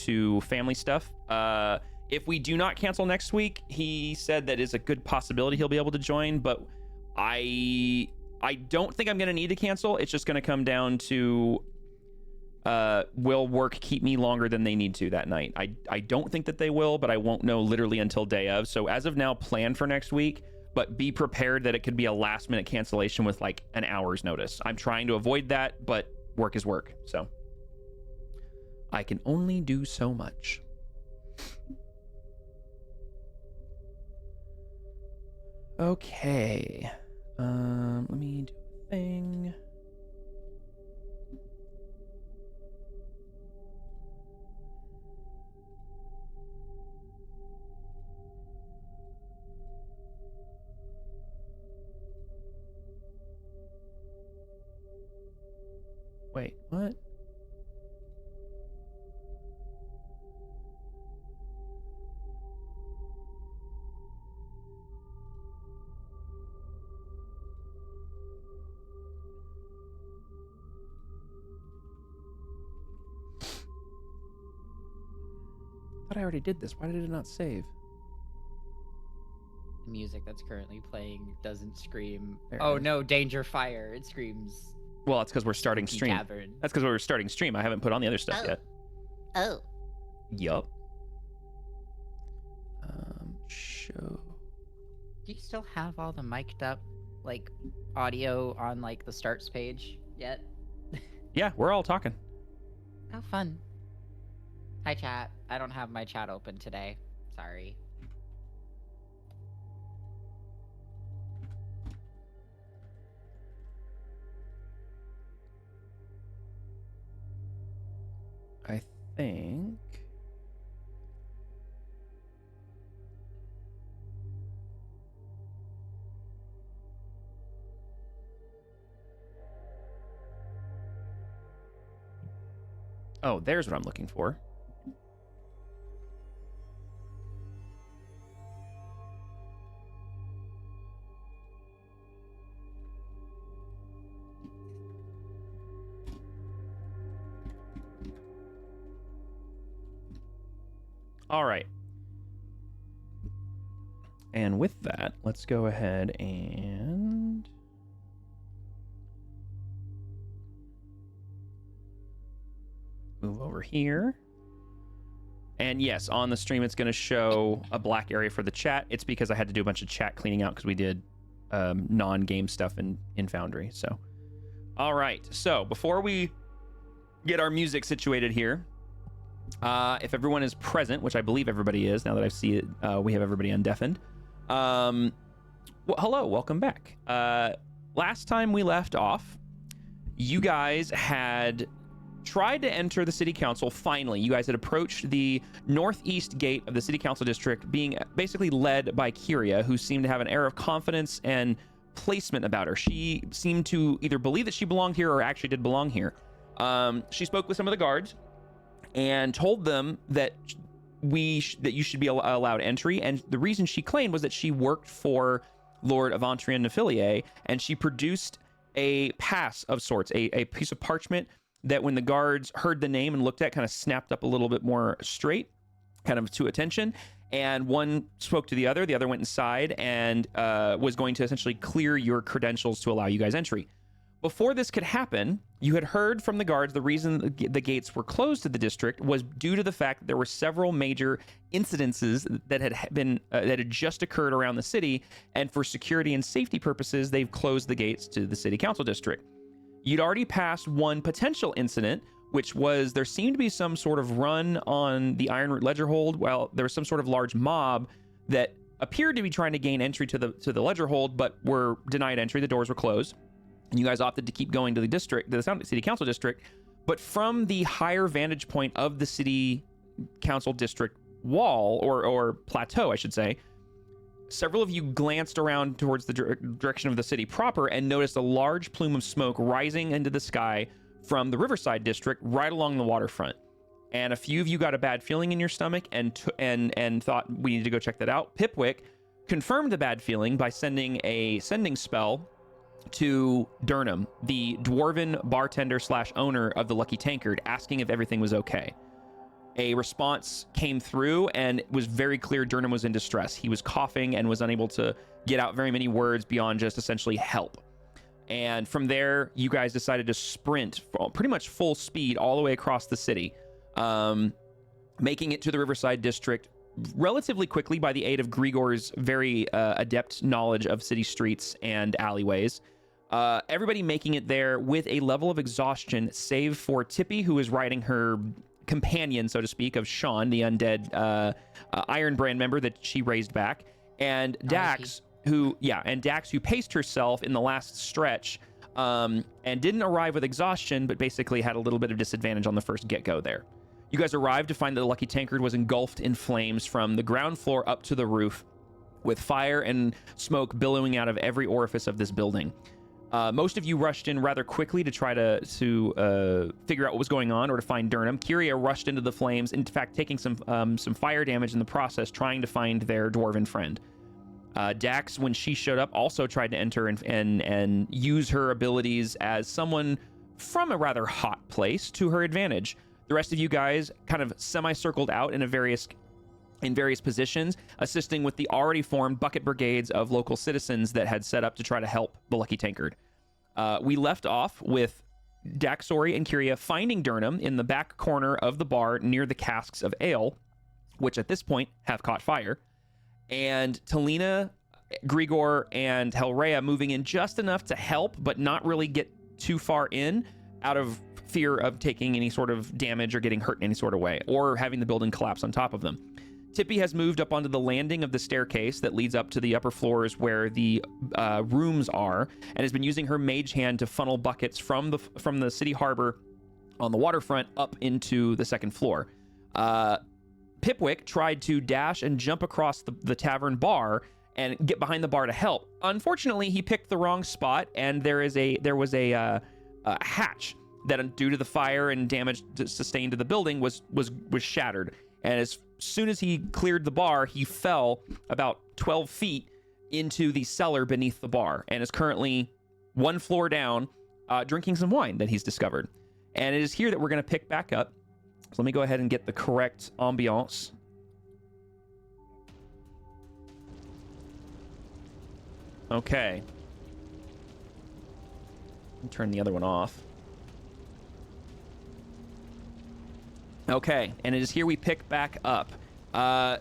to family stuff. If we do not cancel next week, he said that is a good possibility he'll be able to join, but I don't think I'm going to need to cancel. It's just going to come down to will work keep me longer than they need to that night. I don't think that they will, but I won't know literally until day of. So as of now, plan for next week, but be prepared that it could be a last minute cancellation with like an hour's notice. I'm trying to avoid that, but work is work. So I can only do so much. Okay. Let me do a thing. Wait, what? I thought I already did this. Why did it not save? The music that's currently playing doesn't scream, There it oh is. no, danger, fire. It screams Well, it's because we're starting stream. tavern. That's because we're starting stream. I haven't put on the other stuff yet. Oh. Yup. Show. Do you still have all the mic'd up, like, audio on, like, the starts page yet? Yeah, we're all talking. How fun. Hi, chat. I don't have my chat open today. Sorry. I think. Oh, there's what I'm looking for. All right. And with that, let's go ahead and move over here. And yes, on the stream, it's going to show a black area for the chat. It's because I had to do a bunch of chat cleaning out because we did non-game stuff in Foundry. So, all right. So before we get our music situated here, if everyone is present, which I believe everybody is, now that I see it, we have everybody undeafened. Well, hello, welcome back. Last time we left off, you guys had tried to enter the city council. Finally, you guys had approached the northeast gate of the city council district, being basically led by Kyria, who seemed to have an air of confidence and placement about her. She seemed to either believe that she belonged here or actually did belong here. She spoke with some of the guards and told them that you should be allowed entry. And the reason she claimed was that she worked for Lord Avantrian Nephiliae, and she produced a pass of sorts, a piece of parchment that when the guards heard the name and looked at, kind of snapped up a little bit more straight, kind of to attention. And one spoke to the other went inside and was going to essentially clear your credentials to allow you guys entry. Before this could happen, you had heard from the guards the reason the gates were closed to the district was due to the fact that there were several major incidences that had just occurred around the city, and for security and safety purposes, they've closed the gates to the city council district. You'd already passed one potential incident, which was there seemed to be some sort of run on the Ironroot Ledger Hold. Well, there was some sort of large mob that appeared to be trying to gain entry to the Ledger Hold, but were denied entry. The doors were closed. And you guys opted to keep going to the district, the city council district. But from the higher vantage point of the city council district wall, or plateau, I should say, several of you glanced around towards the direction of the city proper and noticed a large plume of smoke rising into the sky from the Riverside district right along the waterfront. And a few of you got a bad feeling in your stomach and thought we need to go check that out. Pipwick confirmed the bad feeling by sending a sending spell to Durnham, the dwarven bartender / owner of the Lucky Tankard, asking if everything was okay. a response came through, and it was very clear Durham was in distress. He was coughing and was unable to get out very many words beyond just essentially help. And from there, you guys decided to sprint pretty much full speed all the way across the city, making it to the Riverside District relatively quickly by the aid of Grigor's very adept knowledge of city streets and alleyways. Everybody making it there with a level of exhaustion, save for Tippy, who is riding her companion, so to speak, of Sean, the undead Iron Brand member that she raised back, and Dax, who paced herself in the last stretch and didn't arrive with exhaustion, but basically had a little bit of disadvantage on the first get-go there. You guys arrived to find that the Lucky Tankard was engulfed in flames from the ground floor up to the roof, with fire and smoke billowing out of every orifice of this building. Most of you rushed in rather quickly to try to figure out what was going on or to find Durham. Kyria rushed into the flames, in fact, taking some fire damage in the process, trying to find their dwarven friend. Dax, when she showed up, also tried to enter and use her abilities as someone from a rather hot place to her advantage. The rest of you guys kind of semi-circled out in various positions, assisting with the already formed bucket brigades of local citizens that had set up to try to help the Lucky Tankard. We left off with Daxori and Kyria finding Durham in the back corner of the bar near the casks of ale, which at this point have caught fire, and Talina, Grigor, and Helrea moving in just enough to help, but not really get too far in out of fear of taking any sort of damage or getting hurt in any sort of way, or having the building collapse on top of them. Tippy has moved up onto the landing of the staircase that leads up to the upper floors where the rooms are, and has been using her mage hand to funnel buckets from the city harbor on the waterfront up into the second floor. Pipwick tried to dash and jump across the tavern bar and get behind the bar to help. Unfortunately, he picked the wrong spot, and there was a hatch that, due to the fire and damage sustained to the building, was shattered. And as soon as he cleared the bar, he fell about 12 feet into the cellar beneath the bar, and is currently one floor down, drinking some wine that he's discovered. And it is here that we're going to pick back up. So let me go ahead and get the correct ambiance. Okay. Turn the other one off. Okay, and it is here we pick back up.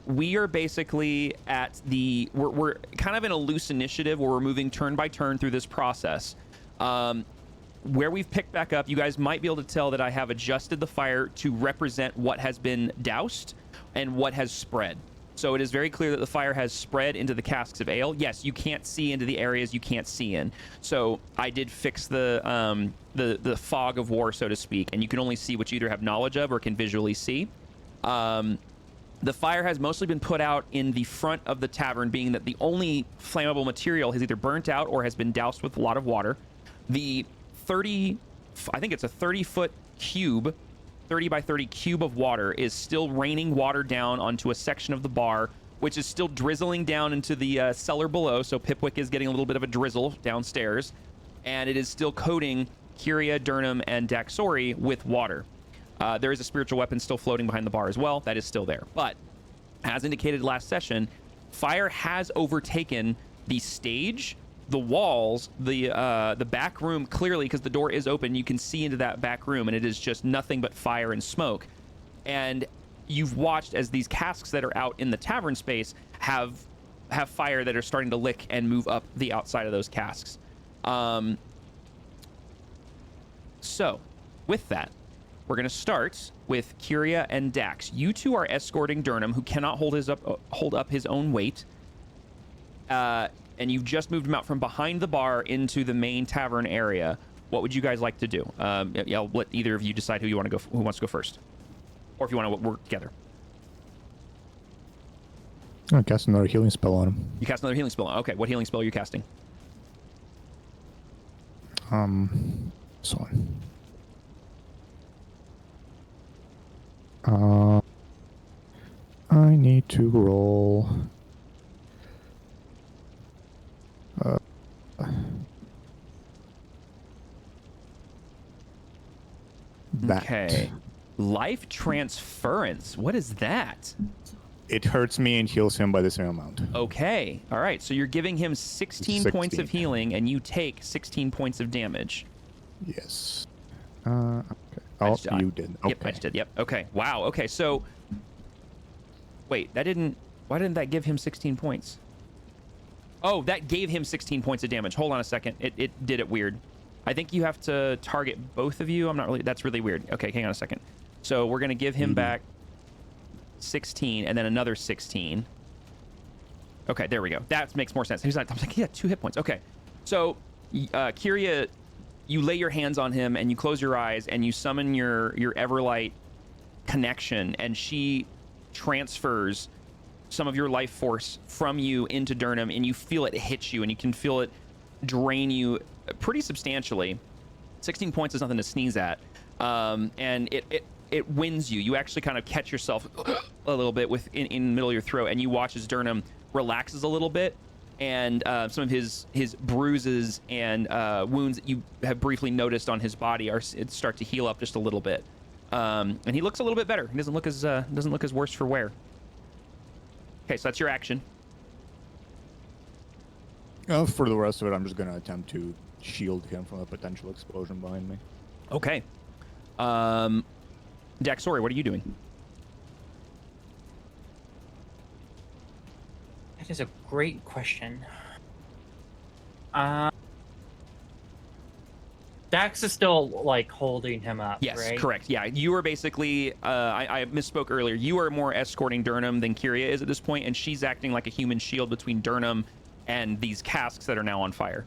We are basically at we're kind of in a loose initiative where we're moving turn by turn through this process. Where we've picked back up, you guys might be able to tell that I have adjusted the fire to represent what has been doused and what has spread. So it is very clear that the fire has spread into the casks of ale. Yes, you can't see into the areas you can't see in. So I did fix the fog of war, so to speak, and you can only see what you either have knowledge of or can visually see. The fire has mostly been put out in the front of the tavern, being that the only flammable material has either burnt out or has been doused with a lot of water. The 30 foot cube, 30 by 30 cube of water is still raining water down onto a section of the bar, which is still drizzling down into the cellar below. So Pipwick is getting a little bit of a drizzle downstairs, and it is still coating Kyria, Durham, and Daxori with water. There is a spiritual weapon still floating behind the bar as well. That is still there. But as indicated last session, fire has overtaken the stage, the walls, the back room, clearly, because the door is open. You can see into that back room, and it is just nothing but fire and smoke. And you've watched as these casks that are out in the tavern space have fire that are starting to lick and move up the outside of those casks. So, with that, we're going to start with Kyria and Dax. You two are escorting Durham, who cannot hold up his own weight. And you've just moved him out from behind the bar into the main tavern area. What would you guys like to do? I'll let either of you decide who wants to go first, or if you want to work together. I'll cast another healing spell on him. You cast another healing spell. Okay, what healing spell are you casting? This one. I need to roll. That. Okay. Life transference. What is that? It hurts me and heals him by the same amount. Okay. All right. So you're giving him 16 points of 16. healing, and you take 16 points of damage. Yes. Okay. Oh, you did. Okay. Yep, I just did. Yep. Okay. Wow. Okay. So, wait, that didn't. Why didn't that give him 16 points? Oh, that gave him 16 points of damage. Hold on a second. It did it weird. I think you have to target both of you. I'm not really. That's really weird. Okay, hang on a second. So we're gonna give him back 16 and then another 16. Okay, there we go. That makes more sense. I was like, he had 2 hit points. Okay. So, Kyria, you lay your hands on him and you close your eyes and you summon your Everlight connection, and she transfers some of your life force from you into Durham, and you feel it hit you, and you can feel it drain you pretty substantially. 16 points is nothing to sneeze at. And it wins you. You actually kind of catch yourself a little bit in the middle of your throat, and you watch as Durham relaxes a little bit, and some of his bruises and wounds that you have briefly noticed on his body start to heal up just a little bit. And he looks a little bit better. He doesn't look as worse for wear. Okay, so that's your action. For the rest of it, I'm just gonna attempt to shield him from a potential explosion behind me. Okay. Daxori, what are you doing? That is a great question. Dax is still like holding him up. Yes, right? correct. Yeah, you are basically. I misspoke earlier. You are more escorting Durham than Kyria is at this point, and she's acting like a human shield between Durham and these casks that are now on fire.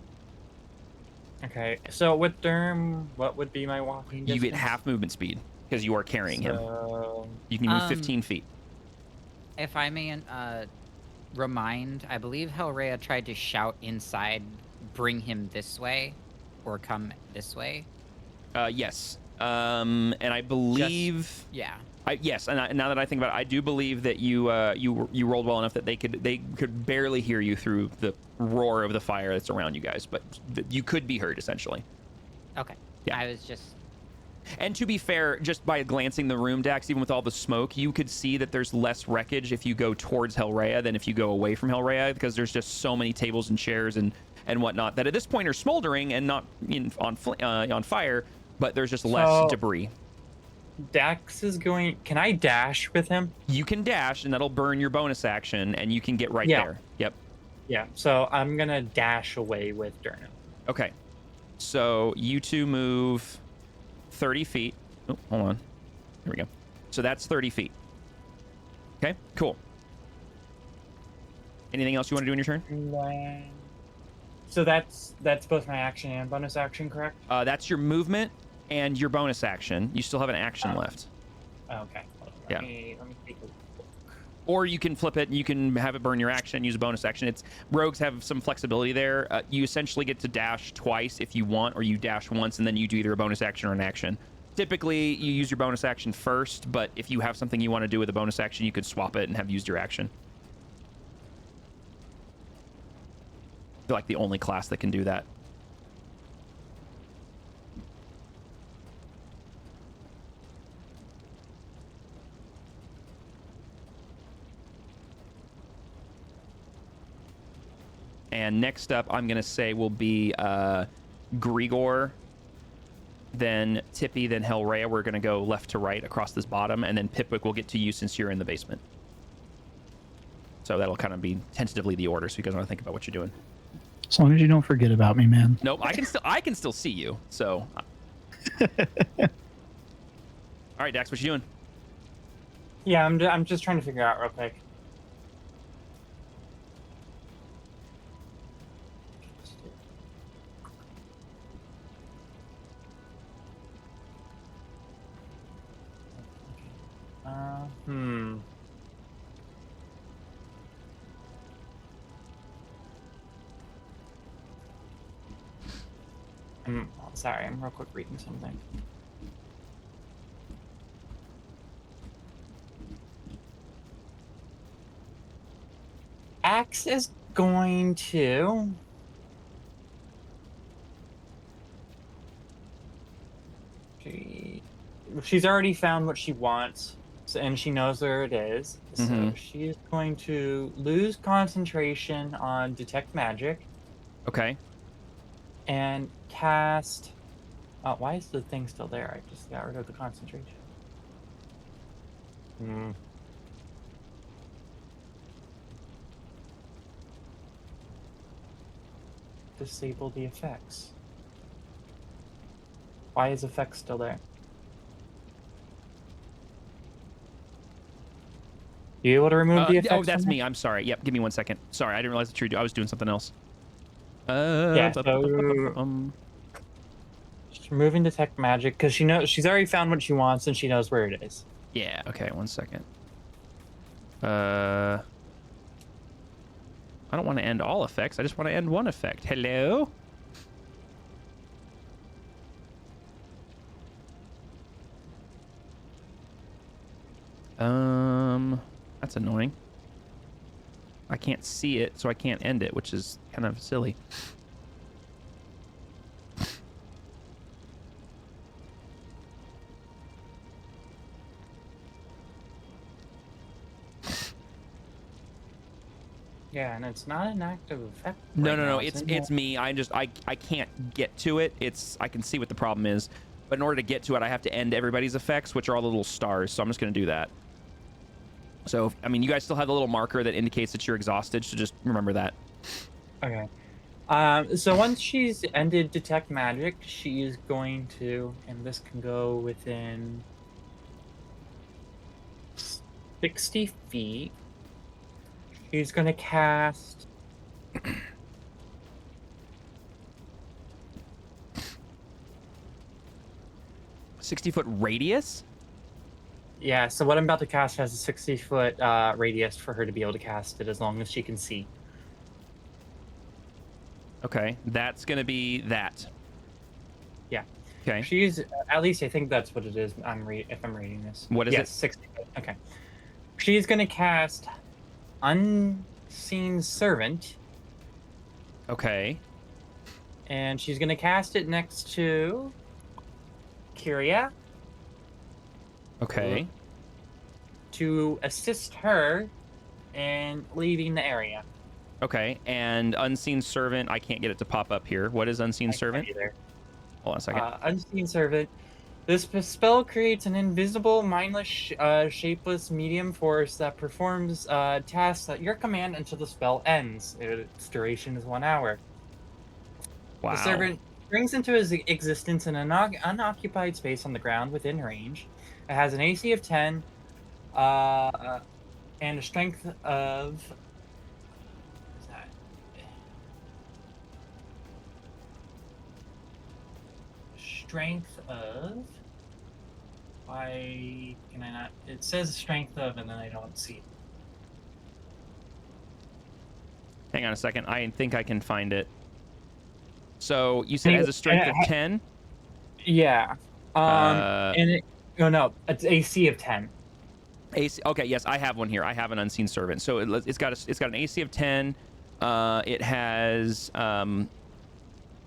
Okay, so with Durham, what would be my walking distance? You get half movement speed because you are carrying him. You can move 15 feet. If I may remind, I believe Hellrhea tried to shout inside, bring him this way, or come this way. Yes. And I believe. Yeah. Yes, and now that I think about it, I do believe that you rolled well enough that they could barely hear you through the roar of the fire that's around you guys, but you could be heard essentially. Okay. Yeah. I was just. And to be fair, just by glancing the room, Dax, even with all the smoke, you could see that there's less wreckage if you go towards Hellrhea than if you go away from Hellrhea, because there's just so many tables and chairs and whatnot that at this point are smoldering and not on fire, but there's just less debris. Dax is going. Can I dash with him? You can dash, and that'll burn your bonus action, and you can get right there. Yep. Yeah. So I'm gonna dash away with Durham. Okay. So you two move 30 feet. Oh, hold on. Here we go. So that's 30 feet. Okay. Cool. Anything else you want to do in your turn? So that's both my action and bonus action, correct? That's your movement and your bonus action. You still have an action left. Okay. Let me take a look. Or you can flip it and you can have it burn your action and use a bonus action. Rogues have some flexibility there. You essentially get to dash twice if you want, or you dash once and then you do either a bonus action or an action. Typically, you use your bonus action first, but if you have something you want to do with a bonus action, you could swap it and have used your action. I feel like the only class that can do that. And next up, I'm going to say will be Grigor, then Tippy, then Hellrhea. We're going to go left to right across this bottom, and then Pipwick will get to you since you're in the basement. So that'll kind of be tentatively the order, so you guys want to think about what you're doing. As long as you don't forget about me, man. Nope, I can still see you. So, all right, Dax, what you doing? Yeah, I'm just trying to figure out real quick. Sorry, I'm real quick reading something. Axe is going to she's already found what she wants, and she knows where it is. So Mhm. she's going to lose concentration on detect magic Okay. and cast. Oh, why is the thing still there? I just got rid of the concentration. Hmm. Disable the effects. Why is effects still there? You able to remove the effects? Oh, that's from me. I'm sorry. Yep. Give me 1 second. Sorry, I didn't realize that I was doing something else. Yeah, so just removing detect magic because she's already found what she wants and she knows where it is. Yeah. Okay. 1 second. I don't want to end all effects. I just want to end one effect. Hello? That's annoying. I can't see it, so I can't end it, which is kind of silly. Yeah, and it's not an active effect. No, right no, now. no. It's me. I can't get to it. I can see what the problem is, but in order to get to it, I have to end everybody's effects, which are all the little stars. So I'm just gonna do that. So I mean, you guys still have the little marker that indicates that you're exhausted. So just remember that. Okay. So once she's ended detect magic, she is going to, and this can go within 60 feet. She's going to cast 60-foot radius. Yeah, so what I'm about to cast has a 60-foot radius for her to be able to cast it as long as she can see. Okay, that's gonna be that. Yeah. Okay. She's, at least I think that's what it is. If I'm reading this. What is yes, it? 60 foot. Okay. She's going to cast Unseen Servant, Okay. and she's going to cast it next to Kyria Okay. to assist her in leaving the area. Okay. And unseen servant, I can't get it to pop up here. What is unseen servant? Either. Hold on a second. Unseen Servant. This spell creates an invisible, mindless, shapeless medium force that performs tasks at your command until the spell ends. Its duration is 1 hour. Wow. The servant brings into his existence an unoccupied space on the ground within range. It has an AC of 10 and a strength of... What is that? Strength of... Why can I not? It says strength of, and then I don't see it. Hang on a second. I think I can find it. So you said it has a strength of 10? Yeah. And it, no, it's AC of 10. AC. Okay, yes, I have one here. I have an unseen servant. So it's got an AC of 10. It has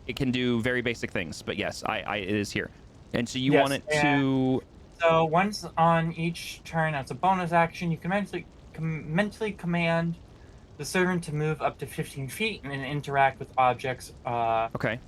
it can do very basic things, but yes, it is here. And so you want it to. So once on each turn, as a bonus action, you can mentally command the servant to move up to 15 feet and interact with objects. Okay.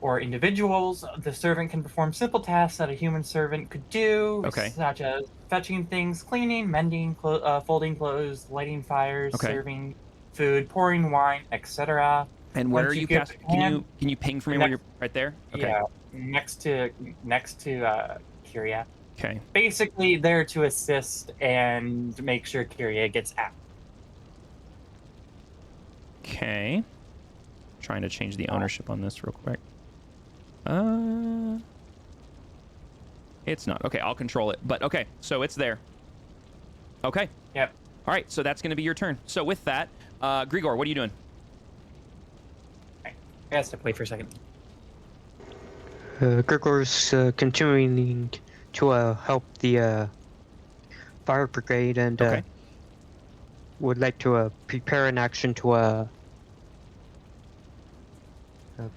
Or individuals. The servant can perform simple tasks that a human servant could do, such as fetching things, cleaning, mending, folding clothes, lighting fires, serving food, pouring wine, etc. And where are you casting? Can you ping for me where you're right there? Okay. Yeah, next to Kyria. Okay. Basically, there to assist and make sure Kyria gets out. Okay. Trying to change the ownership on this real quick. It's not. Okay, I'll control it. But okay, so it's there. Okay. Yep. All right, so that's going to be your turn. So with that, Grigor, what are you doing? I gotta step away for a second. Grigor's continuing to help the fire brigade and would like to prepare an action to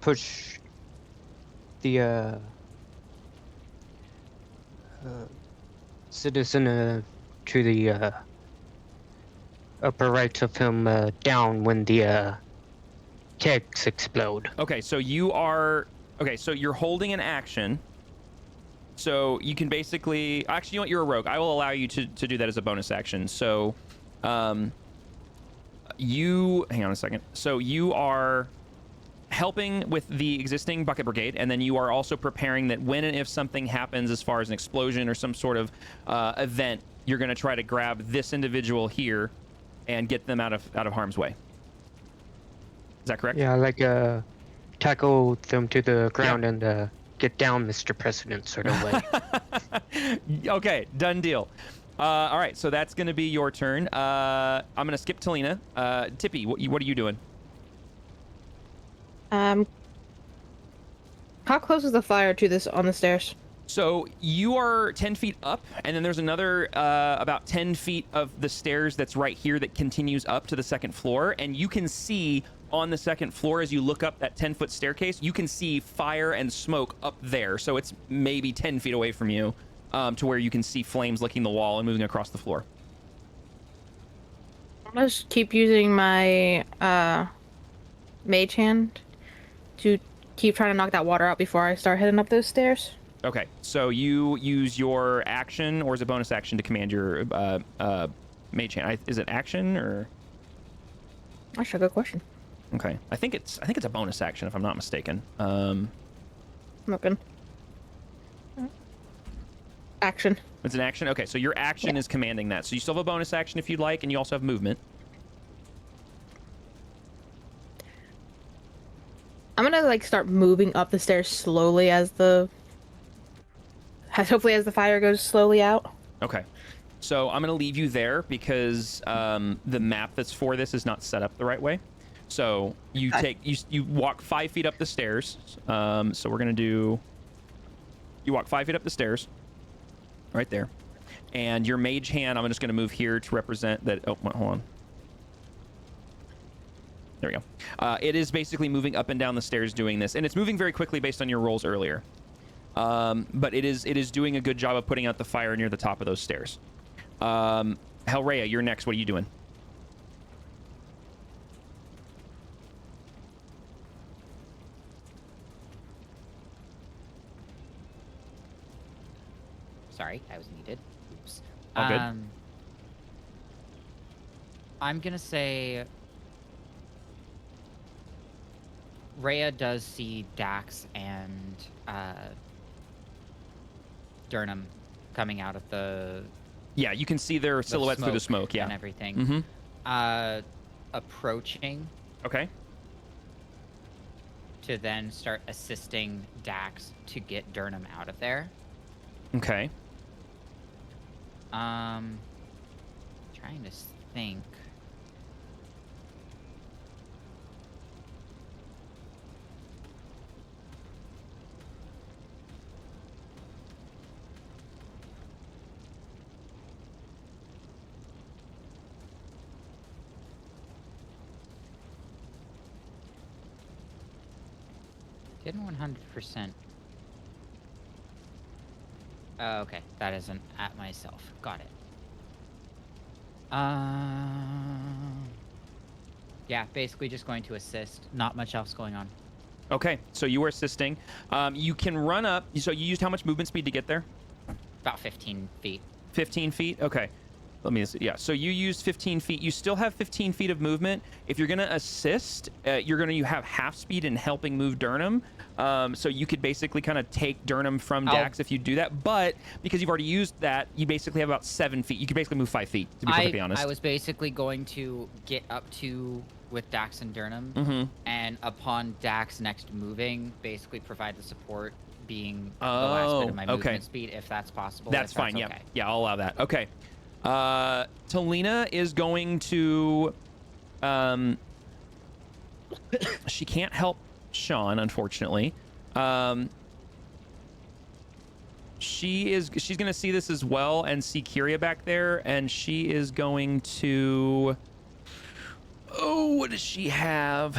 push the citizen to the upper right of him down when the kegs explode. Okay, so you're holding an action. So you can basically... Actually, you know what? You're a rogue. I will allow you to do that as a bonus action. So, hang on a second. So you are helping with the existing bucket brigade, and then you are also preparing that when and if something happens as far as an explosion or some sort of event, you're going to try to grab this individual here and get them out of harm's way. Is that correct? Yeah, like tackle them to the ground and get down, Mr. President, sort of way. Okay, done deal. All right, so that's going to be your turn. I'm going to skip Talina. Tippy, what are you doing? How close is the fire to this on the stairs? So you are 10 feet up, and then there's another about 10 feet of the stairs that's right here that continues up to the second floor, and you can see on the second floor as you look up that 10-foot staircase, you can see fire and smoke up there. So it's maybe 10 feet away from you to where you can see flames licking the wall and moving across the floor. I'll just keep using my mage hand to keep trying to knock that water out before I start heading up those stairs. Okay, so you use your action, or is it bonus action to command your mage hand? Is it action or? Actually, good question. Okay, I think it's a bonus action if I'm not mistaken. I'm looking. Action. It's an action. Okay, so your action is commanding that. So you still have a bonus action if you'd like, and you also have movement. I'm gonna like start moving up the stairs slowly hopefully as the fire goes slowly out. Okay, so I'm gonna leave you there because the map that's for this is not set up the right way. So you you walk 5 feet up the stairs. So we're gonna do. You walk 5 feet up the stairs, right there, and your mage hand. I'm just gonna move here to represent that. Oh, hold on. There we go. It is basically moving up and down the stairs doing this, and it's moving very quickly based on your rolls earlier. But it is doing a good job of putting out the fire near the top of those stairs. Hellraya, you're next. What are you doing? Sorry, I was muted. Oops. All good. I'm gonna say Rhea does see Dax and Durnham coming out of the Yeah, you can see their silhouettes through the smoke. Yeah, and everything. Mm-hmm. Approaching. Okay. To then start assisting Dax to get Durnham out of there. Okay. Trying to think. Didn't 100%. Oh, okay. That isn't at myself. Got it. Yeah, basically just going to assist. Not much else going on. Okay, so you were assisting. You can run up. So you used how much movement speed to get there? About 15 feet. 15 feet? Okay. Let me see. Yeah, so you used 15 feet. You still have 15 feet of movement. If you're going to assist, you have half speed in helping move Durnham. So you could basically kind of take Durnham from Dax if you do that. But because you've already used that, you basically have about 7 feet. You could basically move 5 feet, to be perfectly honest. I was basically going to get up to with Dax and Durnham. And upon Dax next moving, basically provide the support being the last bit of my movement speed, if that's possible. That's fine, yeah. Okay. Yeah, I'll allow that. Okay. Talina is going to... she can't help Sean, unfortunately. She's going to see this as well and see Kyria back there, and she is going to... Oh, what does she have?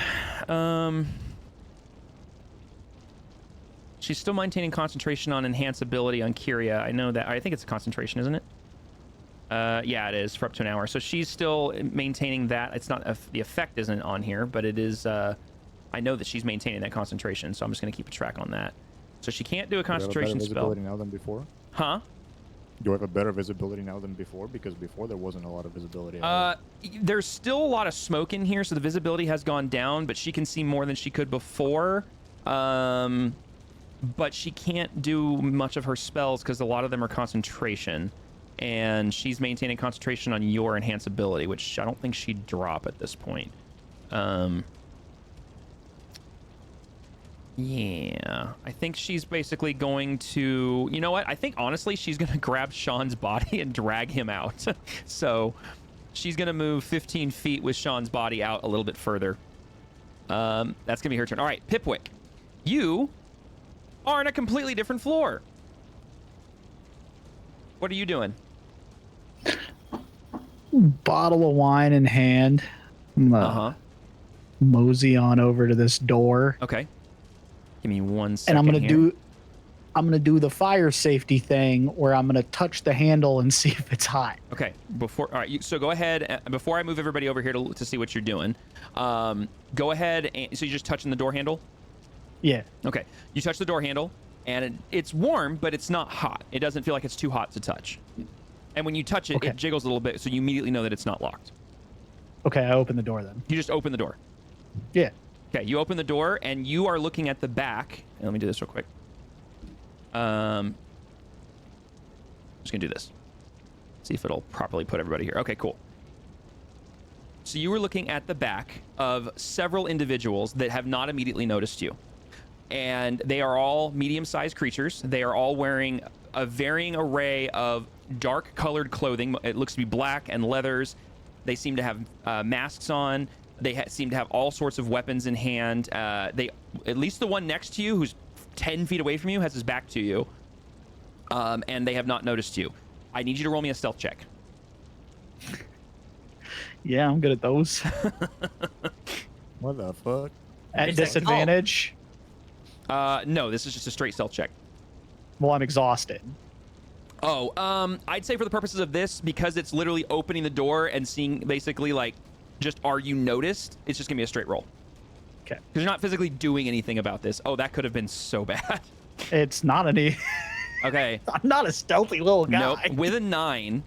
She's still maintaining concentration on enhance ability on Kyria. I know that. I think it's a concentration, isn't it? Yeah, it is for up to an hour. So she's still maintaining that. It's not the effect isn't on here, but it is. I know that she's maintaining that concentration, so I'm just going to keep a track on that. So she can't do a concentration do you have a better spell. visibility now than before? Huh? Do you have a better visibility now than before? Because before there wasn't a lot of visibility. There's still a lot of smoke in here, so the visibility has gone down, but she can see more than she could before. But she can't do much of her spells because a lot of them are concentration. And she's maintaining concentration on your enhance ability, which I don't think she'd drop at this point. Yeah, I think she's basically going to... You know what? I think, honestly, she's going to grab Sean's body and drag him out. So she's going to move 15 feet with Sean's body out a little bit further. That's going to be her turn. All right, Pipwick. You are on a completely different floor. What are you doing? Bottle of wine in hand. Mosey on over to this door. Okay. Give me 1 second. And I'm gonna do the fire safety thing where I'm gonna touch the handle and see if it's hot. Okay. All right. So go ahead. Before I move everybody over here to see what you're doing, go ahead. So you're just touching the door handle? Yeah. Okay. You touch the door handle, and it's warm, but it's not hot. It doesn't feel like it's too hot to touch. And when you touch it, it jiggles a little bit, so you immediately know that it's not locked. Okay, I open the door then. You just open the door. Yeah. Okay, you open the door, and you are looking at the back. And let me do this real quick. I'm just going to do this. See if it'll properly put everybody here. Okay, cool. So you were looking at the back of several individuals that have not immediately noticed you. And they are all medium-sized creatures. They are all wearing a varying array of dark-colored clothing. It looks to be black and leathers. They seem to have masks on. They seem to have all sorts of weapons in hand. At least the one next to you, who's 10 feet away from you, has his back to you. And they have not noticed you. I need you to roll me a stealth check. Yeah, I'm good at those. What the fuck? At disadvantage? No, this is just a straight stealth check. Well, I'm exhausted. Oh, I'd say for the purposes of this, because it's literally opening the door and seeing basically like, just are you noticed? It's just gonna be a straight roll. Okay. Because you're not physically doing anything about this. Oh, that could have been so bad. It's not any. Okay. I'm not a stealthy little guy. Nope. With a 9,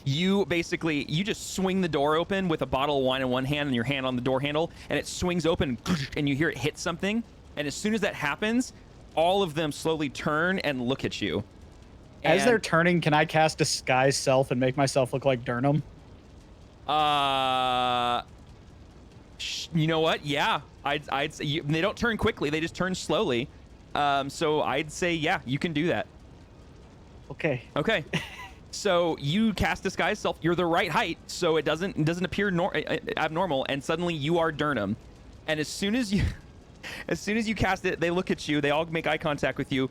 you just swing the door open with a bottle of wine in one hand and your hand on the door handle, and it swings open, and you hear it hit something. And as soon as that happens, all of them slowly turn and look at you. As they're turning, can I cast Disguise Self and make myself look like Durnham? You know what? Yeah, I'd say they don't turn quickly; they just turn slowly. So I'd say, yeah, you can do that. Okay. Okay. So you cast Disguise Self. You're the right height, so it doesn't appear abnormal, and suddenly you are Durnham. And as soon as you cast it, they look at you. They all make eye contact with you.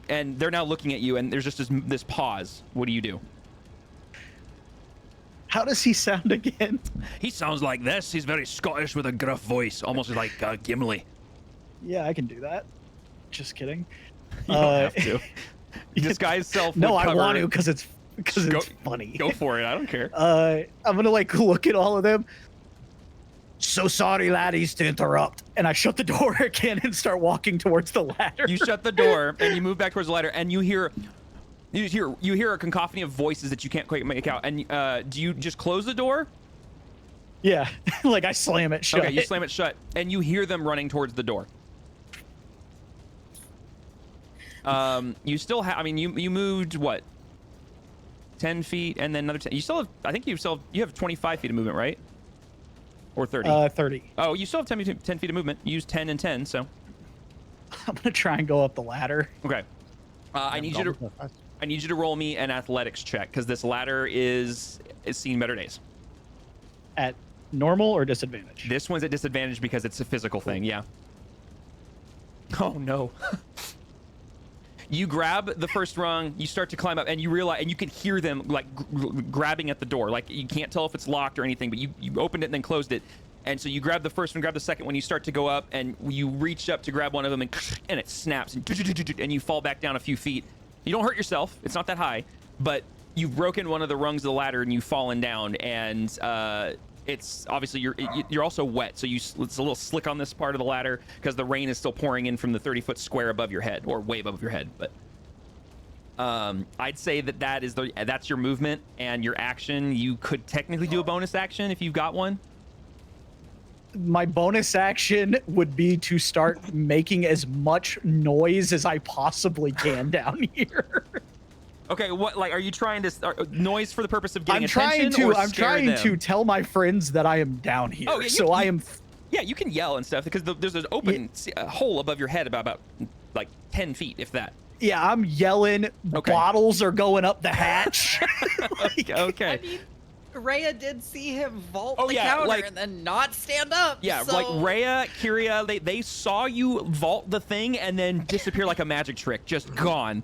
And they're now looking at you, and there's just this pause. What do you do? How does he sound again? He sounds like this. He's very Scottish with a gruff voice, almost like Gimli. Yeah, I can do that. Just kidding. You don't have to. Disguise Self. No, I want to because it's funny. Go for it. I don't care. I'm gonna look at all of them. So sorry, laddies, to interrupt. And I shut the door again and start walking towards the ladder. You shut the door and you move back towards the ladder, and you hear a cacophony of voices that you can't quite make out. And do you just close the door? Yeah, like I slam it shut. Okay, you slam it shut, and you hear them running towards the door. You still have. I mean, you moved what? 10 feet, and then another 10. You still have. I think you have 25 feet of movement, right? Or 30? 30. Oh, you still have 10 feet of movement. You used 10 and 10, so. I'm gonna try and go up the ladder. Okay. I need you to roll me an athletics check, because this ladder is seen better days. At normal or disadvantage? This one's at disadvantage because it's a physical thing, yeah. Oh, no. You grab the first rung, you start to climb up, and you realize, and you can hear them like grabbing at the door. Like you can't tell if it's locked or anything, but you opened it and then closed it. And so you grab the first one, grab the second one, you start to go up, and you reach up to grab one of them, and it snaps, and you fall back down a few feet. You don't hurt yourself. It's not that high, but you've broken one of the rungs of the ladder, and you've fallen down, and it's obviously you're also wet, so it's a little slick on this part of the ladder because the rain is still pouring in from the 30-foot square above your head, or way above your head. But I'd say that's your movement and your action. You could technically do a bonus action if you've got one. My bonus action would be to start making as much noise as I possibly can down here. Okay, what are you trying to noise for the purpose of getting I'm trying attention? to tell my friends that I am down here. Oh, yeah, I am. Yeah, you can yell and stuff because there's an open hole above your head about like 10 feet, if that. Yeah, I'm yelling. Okay. Bottles are going up the hatch. Okay. I mean, Rhea did see him vault the counter and then not stand up. Yeah, so... like Rhea, Kyria, they saw you vault the thing and then disappear like a magic trick, just gone.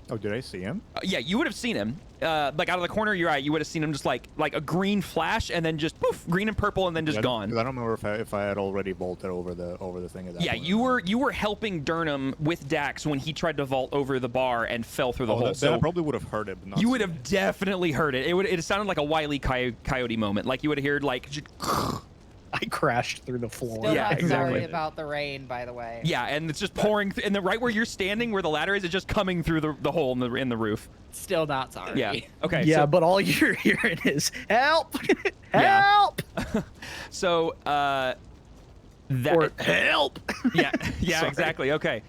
Oh, did I see him? Yeah, you would have seen him. Like out of the corner of your eye, you would have seen him just like a green flash and then just poof, green and purple and then just gone. I don't remember if I had already vaulted over the thing at that point. you were helping Durnham with Dax when he tried to vault over the bar and fell through the hole. So I probably would have heard it. But not you would have definitely heard it. It sounded like a Wile E. Coyote moment. Like you would have heard like. I crashed through the floor. Still yeah, not exactly. Sorry about the rain, by the way. Yeah, and it's just pouring, and then right where you're standing, where the ladder is, it's just coming through the hole in the roof. Still not sorry. Yeah. Okay. Yeah, but all you're hearing is help, help. Yeah. So, or help. Yeah. Yeah. Exactly. Okay.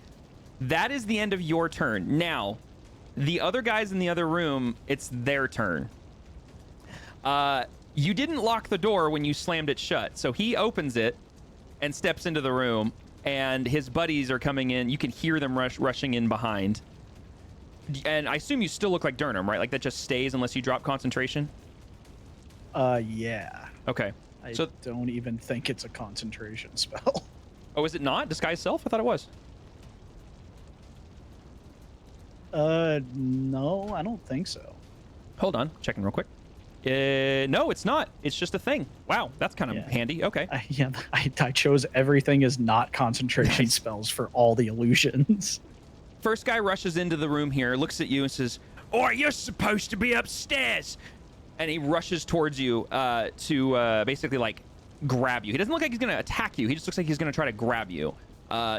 That is the end of your turn. Now, the other guys in the other room, it's their turn. You didn't lock the door when you slammed it shut, so he opens it and steps into the room, and his buddies are coming in. You can hear them rushing in behind. And I assume you still look like Durnham, right? Like that just stays unless you drop concentration? Yeah. Okay. I don't even think it's a concentration spell. Oh, is it not? Disguise self? I thought it was. No, I don't think so. Hold on. Checking real quick. No, it's not. It's just a thing. Wow, that's kind of handy. Okay. I chose everything as not concentration spells for all the illusions. First guy rushes into the room here, looks at you and says, "Oh, you're supposed to be upstairs." And he rushes towards you to basically like grab you. He doesn't look like he's going to attack you. He just looks like he's going to try to grab you.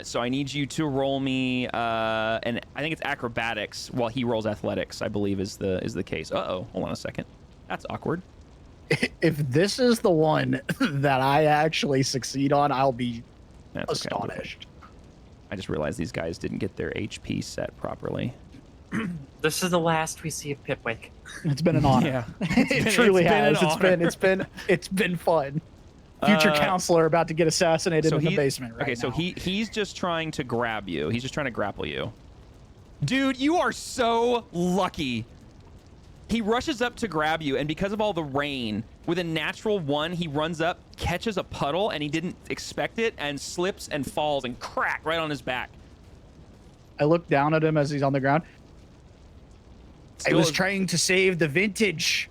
So I need you to roll me, and I think it's acrobatics while he rolls athletics, I believe is the case. Uh-oh, hold on a second. That's awkward. If this is the one that I actually succeed on, I'll be astonished. Okay. I just realized these guys didn't get their HP set properly. This is the last we see of Pipwick. It's been an honor. Yeah. It truly has. It's been fun. Future counselor about to get assassinated in the basement right now. So he's just trying to grab you. He's just trying to grapple you. Dude, you are so lucky. He rushes up to grab you, and because of all the rain, with a natural 1, he runs up, catches a puddle, and he didn't expect it, and slips and falls and crack right on his back. I look down at him as he's on the ground. I was trying to save the vintage.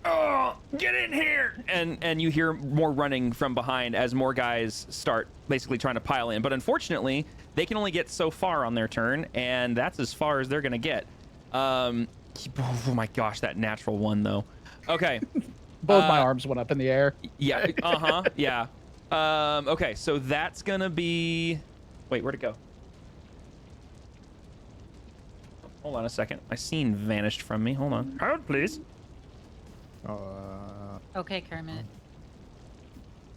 Oh, get in here! And you hear more running from behind as more guys start basically trying to pile in. But unfortunately, they can only get so far on their turn, and that's as far as they're going to get. Oh my gosh, that natural 1 though. Okay. Both my arms went up in the air. Yeah. Yeah. Okay, so that's gonna be. Wait, where'd it go? Hold on a second. My scene vanished from me. Hold on. Hold, please. Okay, Kermit.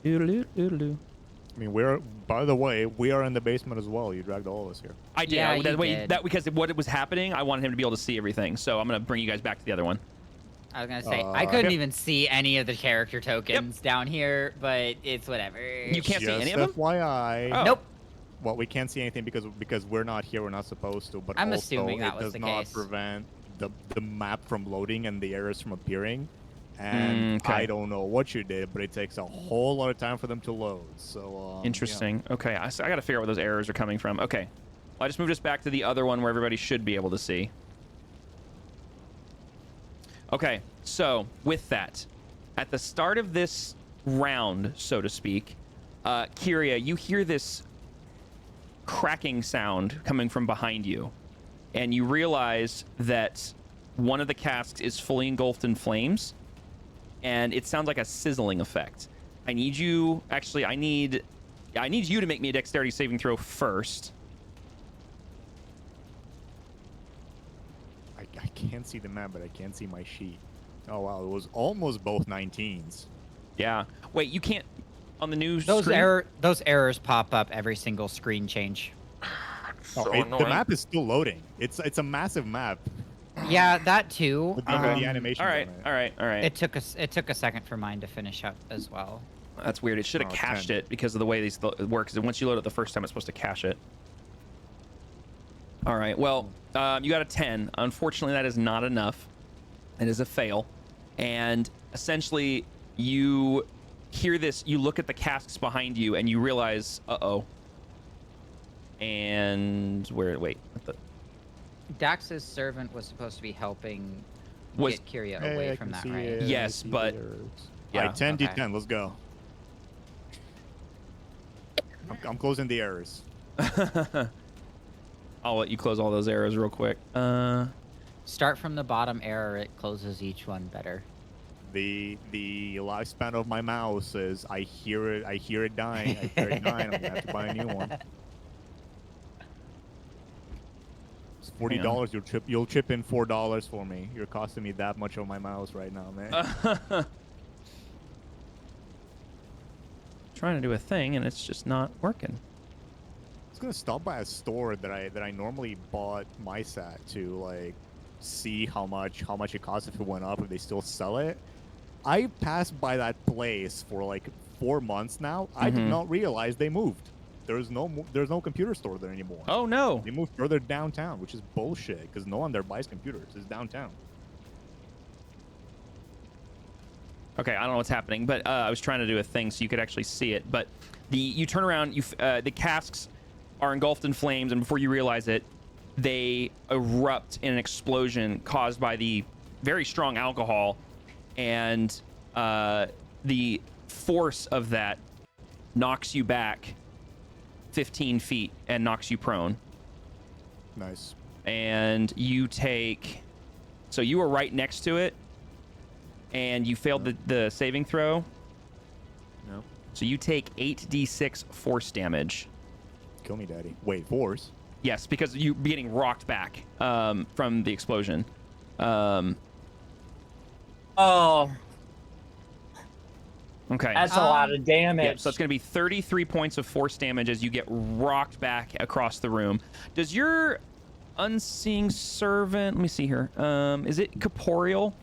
Doodaloo, doodaloo. I mean, by the way, we are in the basement as well. You dragged all of us here. I did. Yeah, That because what was happening, I wanted him to be able to see everything. So I'm gonna bring you guys back to the other one. I was gonna say I couldn't even see any of the character tokens down here, but it's whatever. You can't see any of them? FYI. Oh. Nope. Well, we can't see anything because we're not here. We're not supposed to. But I'm also, assuming that it was does the not case. prevent the map from loading and the errors from appearing. And I don't know what you did, but it takes a whole lot of time for them to load. So interesting. Yeah. Okay, I got to figure out where those errors are coming from. Okay, I just moved us back to the other one where everybody should be able to see. Okay, so with that, at the start of this round, so to speak, Kyria, you hear this cracking sound coming from behind you, and you realize that one of the casks is fully engulfed in flames, and it sounds like a sizzling effect. I need you to make me a dexterity saving throw first. I can't see the map, but I can see my sheet. Oh wow, it was almost both 19s. Yeah. Wait, you can't on the new those screen? Those errors pop up every single screen change. The map is still loading. It's a massive map. Yeah, that too. With the animation. All right. It took a second for mine to finish up as well. That's weird. It should have cached 10. It because of the way these works. And once you load it the first time, it's supposed to cache it. All right. Well, you got a 10. Unfortunately, that is not enough. It is a fail. And essentially, you hear this. You look at the casks behind you, and you realize, uh-oh. And wait. Dax's servant was supposed to be helping get Kyria away from that, right? Yes, but yeah. All right, 10 D10. Let's go. I'm closing the errors. I'll let you close all those errors real quick. Start from the bottom error. It closes each one better. The lifespan of my mouse is I hear it dying. I'm gonna have to buy a new one. It's $40. You'll chip in $4 for me. You're costing me that much on my mouse right now, man. Trying to do a thing and it's just not working. I was gonna stop by a store that I normally bought mice at to like see how much it costs if it went up, if they still sell it. I passed by that place for like 4 months now. I did not realize they moved. There's no computer store there anymore. Oh no! They moved further downtown, which is bullshit because no one there buys computers. It's downtown. Okay, I don't know what's happening, but I was trying to do a thing so you could actually see it. But you turn around, the casks are engulfed in flames, and before you realize it, they erupt in an explosion caused by the very strong alcohol, and the force of that knocks you back 15 feet and knocks you prone. Nice. And you take... So you were right next to it, and you failed the saving throw. No. So you take 8d6 force damage. Kill me, daddy. Wait, force? Yes, because you're getting rocked back from the explosion. Oh. Okay. That's a lot of damage. Yeah, so it's going to be 33 points of force damage as you get rocked back across the room. Does your unseeing servant... Let me see here. Is it corporeal?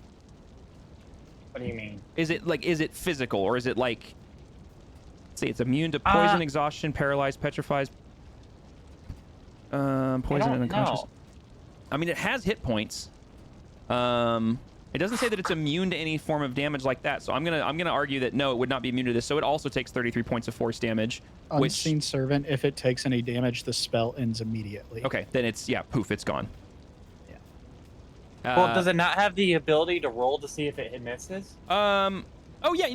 What do you mean? Is it physical, or is it like... Let's see, it's immune to poison, exhaustion, paralyzed, petrifies... poison and unconscious. I mean, it has hit points. It doesn't say that it's immune to any form of damage like that, so I'm gonna argue that no, it would not be immune to this. So it also takes 33 points of force damage. Unseen servant, if it takes any damage, the spell ends immediately. Okay, then it's poof, it's gone. Yeah. Well, does it not have the ability to roll to see if it misses? Oh yeah,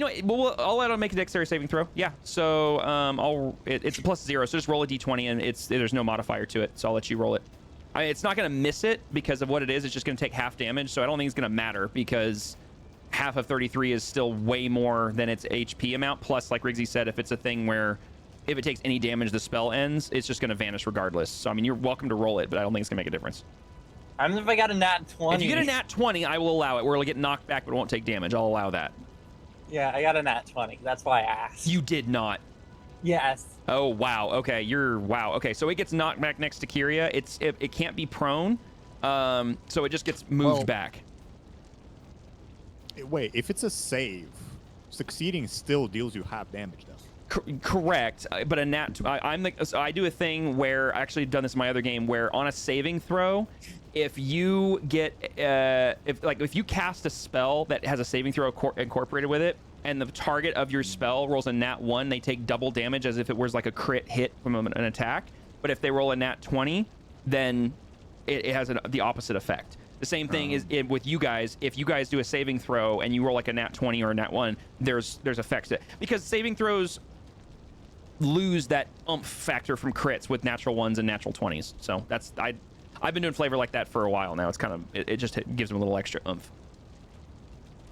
I'll let it make a dexterity saving throw. Yeah. So it's a +0, so just roll a d20, and there's no modifier to it, so I'll let you roll it. It's not going to miss it because of what it is. It's just going to take half damage, so I don't think it's going to matter because half of 33 is still way more than its HP amount. Plus, like Riggsy said, if it's a thing where if it takes any damage, the spell ends, it's just going to vanish regardless. So, I mean, you're welcome to roll it, but I don't think it's going to make a difference. I don't know if I got a nat 20. If you get a nat 20, I will allow it, where it'll get knocked back but it won't take damage. I'll allow that. Yeah, I got a nat 20. That's why I asked. You did not. Yes. Oh, wow. Okay, wow. Okay, so it gets knocked back next to Kyria. It can't be prone, so it just gets moved back. Wait, if it's a save, succeeding still deals you half damage, though. Correct, but I do a thing where I actually done this in my other game where on a saving throw, if you get if you cast a spell that has a saving throw incorporated with it, and the target of your spell rolls a nat 1, they take double damage as if it was like a crit hit from an attack. But if they roll a nat 20, then it has the opposite effect. The same thing is with you guys. If you guys do a saving throw and you roll like a nat 20 or a nat 1, there's effects that, because saving throws lose that oomph factor from crits with natural 1s and natural 20s. So that's I've been doing flavor like that for a while now. It's kind of it just gives them a little extra oomph.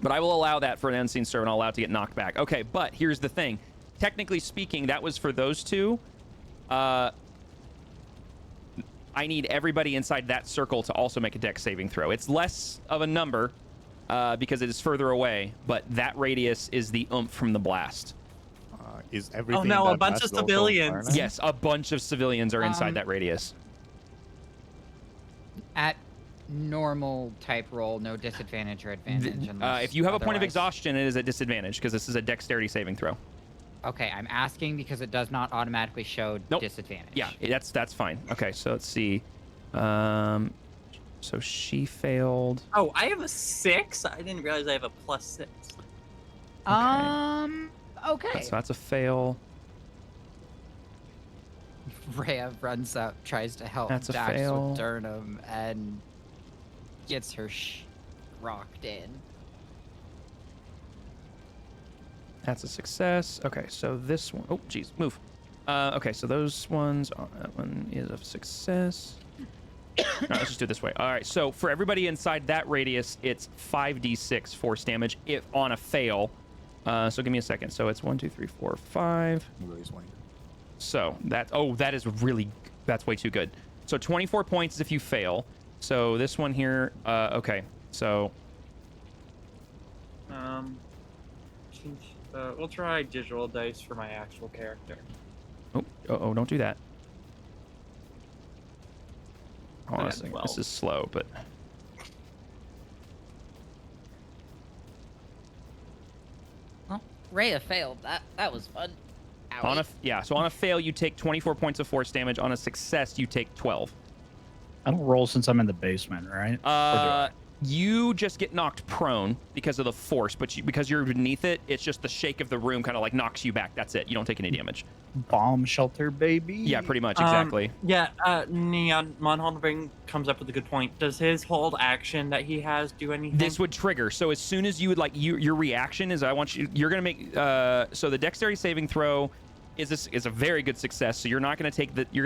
But I will allow that for an unseen servant. I'll allow it to get knocked back. Okay, but here's the thing. Technically speaking, that was for those two. I need everybody inside that circle to also make a dex saving throw. It's less of a number because it is further away, but that radius is the oomph from the blast. Is everything? Oh no, a bunch of civilians. Yes, a bunch of civilians are inside that radius. At normal type roll, no disadvantage or advantage. If you have a point of exhaustion, it is a disadvantage because this is a dexterity saving throw. Okay, I'm asking because it does not automatically show disadvantage. Yeah, that's fine. Okay, so let's see. So she failed. Oh, I have a 6. I didn't realize I have a +6. Okay. So that's a fail. Rhea runs up, tries to help That's a Dax fail. with Durnham, and gets her rocked in. That's a success. Okay, so this one... Oh, geez, move. Okay, so those ones... that one is a success. No, let's just do it this way. All right, so for everybody inside that radius, it's 5d6 force damage if on a fail. So give me a second. So it's 1, 2, 3, 4, 5. So that... Oh, that is really... That's way too good. So 24 points if you fail. So this one here... okay, so... We'll try digital dice for my actual character. Oh, don't do that. Hold on a That's second. 12. This is slow, but... Well, Rhea failed. That was fun. So on a fail, you take 24 points of force damage. On a success, you take 12. I don't roll since I'm in the basement, right? You just get knocked prone because of the force, but because you're beneath it, it's just the shake of the room kind of like knocks you back. That's it. You don't take any damage. Bomb shelter, baby. Yeah, pretty much. Exactly. Neon Monholdring comes up with a good point. Does his hold action that he has do anything? This would trigger. So as soon as you would your reaction is you're going to make, so the dexterity saving throw is a very good success. So you're not going to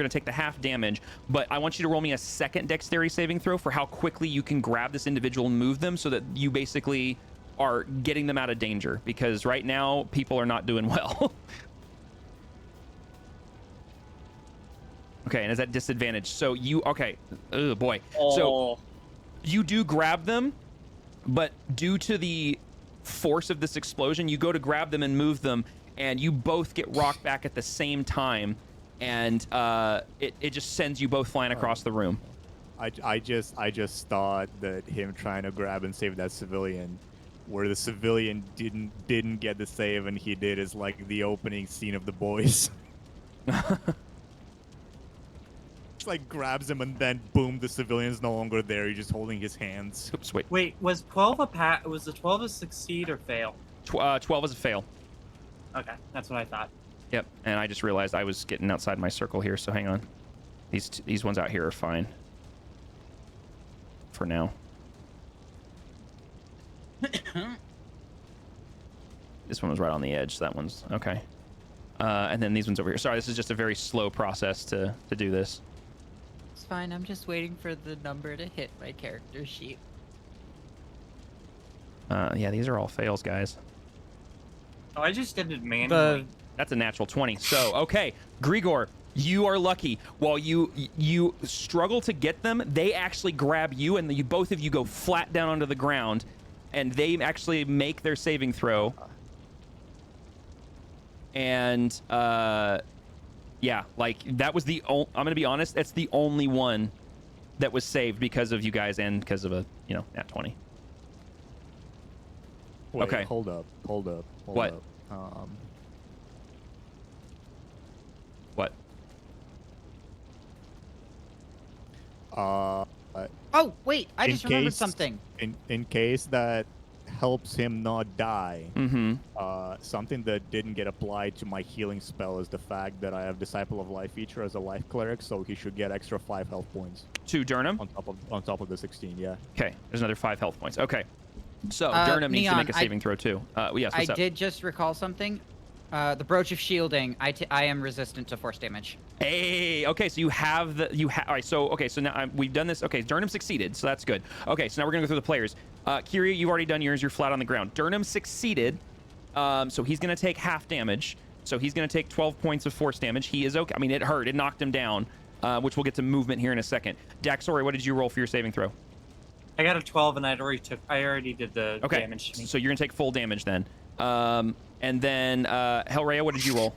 take the half damage, but I want you to roll me a second dexterity saving throw for how quickly you can grab this individual and move them so that you basically are getting them out of danger, because right now people are not doing well. Okay, and is that disadvantage? So oh boy. So you do grab them, but due to the force of this explosion, you go to grab them and move them, and you both get rocked back at the same time, and it just sends you both flying across the room. I just thought that him trying to grab and save that civilian, where the civilian didn't get the save and he did, is like the opening scene of The Boys. It's like grabs him and then boom, the civilian's no longer there. He's just holding his hands. Oops, wait. Wait, was 12 was the 12 a succeed or fail? 12 is a fail. Okay, that's what I thought. Yep, and I just realized I was getting outside my circle here, so hang on. These ones out here are fine. For now. This one was right on the edge, so that one's okay. And then these ones over here. Sorry, this is just a very slow process to do this. It's fine. I'm just waiting for the number to hit my character sheet. Yeah, these are all fails, guys. Oh, I just did it manually. That's a natural 20. So, okay, Grigor, you are lucky. While you struggle to get them, they actually grab you, and both of you go flat down onto the ground, and they actually make their saving throw. And, yeah, like, that was I'm going to be honest, that's the only one that was saved because of you guys and because of nat 20. Wait, okay. Hold up. What? What? Oh, wait, I just remembered something. In case that helps him not die. Something that didn't get applied to my healing spell is the fact that I have Disciple of Life feature as a life cleric, so he should get extra 5 health points. To Durnham? On top of the 16, yeah. Okay, there's another 5 health points. Okay. So, Durnham needs to make a saving throw, too. Yes, what's up? did just recall something. The Brooch of Shielding, I am resistant to force damage. Hey, okay, so you have the, all right, so, okay, so now we've done this. Okay, Durnham succeeded, so that's good. Okay, so now we're gonna go through the players. Kyria, you've already done yours, you're flat on the ground. Durnham succeeded, so he's gonna take half damage. So he's gonna take 12 points of force damage. He is okay, I mean, it hurt, it knocked him down, which we'll get to movement here in a second. Daxori, what did you roll for your saving throw? I got a 12 and I already did the damage to me. So you're gonna take full damage then. And then, Hellraya, what did you roll?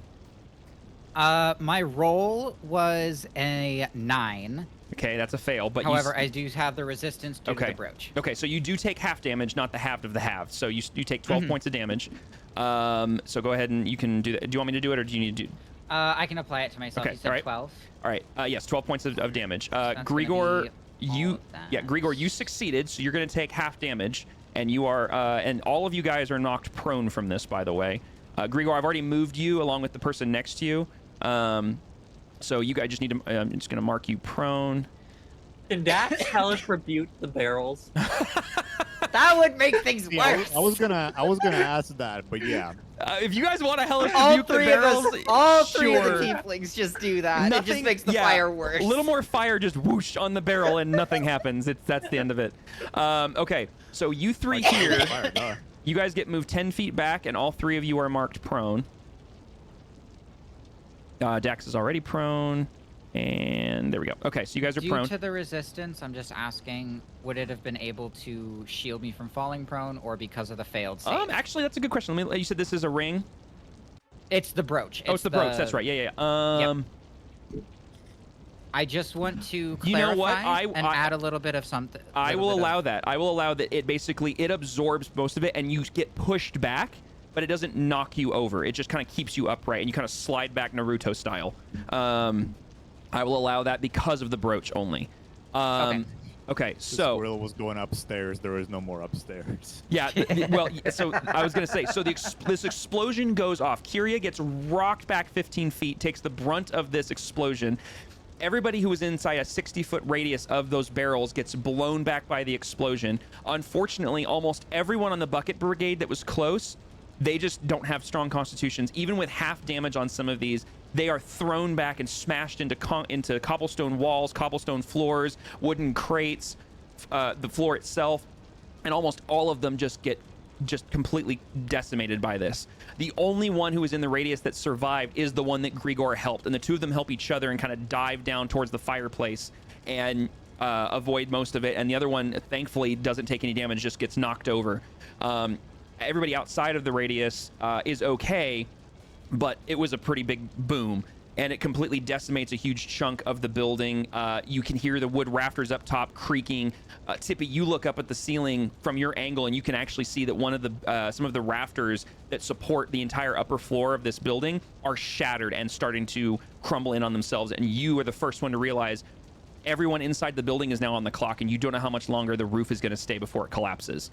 My roll was a 9. Okay, that's a fail. But however, I do have the resistance due to the brooch. Okay, so you do take half damage, not the half of the half. So you take 12 points of damage. So go ahead and you can do that. Do you want me to do it, or do you need to do? I can apply it to myself. Okay, You said 12. All right. Yes, 12 points of damage. Grigor, Grigor, you succeeded, so you're going to take half damage. And you are, and all of you guys are knocked prone from this, by the way. Grigor, I've already moved you along with the person next to you. So you guys just need to, I'm just going to mark you prone. Can Dax hellish rebuke the barrels? That would make things worse. I was gonna ask that, but yeah. If you guys want to hellish rebuke the barrels, all three of the tieflings just do that. Nothing, it just makes the fire worse. A little more fire, just whoosh on the barrel, and nothing happens. That's the end of it. Okay, so you three here, you guys get moved 10 feet back, and all 3 of you are marked prone. Dax is already prone. And there we go. Okay, so you guys are prone. Due to the resistance, I'm just asking, would it have been able to shield me from falling prone, or because of the failed save? Actually, that's a good question. You said this is a ring? It's the brooch. It's the brooch. That's right. Yeah. Yep. I just want to clarify, you know what? and add a little bit of something. I will allow that. I will allow that. It basically absorbs most of it, and you get pushed back, but it doesn't knock you over. It just kind of keeps you upright, and you kind of slide back Naruto style. I will allow that because of the brooch only. Okay, so Gorilla was going upstairs. There is no more upstairs. Yeah, well, so I was gonna say, so this explosion goes off. Kyria gets rocked back 15 feet, takes the brunt of this explosion. Everybody who was inside a 60-foot radius of those barrels gets blown back by the explosion. Unfortunately, almost everyone on the bucket brigade that was close, they just don't have strong constitutions. Even with half damage on some of these, they are thrown back and smashed into cobblestone walls, cobblestone floors, wooden crates, the floor itself, and almost all of them just get completely decimated by this. The only one who is in the radius that survived is the one that Grigor helped, and the two of them help each other and kind of dive down towards the fireplace and avoid most of it, and the other one, thankfully, doesn't take any damage, just gets knocked over. Everybody outside of the radius is okay, but it was a pretty big boom, and it completely decimates a huge chunk of the building. You can hear the wood rafters up top creaking. Tippy, you look up at the ceiling from your angle, and you can actually see that one of the some of the rafters that support the entire upper floor of this building are shattered and starting to crumble in on themselves, and you are the first one to realize everyone inside the building is now on the clock, and you don't know how much longer the roof is going to stay before it collapses.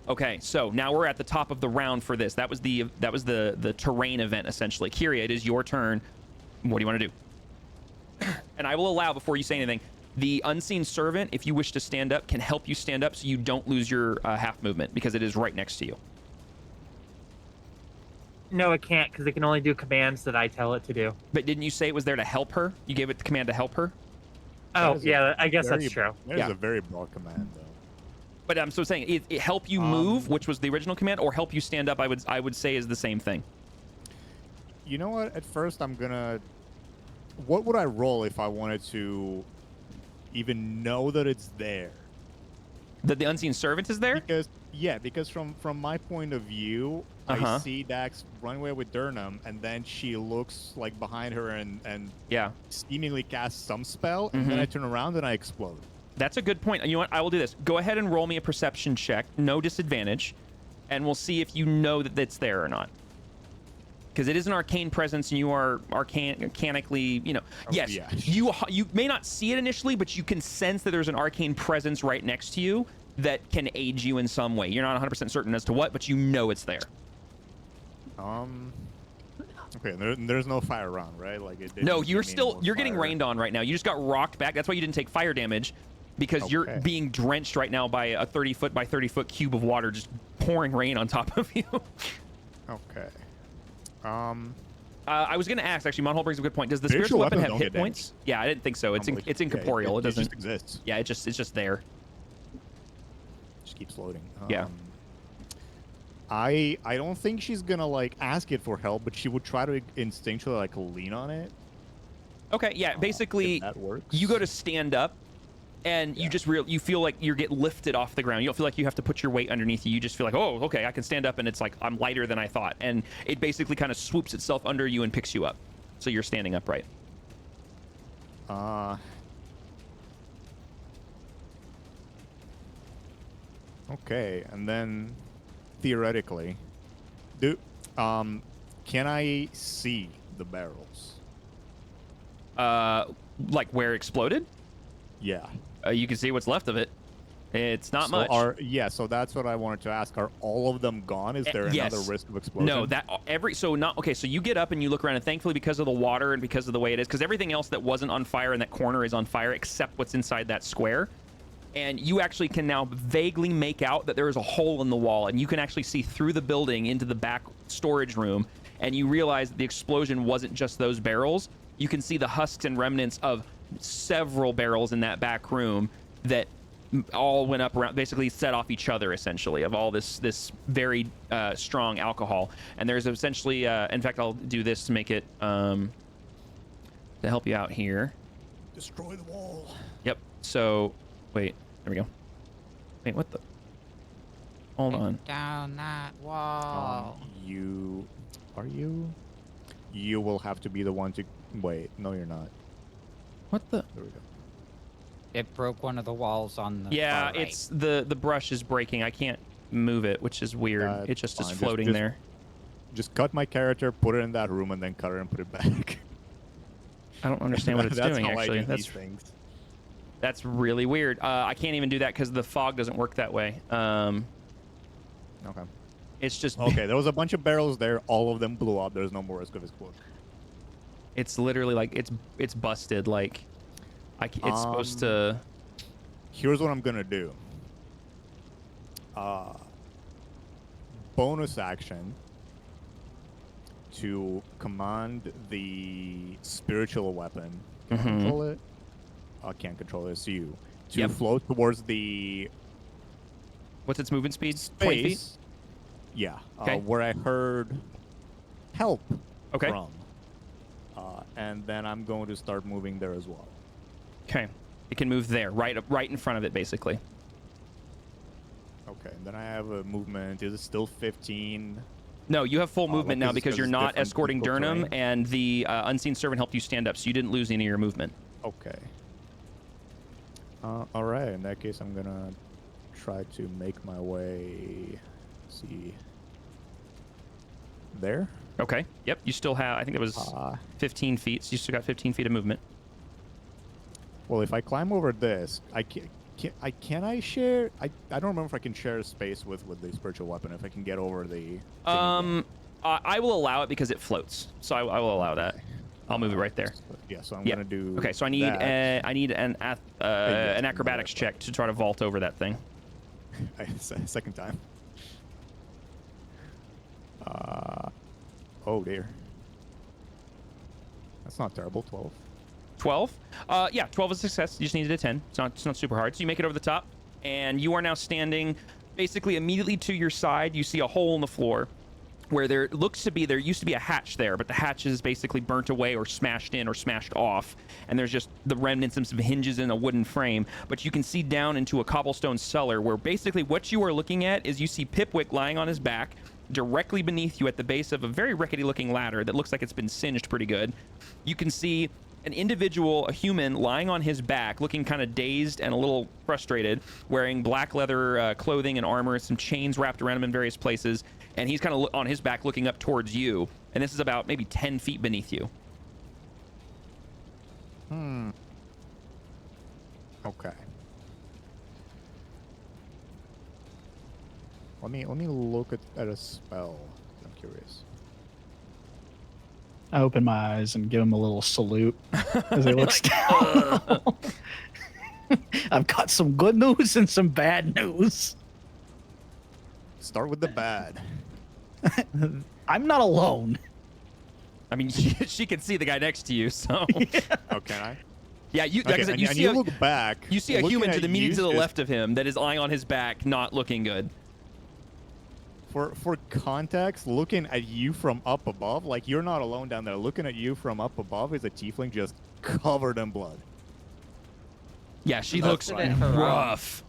Okay, so now we're at the top of the round for this. That was the terrain event, essentially. Kyria, it is your turn. What do you want to do? And I will allow, before you say anything, the unseen servant, if you wish to stand up, can help you stand up so you don't lose your half movement, because it is right next to you. No, it can't, because it can only do commands that I tell it to do. But didn't you say it was there to help her? You gave it the command to help her? Oh, yeah, I guess that's true. That is a very broad command, though. But I'm so saying, it help you move, which was the original command, or help you stand up, I would say is the same thing. You know what? At first, I'm gonna... What would I roll if I wanted to even know that it's there? That the unseen servant is there? Because from my point of view, I see Dax run away with Durnham, and then she looks like behind her and seemingly casts some spell, and then I turn around and I explode. That's a good point. You know what? I will do this. Go ahead and roll me a perception check, no disadvantage, and we'll see if you know that it's there or not. Because it is an arcane presence, and you are arcanically, you know. You may not see it initially, but you can sense that there's an arcane presence right next to you. that can aid you in some way. You're not 100% certain as to what, but you know it's there. Okay, there's no fire around, right? Like no, you're getting rained on right now. You just got rocked back. That's why you didn't take fire damage, because you're being drenched right now by a 30-foot by 30-foot cube of water just pouring rain on top of you. Okay. I was gonna ask actually. Monhole brings up a good point. Does the spiritual weapon have hit points? Yeah, I didn't think so. It's incorporeal. It doesn't just exist. Yeah, it's just there. Just keeps loading. Yeah. I don't think she's gonna like ask it for help, but she would try to instinctually like lean on it. Okay, yeah. Basically, that works. You go to stand up, and you just you feel like you get lifted off the ground. You don't feel like you have to put your weight underneath you. You just feel like, oh, okay, I can stand up, and it's like I'm lighter than I thought, and it basically kind of swoops itself under you and picks you up, so you're standing upright. Okay, and then theoretically, can I see the barrels? Like where it exploded? Yeah. You can see what's left of it. It's not much. So that's what I wanted to ask. Are all of them gone? Is there another risk of explosion? No, so you get up and you look around, and thankfully because of the water and because of the way it is, because everything else that wasn't on fire in that corner is on fire except what's inside that square. And you actually can now vaguely make out that there is a hole in the wall, and you can actually see through the building into the back storage room, and you realize that the explosion wasn't just those barrels. You can see the husks and remnants of several barrels in that back room that all went up around, basically set off each other, essentially, of all this very strong alcohol. And there's essentially, in fact, I'll do this to make it, to help you out here. Destroy the wall. Yep. So, wait, there we go. Wait, what the? Hold on. Down that wall. You will have to be the one to, wait, no you're not. What the? There we go. It broke one of the walls on the Yeah, far right. it's the brush is breaking. I can't move it, which is weird. It just is floating there. Just cut my character, put it in that room, and then cut it and put it back. I don't understand what it's doing, how actually. I do these things. That's really weird. I can't even do that because the fog doesn't work that way. Okay. It's just... Okay, there was a bunch of barrels there. All of them blew up. There's no more risk of explosion. It's literally like, it's busted. Like, it's supposed to... Here's what I'm going to do. Bonus action to command the spiritual weapon. Can I control it? I can't control it. It's you. To float towards the... What's its movement speed? Space. 20 feet? Yeah. Okay. Where I heard help from. And then I'm going to start moving there as well. Okay. It can move there, right in front of it, basically. Okay. And then I have a movement. Is it still 15? No, you have full movement now because you're not escorting Durnham, terrain. and the unseen servant helped you stand up, so you didn't lose any of your movement. Okay. All right. In that case, I'm gonna try to make my way. See. There. Okay. Yep. You still have. I think it was 15 feet. So you still got 15 feet of movement. Well, if I climb over this, can I share? I don't remember if I can share space with the spiritual weapon. If I can get over the. I will allow it because it floats. So I will allow that. I'll move it right there. Yeah. So I'm gonna do. Okay. So I need an acrobatics check to try to vault over that thing. Second time. Oh dear. That's not terrible. 12. 12? Yeah, 12 is a success. You just needed a 10. It's not super hard. So you make it over the top, and you are now standing basically immediately to your side. You see a hole in the floor where there used to be a hatch there, but the hatch is basically burnt away or smashed in or smashed off, and there's just the remnants of some hinges in a wooden frame. But you can see down into a cobblestone cellar where basically what you are looking at is you see Pipwick lying on his back directly beneath you at the base of a very rickety looking ladder that looks like it's been singed pretty good. You can see an individual, a human, lying on his back, looking kind of dazed and a little frustrated, wearing black leather clothing and armor, some chains wrapped around him in various places, and he's kind of on his back looking up towards you, and this is about maybe 10 feet beneath you. Okay. Let me look at a spell. I'm curious. I open my eyes and give him a little salute as he looks down. I've got some good news and some bad news. Start with the bad. I'm not alone. I mean, she can see the guy next to you, so. Oh, can I? Yeah, you. Like I said, you look back. You see a human to the immediate to the left of him that is lying on his back, not looking good. For context, looking at you from up above, like you're not alone down there. Looking at you from up above is a tiefling just covered in blood. Yeah, she looks rough.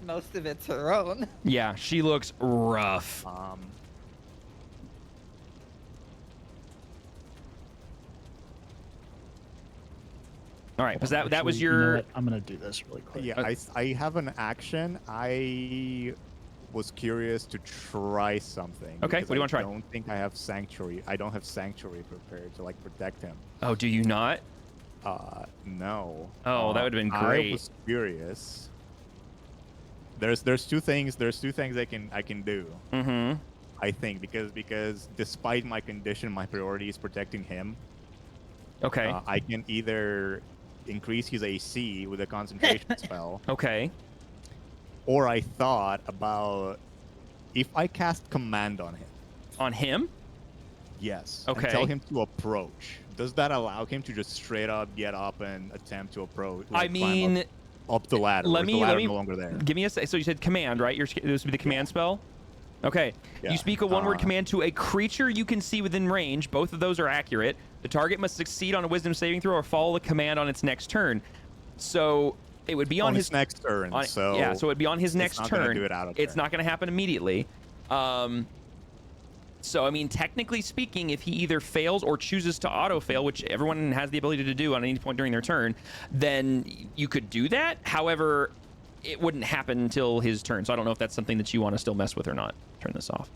Most of it's her own. Yeah, she looks rough. All right, because that was You know your. what? I'm gonna do this really quick. Yeah, I have an action. I was curious to try something. Okay, what do you want to try? I don't think I have sanctuary. I don't have sanctuary prepared to like protect him. Oh, do you not? No. Oh, that would have been great. I was curious. There's two things. There's two things I can do. Mm-hmm. I think because despite my condition, my priority is protecting him. Okay. I can either increase his AC with a concentration spell. Okay. Or I thought about if I cast command on him. On him? Yes. Okay. And tell him to approach. Does that allow him to just straight up get up and attempt to approach? Like, I mean, up the ladder. let me no longer there. give me a. So you said command, right? This would be the command spell. Okay. Yeah. You speak a one-word command to a creature you can see within range. Both of those are accurate. The target must succeed on a Wisdom saving throw or follow the command on its next turn. So it would be on his next turn. So yeah, so it'd be on his next turn. It's not going to happen immediately. So I mean, technically speaking, if he either fails or chooses to auto-fail, which everyone has the ability to do on any point during their turn, then you could do that. However, it wouldn't happen until his turn. So I don't know if that's something that you want to still mess with or not. Turn this off.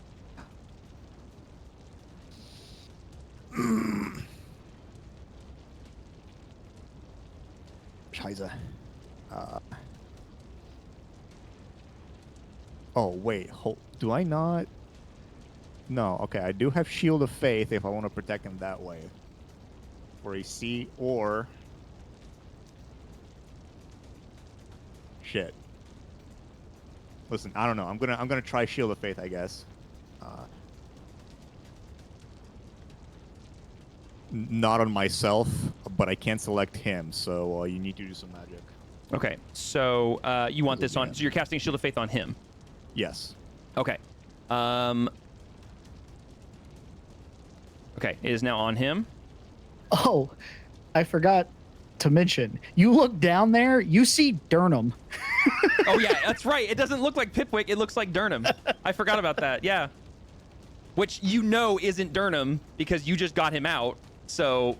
Scheiße. Oh, wait. Do I not? No. Okay, I do have Shield of Faith if I want to protect him that way. For AC or... Shit. Listen, I don't know. I'm gonna try Shield of Faith, I guess. Not on myself, but I can select him, so you need to do some magic. Okay, so you want this on... So you're casting Shield of Faith on him? Yes. Okay. Okay, it is now on him. Oh, I forgot to mention. You look down there, you see Durnham. Oh, yeah, that's right. It doesn't look like Pipwick. It looks like Durnham. I forgot about that, yeah. Which you know isn't Durnham because you just got him out, so...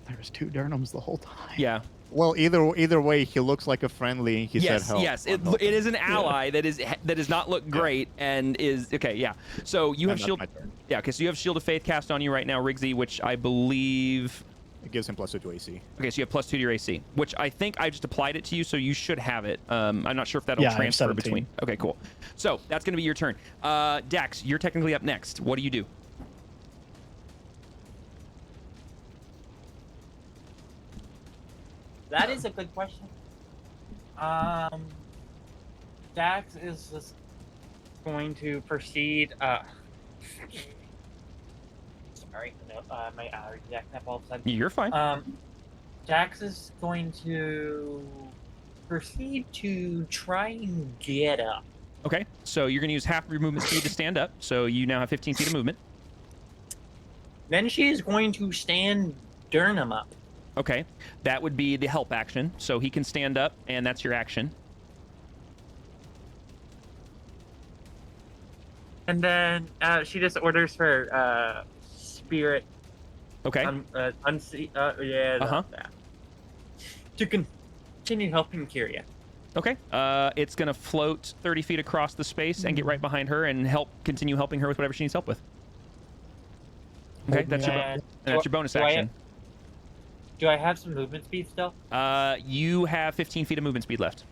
There was two Durnhams the whole time. Yeah. Well, either way, he looks like a friendly. He said help. Yes, it is an ally that does not look great and is okay. Yeah. So you have shield. Yeah. Okay. So you have Shield of Faith cast on you right now, Riggsy, which I believe it gives him +2 to AC. Okay, so you have +2 to your AC, which I think I just applied it to you, so you should have it. I'm not sure if that'll transfer between. Okay, cool. So that's going to be your turn. Dax, you're technically up next. What do you do? That is a good question. Dax is just going to proceed. Sorry, no, my allergies acting up all of a sudden. You're fine. Dax is going to proceed to try and get up. Okay, so you're going to use half of your movement speed to stand up, so you now have 15 feet of movement. Then she is going to stand Durnham up. Okay, that would be the help action, so he can stand up, and that's your action. And then she just orders for spirit. Okay. To continue helping Kyria. Okay. It's gonna float 30 feet across the space and get right behind her and continue helping her with whatever she needs help with. Okay, that's your bonus action. Do I have some movement speed still? You have 15 feet of movement speed left.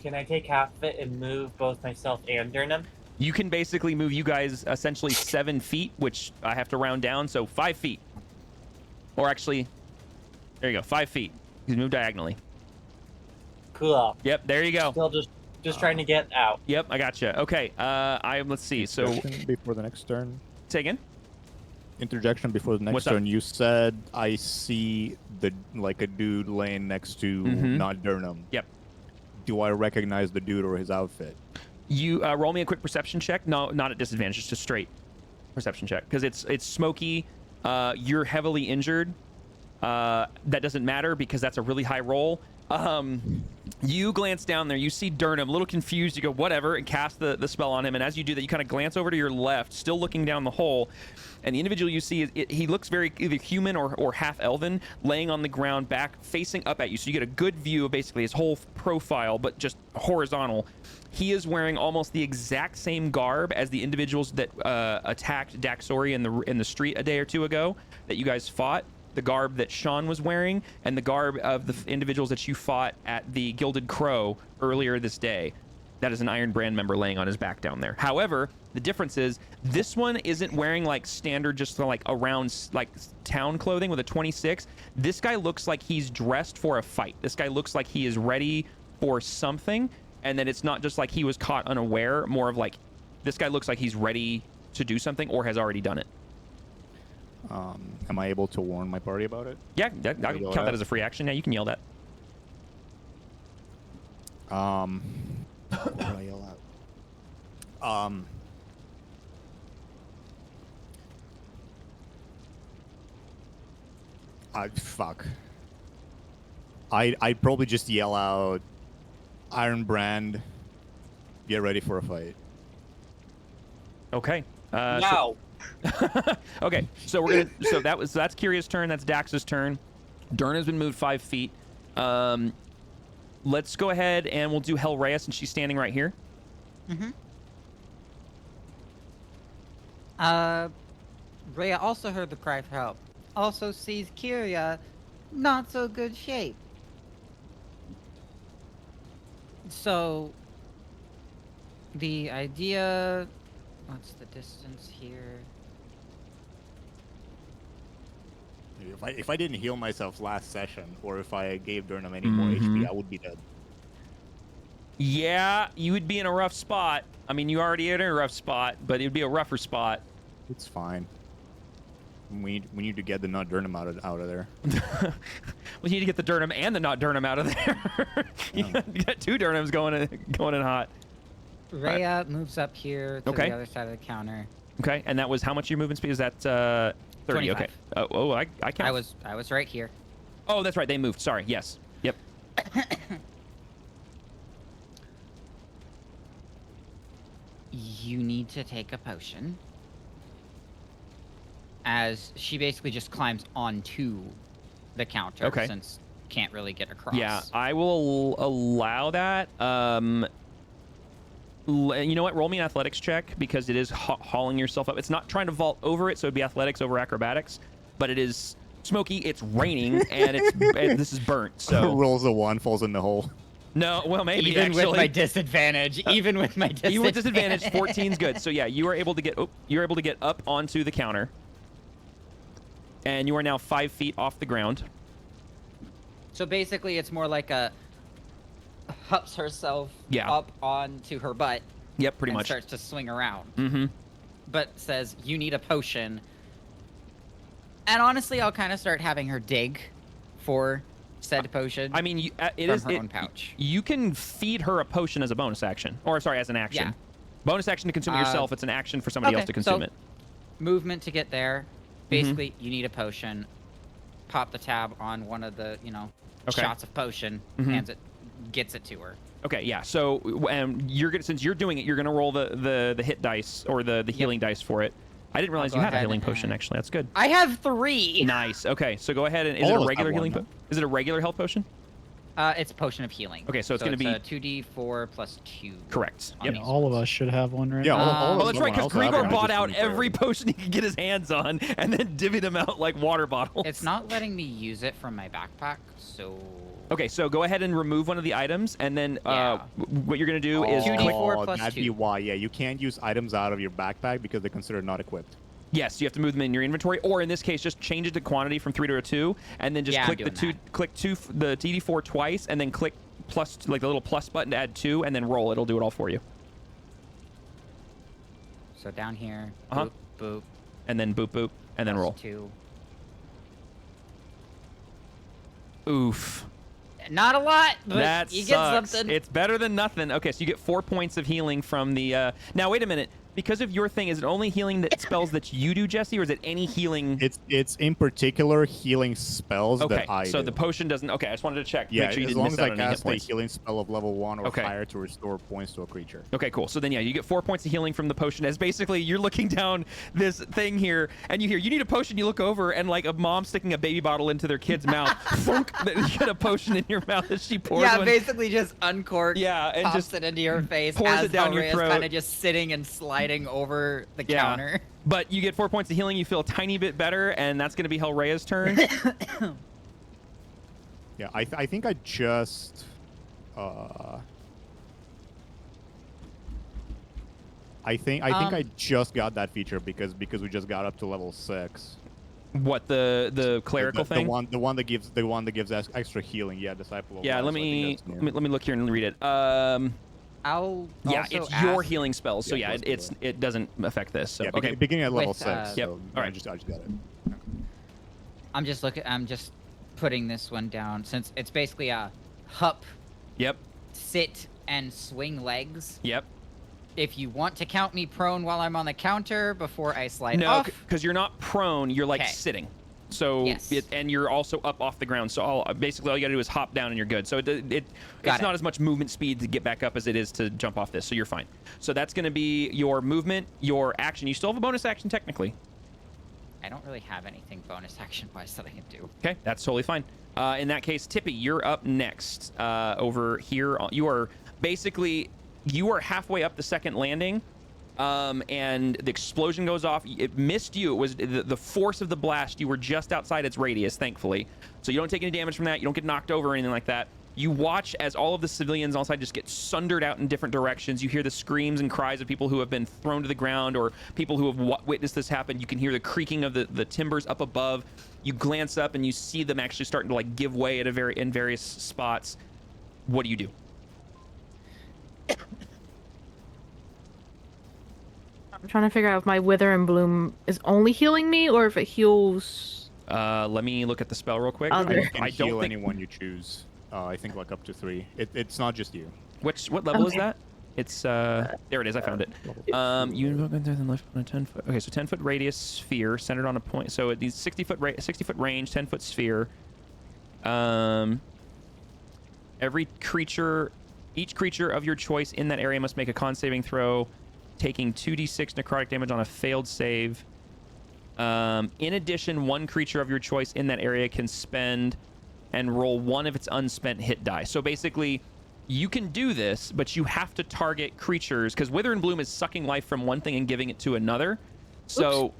can I take half of it and move both myself and Durnham? You can basically move you guys essentially 7 feet, which I have to round down, so 5 feet. Or actually, there you go, 5 feet. You can move diagonally. Cool. Yep, there you go. Still just trying to get out. Yep, I gotcha. Okay, let's see. So Interjection before the next turn. say again. Interjection before the next What's up? turn. You said I see a dude laying next to not Durnham. Yep. Do I recognize the dude or his outfit? You roll me a quick perception check. No, not at disadvantage, just a straight perception check because it's smoky. You're heavily injured. That doesn't matter because that's a really high roll. You glance down there, you see Durnham, a little confused, you go, whatever, and cast the spell on him, and as you do that, you kind of glance over to your left, still looking down the hole, and the individual you see, he looks very either human or half-elven, laying on the ground, back, facing up at you, so you get a good view of basically his whole profile, but just horizontal. He is wearing almost the exact same garb as the individuals that attacked Daxori in the street a day or two ago, that you guys fought. The garb that Sean was wearing, and the garb of the individuals that you fought at the Gilded Crow earlier this day. That is an Iron Brand member laying on his back down there. However, the difference is this one isn't wearing like standard, just like around like town clothing with a 26. This guy looks like he's dressed for a fight. This guy looks like he is ready for something, and that it's not just like he was caught unaware. More of like this guy looks like he's ready to do something or has already done it. Am I able to warn my party about it? Yeah, I count that as a free action. Yeah, you can yell that. What would I yell out? Fuck. I'd probably just yell out, Iron Brand, get ready for a fight. Okay. No. Okay, so we're gonna. So that's Kiria's turn. That's Dax's turn. Durnham's been moved 5 feet. Let's go ahead and we'll do Hellrhea since she's standing right here. Rhea also heard the cry for help. Also sees Kiria not so good shape. So the idea, what's the distance here? If I didn't heal myself last session, or if I gave Durnham any more HP, I would be dead. Yeah, you would be in a rough spot. I mean, you already are in a rough spot, but it would be a rougher spot. It's fine. We need to get the not Durnham out of there. We need to get the Durnham and the not Durnham out of there. You got 2 Durnhams going in hot. Rhea moves up here to the other side of the counter. Okay, and that was how much your movement speed? Is that 30? 25. Okay. I count. I was right here. Oh, that's right. They moved. Sorry. Yes. Yep. You need to take a potion. As she basically just climbs onto the counter since can't really get across. Yeah, I will allow that. You know what? Roll me an athletics check because it is hauling yourself up. It's not trying to vault over it, so it'd be athletics over acrobatics. But it is smoky. It's raining, and this is burnt. So rolls a 1, falls in the hole. No, well maybe even actually. with my disadvantage. Even with my disadvantage. Even with disadvantage, 14's good. So yeah, you are able to get up onto the counter, and you are now 5 feet off the ground. So basically, it's more like a hups herself up onto her butt. Yep, pretty much. Starts to swing around. Mm-hmm. But says, you need a potion. And honestly, I'll kind of start having her dig for said potion. I mean, her own pouch. You can feed her a potion as a bonus action. Or, sorry, as an action. Yeah. Bonus action to consume it yourself. It's an action for somebody else to consume it. Movement to get there. Basically, you need a potion. Pop the tab on one of the, shots of potion. Gets it to her. Okay, yeah. So since you're doing it, you're gonna roll the hit dice or the healing dice for it. I didn't realize you had a healing potion. Actually, that's good. I have 3. Nice. Okay, so go ahead and is it a regular healing potion? Is it a regular health potion? It's a potion of healing. Okay, so it's gonna be 2d4 plus 2. Correct. Yep. All of us should have one, right? Yeah. Oh, that's right. Because Grigor bought out every potion he could get his hands on, and then divvied them out like water bottles. It's not letting me use it from my backpack, so Okay, so go ahead and remove one of the items, and then what you're going to do is 2d4 plus that'd 2. be why. Yeah, you can't use items out of your backpack because they're considered not equipped. Yes, you have to move them in your inventory, or in this case, just change it to quantity from 3 to a 2, and then just click the DD4 twice, and then click plus, like the little plus button to add 2, and then roll. It'll do it all for you. So down here, boop, boop, and then boop, boop, and then roll. 2. Oof. Not a lot, but that you sucks. get something. It's better than nothing. Okay, so you get 4 points of healing from the. Now wait a minute. Because of your thing, is it only healing that spells that you do, Jesse, or is it any healing? It's in particular healing spells that I so do. the potion doesn't. Okay, I just wanted to check. Yeah, make sure you as didn't long miss as out I on any hit cast a points. healing spell of level 1 or higher to restore points to a creature. Okay, cool. So then, yeah, you get 4 points of healing from the potion. As basically you're looking down this thing here, and you hear you need a potion. You look over, and like a mom sticking a baby bottle into their kid's mouth. Thunk, you get a potion in your mouth as she pours. Yeah, one. basically just uncork. Yeah, and pops just it into your face. pours as it down your throat. Kind of just sitting and sliding over the counter. But you get 4 points of healing. You feel a tiny bit better, and that's going to be Hellraya's turn. Yeah, I think I just. I think I just got that feature because we just got up to level 6. What the clerical thing? The one that gives extra healing. Yeah, disciple. Of Yeah, Life, let me look here and read it. Yeah, it's your healing spells, so yeah, it doesn't affect this. So yeah, okay, beginning at level 6. Yep. So All right. I just got it. I'm just putting this one down since it's basically a hup. Yep. Sit and swing legs. Yep. If you want to count me prone while I'm on the counter before I slide off. No, because you're not prone. You're like sitting. So and you're also up off the ground. So basically all you gotta do is hop down and you're good. So it's not as much movement speed to get back up as it is to jump off this. So you're fine. So that's gonna be your movement, your action. You still have a bonus action technically. I don't really have anything bonus action wise that I can do. Okay, that's totally fine. In that case, Tippy, you're up next. Over here, you are halfway up the second landing. And the explosion goes off. It missed you. It was the force of the blast. You were just outside its radius, thankfully. So you don't take any damage from that. You don't get knocked over or anything like that. You watch as all of the civilians outside just get sundered out in different directions. You hear the screams and cries of people who have been thrown to the ground or people who have witnessed this happen. You can hear the creaking of the timbers up above. You glance up and you see them actually starting to like give way at in various spots. What do you do? I'm trying to figure out if my Wither and Bloom is only healing me or if it heals. Let me look at the spell real quick. I don't heal think anyone you choose. I think like up to 3. It's not just you. What level is that? It's there it is. I found it. You go through the left on a 10 foot. Okay, so 10-foot radius sphere centered on a point. So these 60-foot range, 10-foot sphere. Each creature of your choice in that area must make a con saving throw, taking 2d6 necrotic damage on a failed save. In addition, one creature of your choice in that area can spend and roll one of its unspent hit die. So basically, you can do this, but you have to target creatures, because Wither and Bloom is sucking life from one thing and giving it to another. So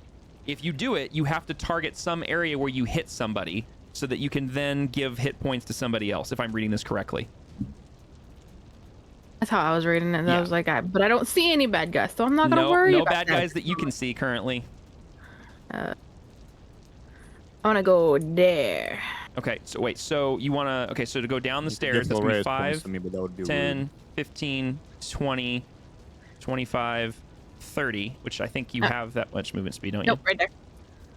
if you do it, you have to target some area where you hit somebody so that you can then give hit points to somebody else, if I'm reading this correctly. That's how I was reading it. And I was like, but I don't see any bad guys, so I'm not going to worry about bad guys that you can see currently. I want to go there. Okay, so wait, so you want to... Okay, so to go down the stairs, that's going to be 5, 10, 15, 20, 25, 30, which I think you have that much movement speed, don't you? Nope, right there.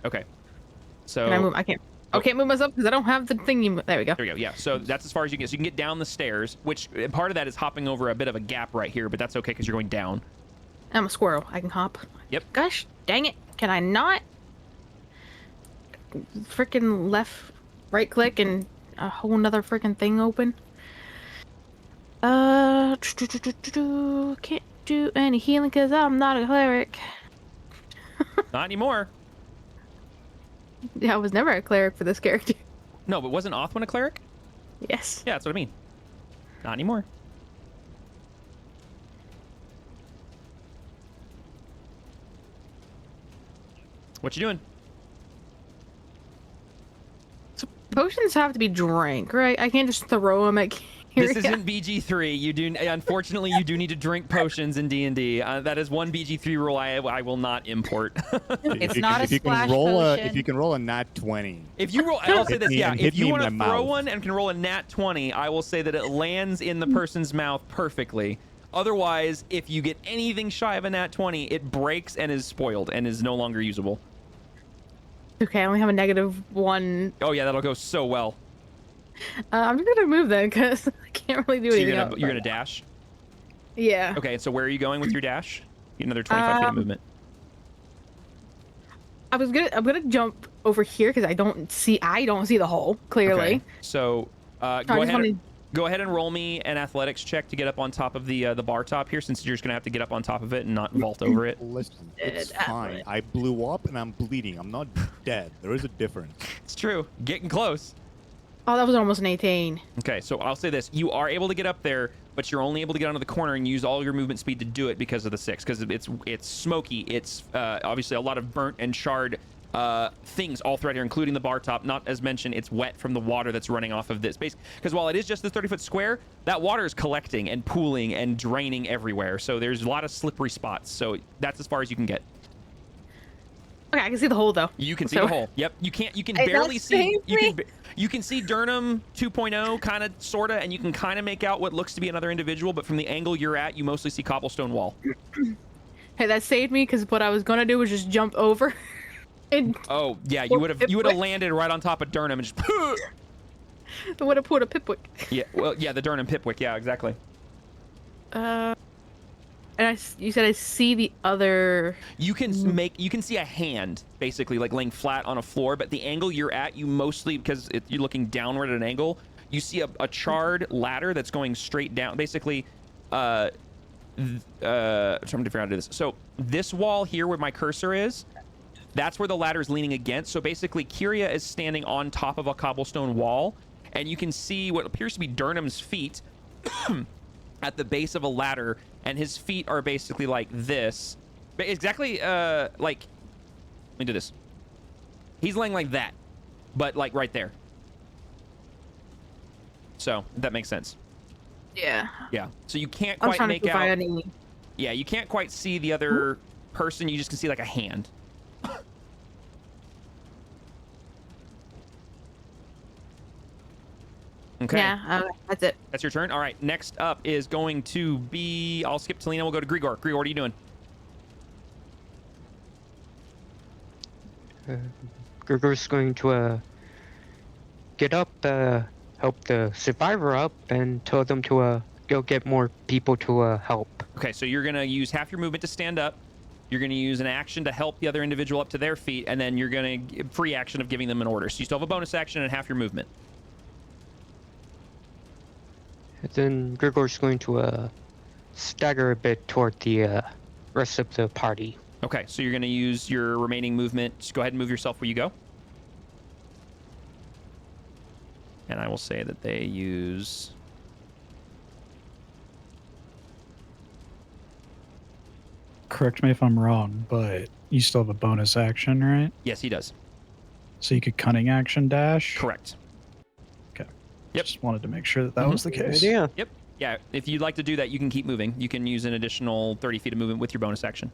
Okay. So... Can I move? I can't. I can't move myself because I don't have the thingy. There we go. There we go. Yeah. So that's as far as you can get. So you can get down the stairs, which part of that is hopping over a bit of a gap right here, but that's okay because you're going down. I'm a squirrel. I can hop. Yep. Gosh, dang it! Can I not? Freaking right click and a whole nother freaking thing open. Can't do any healing because I'm not a cleric. Not anymore. Yeah, I was never a cleric for this character. No, but wasn't Othwin a cleric? Yes. Yeah, that's what I mean. Not anymore. What you doing? Potions have to be drank, right? I can't just throw them at Kyria. This isn't BG3. You do, unfortunately, you do need to drink potions in D&D. That is one BG3 rule I will not import. It's not a if you splash can roll potion. if you can roll a nat 20. If you roll, I'll say this, yeah. If you want to throw mouth. one and can roll a nat 20, I will say that it lands in the person's mouth perfectly. Otherwise, if you get anything shy of a nat 20, it breaks and is spoiled and is no longer usable. Okay, I only have a -1. Oh yeah, that'll go so well. I'm just gonna move then, because I can't really do So anything. you're gonna dash? Yeah. Okay, so where are you going with your dash? Get another 25 feet of movement. I'm gonna jump over here because I don't see the hole clearly. Okay. So go ahead and roll me an athletics check to get up on top of the bar top here, since you're just gonna have to get up on top of it and not vault over it. Listen, it's fine. I blew up and I'm bleeding. I'm not dead. There is a difference. It's true. Getting close. Oh, that was almost an 18. Okay, so I'll say this: you are able to get up there, but you're only able to get onto the corner and use all your movement speed to do it because of the 6. Because it's smoky. It's obviously a lot of burnt and charred things all throughout here, including the bar top. Not as mentioned, it's wet from the water that's running off of this base. Because while it is just this 30-foot square, that water is collecting and pooling and draining everywhere. So there's a lot of slippery spots. So that's as far as you can get. Okay, I can see the hole though. You can see the hole. Yep. You can barely see. You can see Durnham 2.0 kind of sorta, and you can kind of make out what looks to be another individual, but from the angle you're at, you mostly see cobblestone wall. Hey, that saved me because what I was gonna do was just jump over. And oh yeah, you would have landed right on top of Durnham and just. I would have put a Pipwick. Yeah, well, yeah, the Durnham Pipwick. Yeah, exactly. And you said I see the other. You can see a hand basically like laying flat on a floor, but the angle you're at, you mostly, because you're looking downward at an angle, you see a charred ladder that's going straight down. Basically, I'm trying to figure out how to do this. So this wall here where my cursor is, that's where the ladder is leaning against. So basically, Kyria is standing on top of a cobblestone wall, and you can see what appears to be Durnham's feet at the base of a ladder, and his feet are basically like this. Exactly, like, let me do this. He's laying like that, but like right there. So, that makes sense. Yeah. Yeah. So you can't quite make out. Any... Yeah, you can't quite see the other person. You just can see like a hand. Okay. Yeah, that's it. That's your turn. All right. Next up is going to be. I'll skip Talina. We'll go to Grigor. Grigor, what are you doing? Grigor's going to get up, help the survivor up, and tell them to go get more people to help. Okay, so you're gonna use half your movement to stand up. You're gonna use an action to help the other individual up to their feet, and then you're gonna free action of giving them an order. So you still have a bonus action and half your movement. And then Grigor's going to stagger a bit toward the rest of the party. Okay, so you're going to use your remaining movement. Just go ahead and move yourself where you go. And I will say that they use... Correct me if I'm wrong, but you still have a bonus action, right? Yes, he does. So you could cunning action dash? Correct. Okay. Yep. Just wanted to make sure that was the case. Yeah. Yep. Yeah, if you'd like to do that, you can keep moving. You can use an additional 30 feet of movement with your bonus action.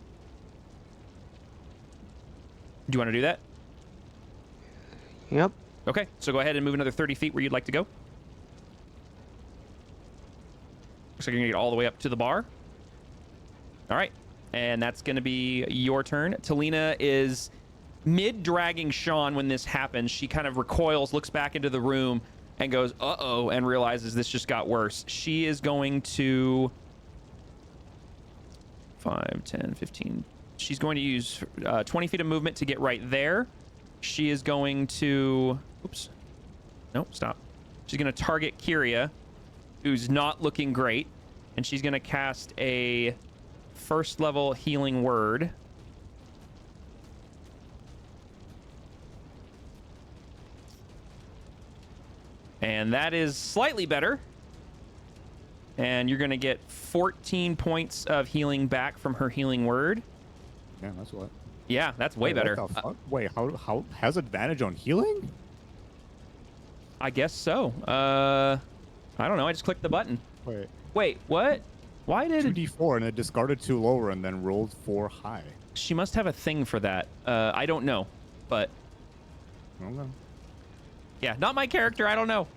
Do you want to do that? Yep. Okay, so go ahead and move another 30 feet where you'd like to go. Looks like you're going to get all the way up to the bar. All right, and that's going to be your turn. Talina is mid-dragging Sean when this happens. She kind of recoils, looks back into the room, and goes, uh-oh, and realizes this just got worse. She is going to... 5, 10, 15... She's going to use 20 feet of movement to get right there. She is going to... Oops. Nope, stop. She's going to target Kyria, who's not looking great. And she's going to cast a first-level healing word. And that is slightly better. And you're going to get 14 points of healing back from her healing word. Yeah, that's what. Yeah, that's way better. What the fuck? Wait, how has advantage on healing? I guess so. I don't know. I just clicked the button. Wait, what? Why did 2d4 and it discarded 2 lower and then rolled 4 high. She must have a thing for that. I don't know, but yeah, not my character. I don't know.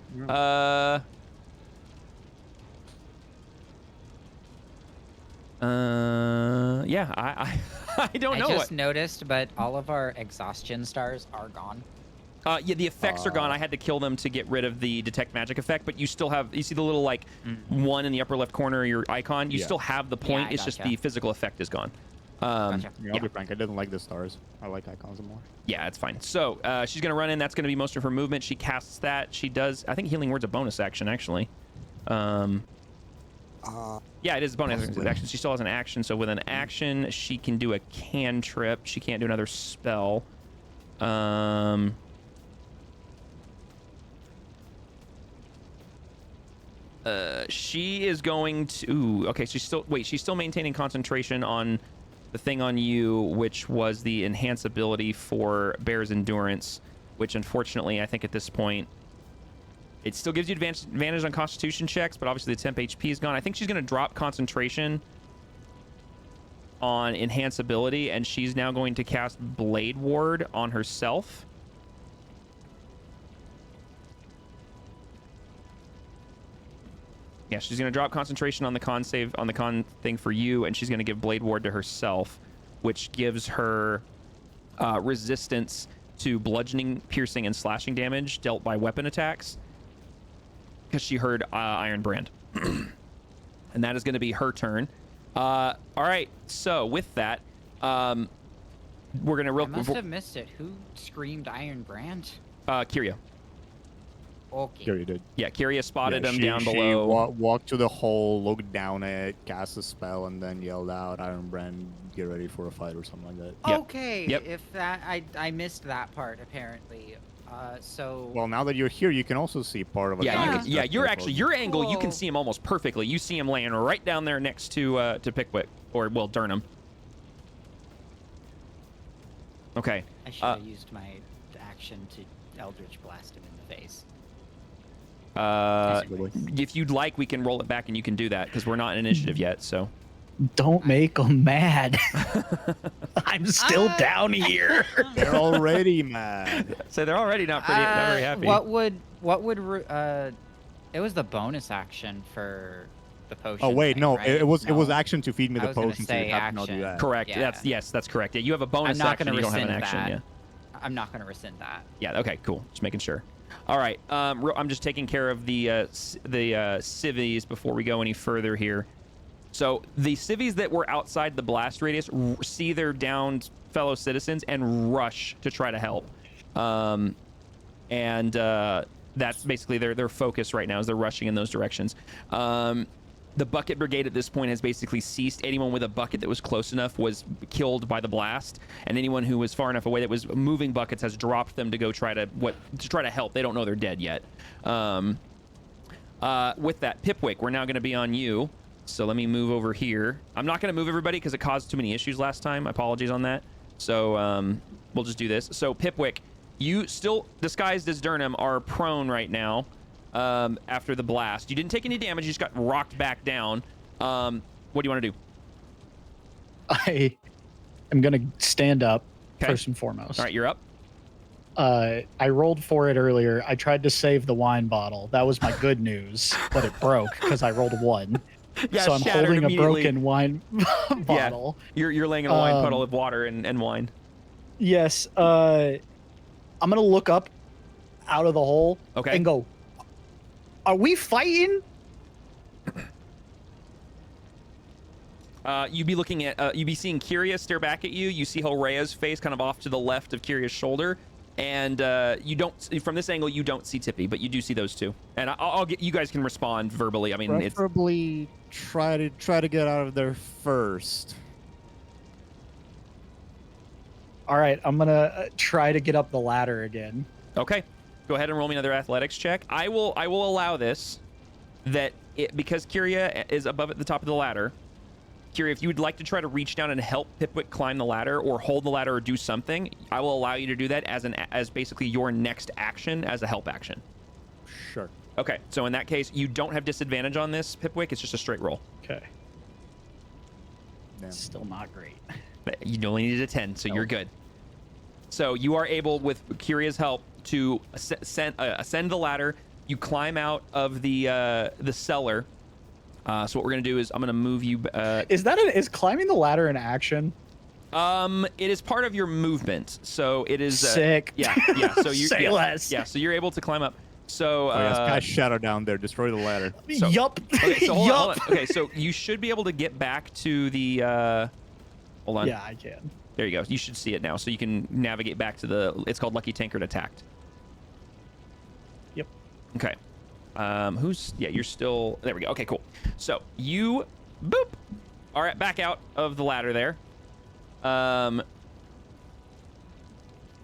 Yeah, I don't know. I just noticed, but all of our exhaustion stars are gone. Yeah, the effects are gone. I had to kill them to get rid of the detect magic effect, but you still have, you see the little like one in the upper left corner of your icon? You still have the point. It's just the physical effect is gone. I'll be frank, I didn't like the stars. I like icons more. Yeah, it's fine. So she's going to run in. That's going to be most of her movement. She casts that. She does, I think Healing Word's a bonus action, actually. Yeah, it is a bonus action. She still has an action, so with an action, she can do a cantrip. She can't do another spell. She is going to... okay, she's still... wait, she's still maintaining concentration on the thing on you, which was the enhance ability for Bear's Endurance, which unfortunately, I think at this point, it still gives you advantage on Constitution checks, but obviously the temp HP is gone. I think she's going to drop concentration on enhance ability, and she's now going to cast Blade Ward on herself. Yeah, she's going to drop concentration on the con save, on the con thing for you, and she's going to give Blade Ward to herself, which gives her resistance to bludgeoning, piercing, and slashing damage dealt by weapon attacks, because she heard Iron Brand. And that is going to be her turn. All right, so with that, we're going to I must have missed it. Who screamed Iron Brand? Kyria. Okay. Kyria did. Yeah, Kyria spotted him down below. Walked to the hole, looked down at it, cast a spell, and then yelled out, Iron Brand, get ready for a fight or something like that. Yep. Okay, Yep. if that... I missed that part, apparently. So... Well, now that you're here, you can also see part of it. Yeah, you're actually... your angle, you can see him almost perfectly. You see him laying right down there next to Pickwick. Or, well, Durnham. Okay. I should have used my action to Eldritch Blast him in the face. If you'd like, we can roll it back and you can do that, because we're not in initiative yet, so... Don't make them mad. I'm still down here. They're already mad. So they're already not very happy. What would it was the bonus action for the potion. Oh wait, thing, no, right? it was action to feed me the potion, so say you have to not do action. that. Correct. Yeah. That's correct. Yeah, you have a bonus action. You don't have an action. That. Yeah. I'm not gonna rescind that. Yeah. Okay. Cool. Just making sure. All right. I'm just taking care of the civvies before we go any further here. So the civvies that were outside the blast radius see their downed fellow citizens and rush to try to help. That's basically their focus right now, is they're rushing in those directions. The bucket brigade at this point has basically ceased. Anyone with a bucket that was close enough was killed by the blast, and anyone who was far enough away that was moving buckets has dropped them to go try to help. They don't know they're dead yet. With that, Pipwick, we're now going to be on you. So let me move over here. I'm not going to move everybody because it caused too many issues last time. Apologies on that. So we'll just do this. So Pipwick, you still disguised as Durnham are prone right now. After the blast, you didn't take any damage. You just got rocked back down. What do you want to do? I am gonna stand up first and foremost. All right, you're up. I rolled for it earlier. I tried to save the wine bottle. That was my good news, but it broke because I rolled 1. Yeah, so I'm holding a broken wine bottle. Yeah, you're laying in a wine puddle of water and wine. Yes. I'm gonna look up out of the hole and go, are we fighting? You'd be looking at, you'd be seeing Kyria stare back at you. You see Horea's face kind of off to the left of Kyria's shoulder. And you don't, from this angle, you don't see Tippy, but you do see those two. And I'll get, you guys can respond verbally. I mean, preferably try to get out of there first. All right, I'm gonna try to get up the ladder again. Okay. Go ahead and roll me another athletics check. I will allow this, because Kyria is above at the top of the ladder. Kyria, if you would like to try to reach down and help Pipwick climb the ladder or hold the ladder or do something, I will allow you to do that as basically your next action as a help action. Sure. Okay, so in that case, you don't have disadvantage on this, Pipwick. It's just a straight roll. Okay. Damn. Still not great. You only needed a 10, so you're good. So you are able, with Kyria's help, to ascend the ladder. You climb out of the cellar. So what we're gonna do is I'm gonna move you. Is climbing the ladder an action? It is part of your movement, so it is sick. Yeah. So you Say less. Yeah, so you're able to climb up. So cast Shadow down there. Destroy the ladder. So, yup. Okay, so hold on. Okay, so you should be able to get back to the. Hold on. Yeah, I can. There you go. You should see it now, so you can navigate back to the. It's called Lucky Tankard Attacked. Yep. Okay. You're still. There we go. Okay, cool. So you, boop. All right, back out of the ladder there.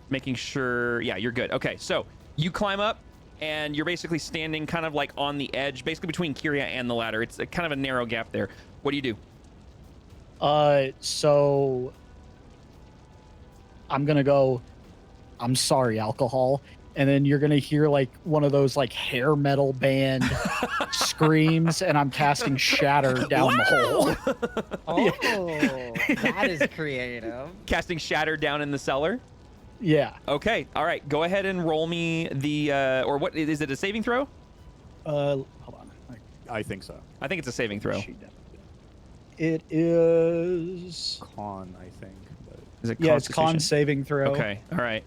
Making sure. Yeah, you're good. Okay, so you climb up. And you're basically standing kind of like on the edge, basically between Kyria and the ladder. It's kind of a narrow gap there. What do you do? So I'm gonna go, I'm sorry, alcohol. And then you're gonna hear like one of those like hair metal band screams, and I'm casting Shatter down the hole. Oh, that is creative. Casting Shatter down in the cellar? Yeah. Okay. All right. Go ahead and roll me the or what is it, a saving throw? Hold on. I think so. I think it's a saving throw. It is Con, I think. But... Is it yeah, it's con saving throw. Okay. All right.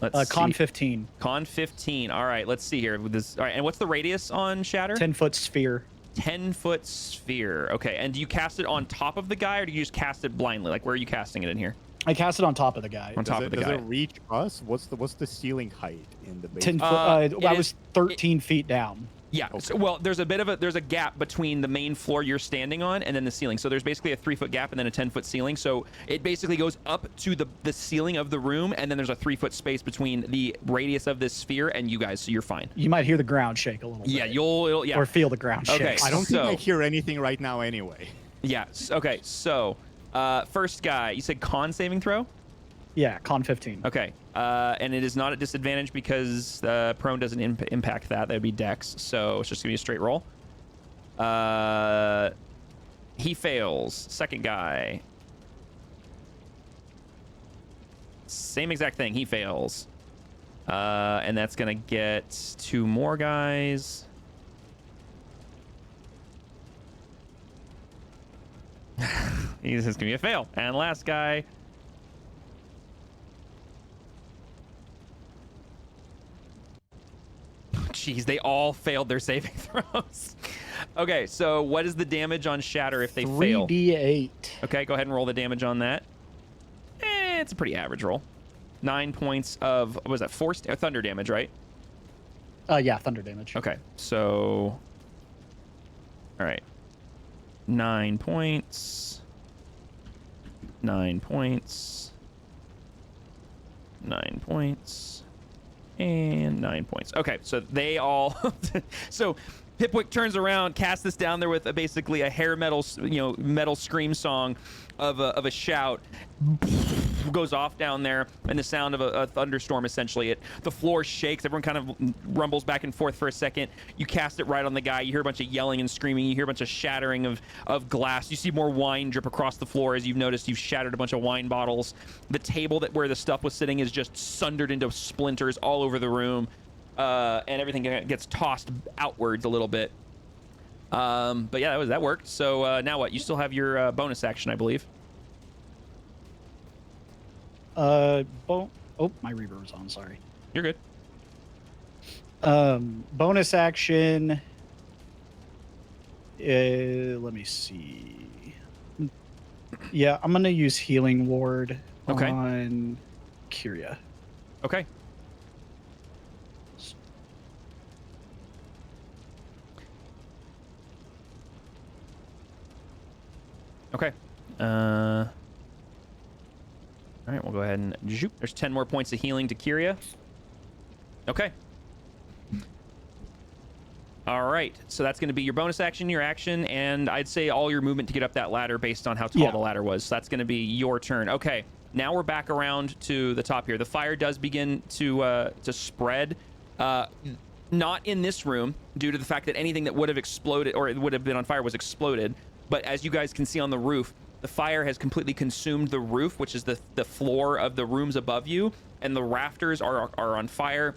Let's con see. 15. Con 15. All right. Let's see here with this. All right. And what's the radius on Shatter? 10-foot sphere. 10-foot sphere. Okay. And do you cast it on top of the guy, or do you just cast it blindly? Like, where are you casting it in here? I cast it on top of the guy. On top of the guy. Does it reach us? What's the ceiling height in the 10 basement? foot. I was 13 feet down. Yeah. Okay. So, well, there's a gap between the main floor you're standing on and then the ceiling. So there's basically a 3-foot gap and then a 10-foot ceiling. So it basically goes up to the ceiling of the room, and then there's a 3-foot space between the radius of this sphere and you guys. So you're fine. You might hear the ground shake a little bit. Yeah, you'll or feel the ground shake. Okay. I don't think I hear anything right now anyway. Yeah. Okay. So first guy, you said con saving throw? Yeah, con 15. Okay. And it is not at disadvantage because prone doesn't impact that. That would be dex. So it's just going to be a straight roll. He fails. Second guy. Same exact thing. He fails. And that's going to get 2 more guys. This is going to be a fail. And last guy. Jeez, they all failed their saving throws. Okay, so what is the damage on Shatter if they fail? 3d8. Okay, go ahead and roll the damage on that. It's a pretty average roll. 9 points of, what was that, force or thunder damage, right? Yeah, thunder damage. Okay, so, all right. 9 points. 9 points. 9 points. And 9 points. Okay, so they all... so Pipwick turns around, casts this down there with basically a hair metal, metal scream song of a shout. Goes off down there, and the sound of a thunderstorm, essentially. The floor shakes. Everyone kind of rumbles back and forth for a second. You cast it right on the guy. You hear a bunch of yelling and screaming. You hear a bunch of shattering of glass. You see more wine drip across the floor. As you've noticed, you've shattered a bunch of wine bottles. The table where the stuff was sitting is just sundered into splinters all over the room, and everything gets tossed outwards a little bit. But yeah, that worked. So now what? You still have your bonus action, I believe. Oh, my reverb was on. Sorry. You're good. Bonus action. Let me see. Yeah, I'm gonna use Healing Ward on Kyria. Okay. Okay. All right, we'll go ahead and zoop. There's 10 more points of healing to Kyria. Okay. All right, so that's going to be your bonus action, your action, and I'd say all your movement to get up that ladder based on how tall the ladder was. So that's going to be your turn. Okay, now we're back around to the top here. The fire does begin to spread. Not in this room, due to the fact that anything that would have exploded or it would have been on fire was exploded. But as you guys can see on the roof, the fire has completely consumed the roof, which is the floor of the rooms above you, and the rafters are on fire.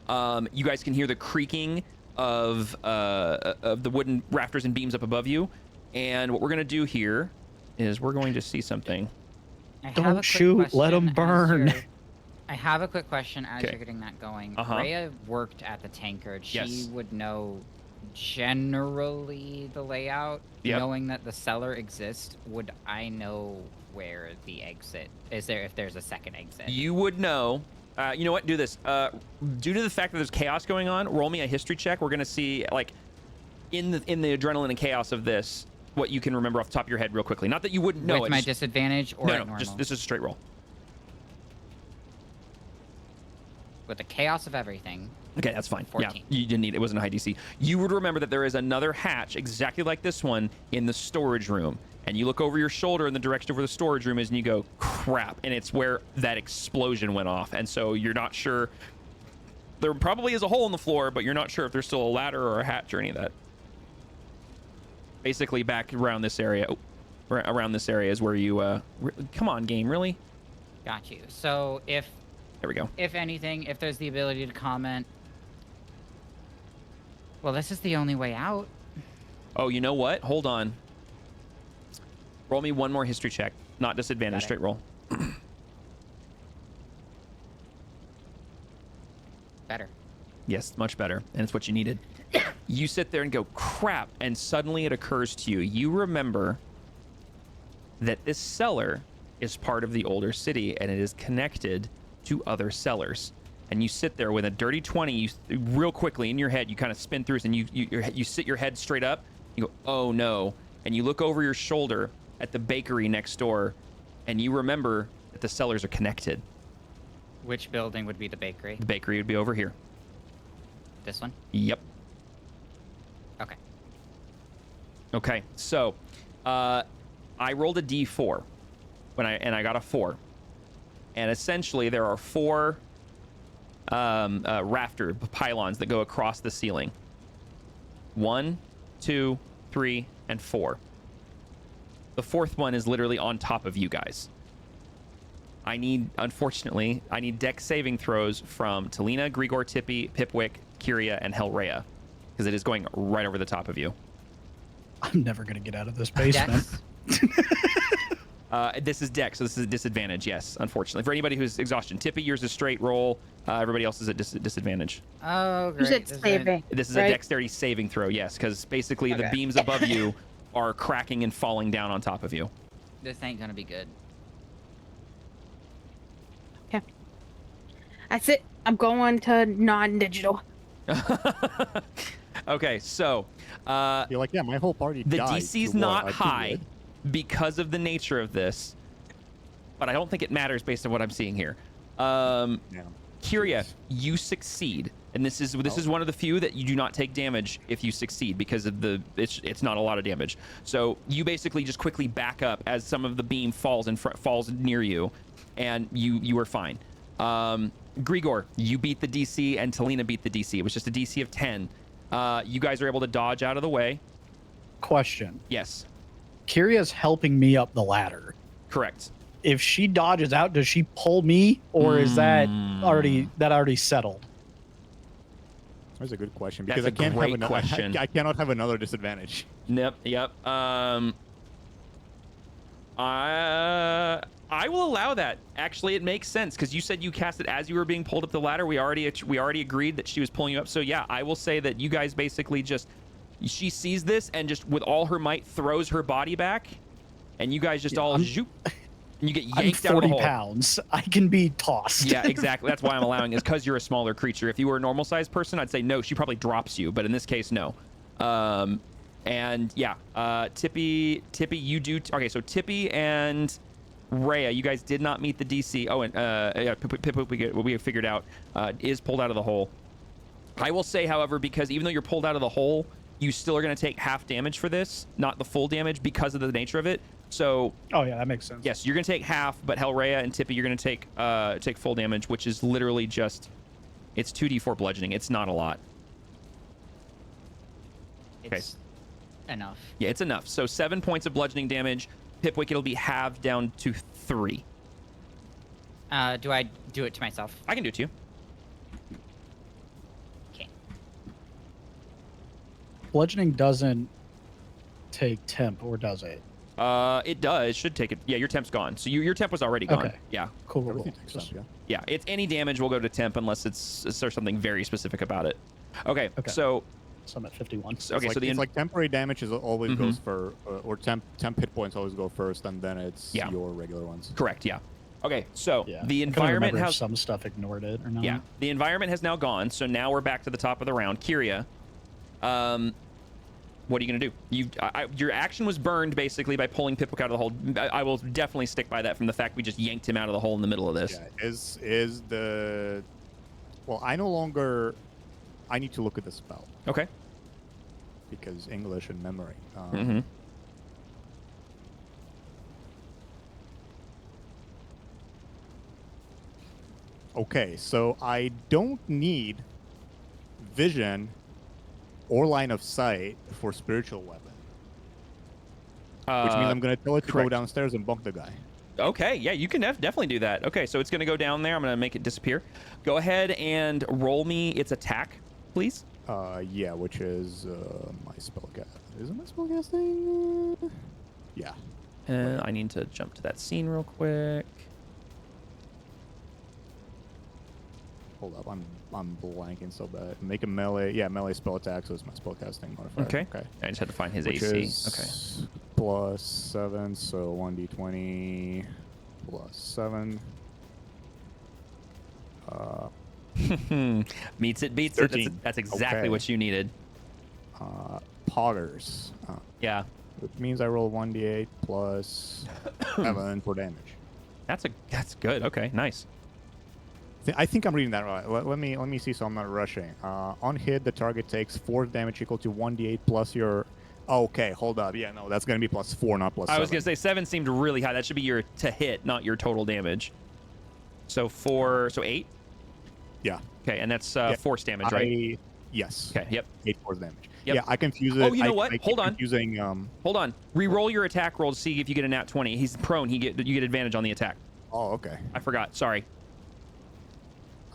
You guys can hear the creaking of the wooden rafters and beams up above you. And what we're gonna do here is we're going to see something. Don't shoot, let them burn. I have a quick question as Okay. you're getting that going. Uh-huh. Rhea worked at the tankard. She Yes. would know generally the layout. Yep. Knowing that the cellar exists, would I know where the exit is there if there's a second exit? You would know. You know what? Do this. Due to the fact that there's chaos going on, roll me a history check. We're gonna see like in the adrenaline and chaos of this, what you can remember off the top of your head real quickly. Not that you wouldn't know With it. my just- disadvantage or no, at no, normal? just this is a straight roll. With the chaos of everything. Okay, that's fine. 14. Yeah, you didn't need it. Wasn't a high DC. You would remember that there is another hatch exactly like this one in the storage room. And you look over your shoulder in the direction of where the storage room is and you go, crap. And it's where that explosion went off. And so you're not sure. There probably is a hole in the floor, but you're not sure if there's still a ladder or a hatch or any of that. Basically, back around this area. Around this area is where you... come on, game, really? Got you. So if... There we go. If anything, if there's the ability to comment... Well, this is the only way out. Oh, you know what? Hold on. Roll me one more history check. Not disadvantage, straight roll. Better. Yes, much better. And it's what you needed. You sit there and go, crap. And suddenly it occurs to you. You remember that this cellar is part of the older city and it is connected to other cellars. And you sit there with a dirty 20, you real quickly in your head, you kind of spin through and you sit your head straight up. You go, oh no. And you look over your shoulder at the bakery next door and you remember that the cellars are connected. Which building would be the bakery? The bakery would be over here. This one? Yep. Okay. Okay, so I rolled a d4 and I got a 4. And essentially there are 4 rafter pylons that go across the ceiling. 1, 2, 3, and 4. The 4th one is literally on top of you guys. Unfortunately, I need dex saving throws from Talina, Grigor, Tippy, Pipwick, Kyria, and Hellrea. Because it is going right over the top of you. I'm never going to get out of this basement. This is dex, so this is a disadvantage, yes, unfortunately. For anybody who's exhaustion. Tippy, yours is straight roll. Everybody else is at disadvantage. Oh, great. You said saving. This is right? a dexterity saving throw, yes, because basically the beams above you are cracking and falling down on top of you. This ain't gonna be good. Okay. That's it. I'm going to non-digital. Okay, so You're like, yeah, my whole party the died. DC's So what? not I did high good. because of the nature of this, but I don't think it matters based on what I'm seeing here. Yeah. Kyria, Jeez. you succeed, and this is one of the few that you do not take damage if you succeed because of it's not a lot of damage. So you basically just quickly back up as some of the beam falls near you, and you are fine. Grigor, you beat the DC, and Talina beat the DC. It was just a DC of 10. You guys are able to dodge out of the way. Question. Yes, Kyria's helping me up the ladder. correct. If she dodges out, does she pull me, or is that already settled? That's a good question That's because a I can't have great another. question. I cannot have another disadvantage. Yep. I will allow that. Actually, it makes sense because you said you cast it as you were being pulled up the ladder. We already agreed that she was pulling you up. So yeah, I will say that you guys basically she sees this and just with all her might throws her body back, and you guys just zoop, and you get I'm yanked out of the 40 hole. pounds. I can be tossed. Yeah, exactly. That's why I'm allowing is because you're a smaller creature. If you were a normal sized person, I'd say no. She probably drops you, but in this case, no. And yeah, Tippy, you do. Okay, so Tippy and Rhea, you guys did not meet the DC. Oh, and yeah, Pip, we have figured out is pulled out of the hole. I will say, however, because even though you're pulled out of the hole, you still are going to take half damage for this, not the full damage because of the nature of it. So, Oh yeah, that makes sense. yes, you're going to take half, but Hellrea and Tippy, you're going to take full damage, which is literally just It's 2d4 bludgeoning. It's not a lot. It's enough. Yeah, it's enough. So 7 points of bludgeoning damage. Pipwick, it'll be halved down to 3. Do I do it to myself? I can do it to you. Okay. Bludgeoning doesn't take temp, or does it? It does. It should take it. Yeah, your temp's gone. So your temp was already gone. Okay. Yeah. Cool. Everything takes Just- time, Yeah, it's any damage will go to temp unless there's something very specific about it. Okay. So So I'm at 51. okay, so the it's like temporary damage is always Mhm. goes for, or temp hit points always go first, and then it's Yeah. your regular ones. correct. Yeah. Okay. So Yeah. the I couldn't environment remember if has some stuff ignored it or not. yeah, the environment has now gone. So now we're back to the top of the round. Kyria, what are you gonna do? Your action was burned basically by pulling Pipwick out of the hole. I will definitely stick by that from the fact we just yanked him out of the hole in the middle of this. Yeah, is the well? I no longer. I need to look at the spell Okay. because English and memory. Mm-hmm. Okay, so I don't need vision or line of sight for spiritual weapon, which means I'm gonna tell it to go correct. downstairs and bunk the guy. Okay, yeah, you can definitely do that. Okay, so it's going to go down there. I'm going to make it disappear. Go ahead and roll me its attack, please. Yeah, which is my spellcast. Is it my spellcasting? Yeah. I need to jump to that scene real quick. Hold up, I'm blanking so bad. Make a melee. Yeah, melee spell attack. So it's my spellcasting modifier. Okay. Okay. I just had to find his Which AC. is plus 7, so 1d20 plus 7. Okay. Meets it, beats it. 13. That's exactly Okay. what you needed. Poggers. Yeah. Which means I roll 1d8 plus 7 for damage. That's good. Okay, nice. I think I'm reading that right. Let me see so I'm not rushing. On hit, the target takes 4 damage equal to 1d8 plus your... Oh, okay, hold up. Yeah, no, that's going to be plus 4, not plus 7. I was going to say 7 seemed really high. That should be your to hit, not your total damage. So 8? Yeah. Okay, and that's Yeah, force damage, right? Yes. Okay, yep. 8 force damage. Yep. Yeah, I confuse it. Oh, you know what? I keep Hold on. Confusing, Hold on. Re-roll your attack roll to see if you get a nat 20. He's prone. You get advantage on the attack. Oh, okay. I forgot. Sorry.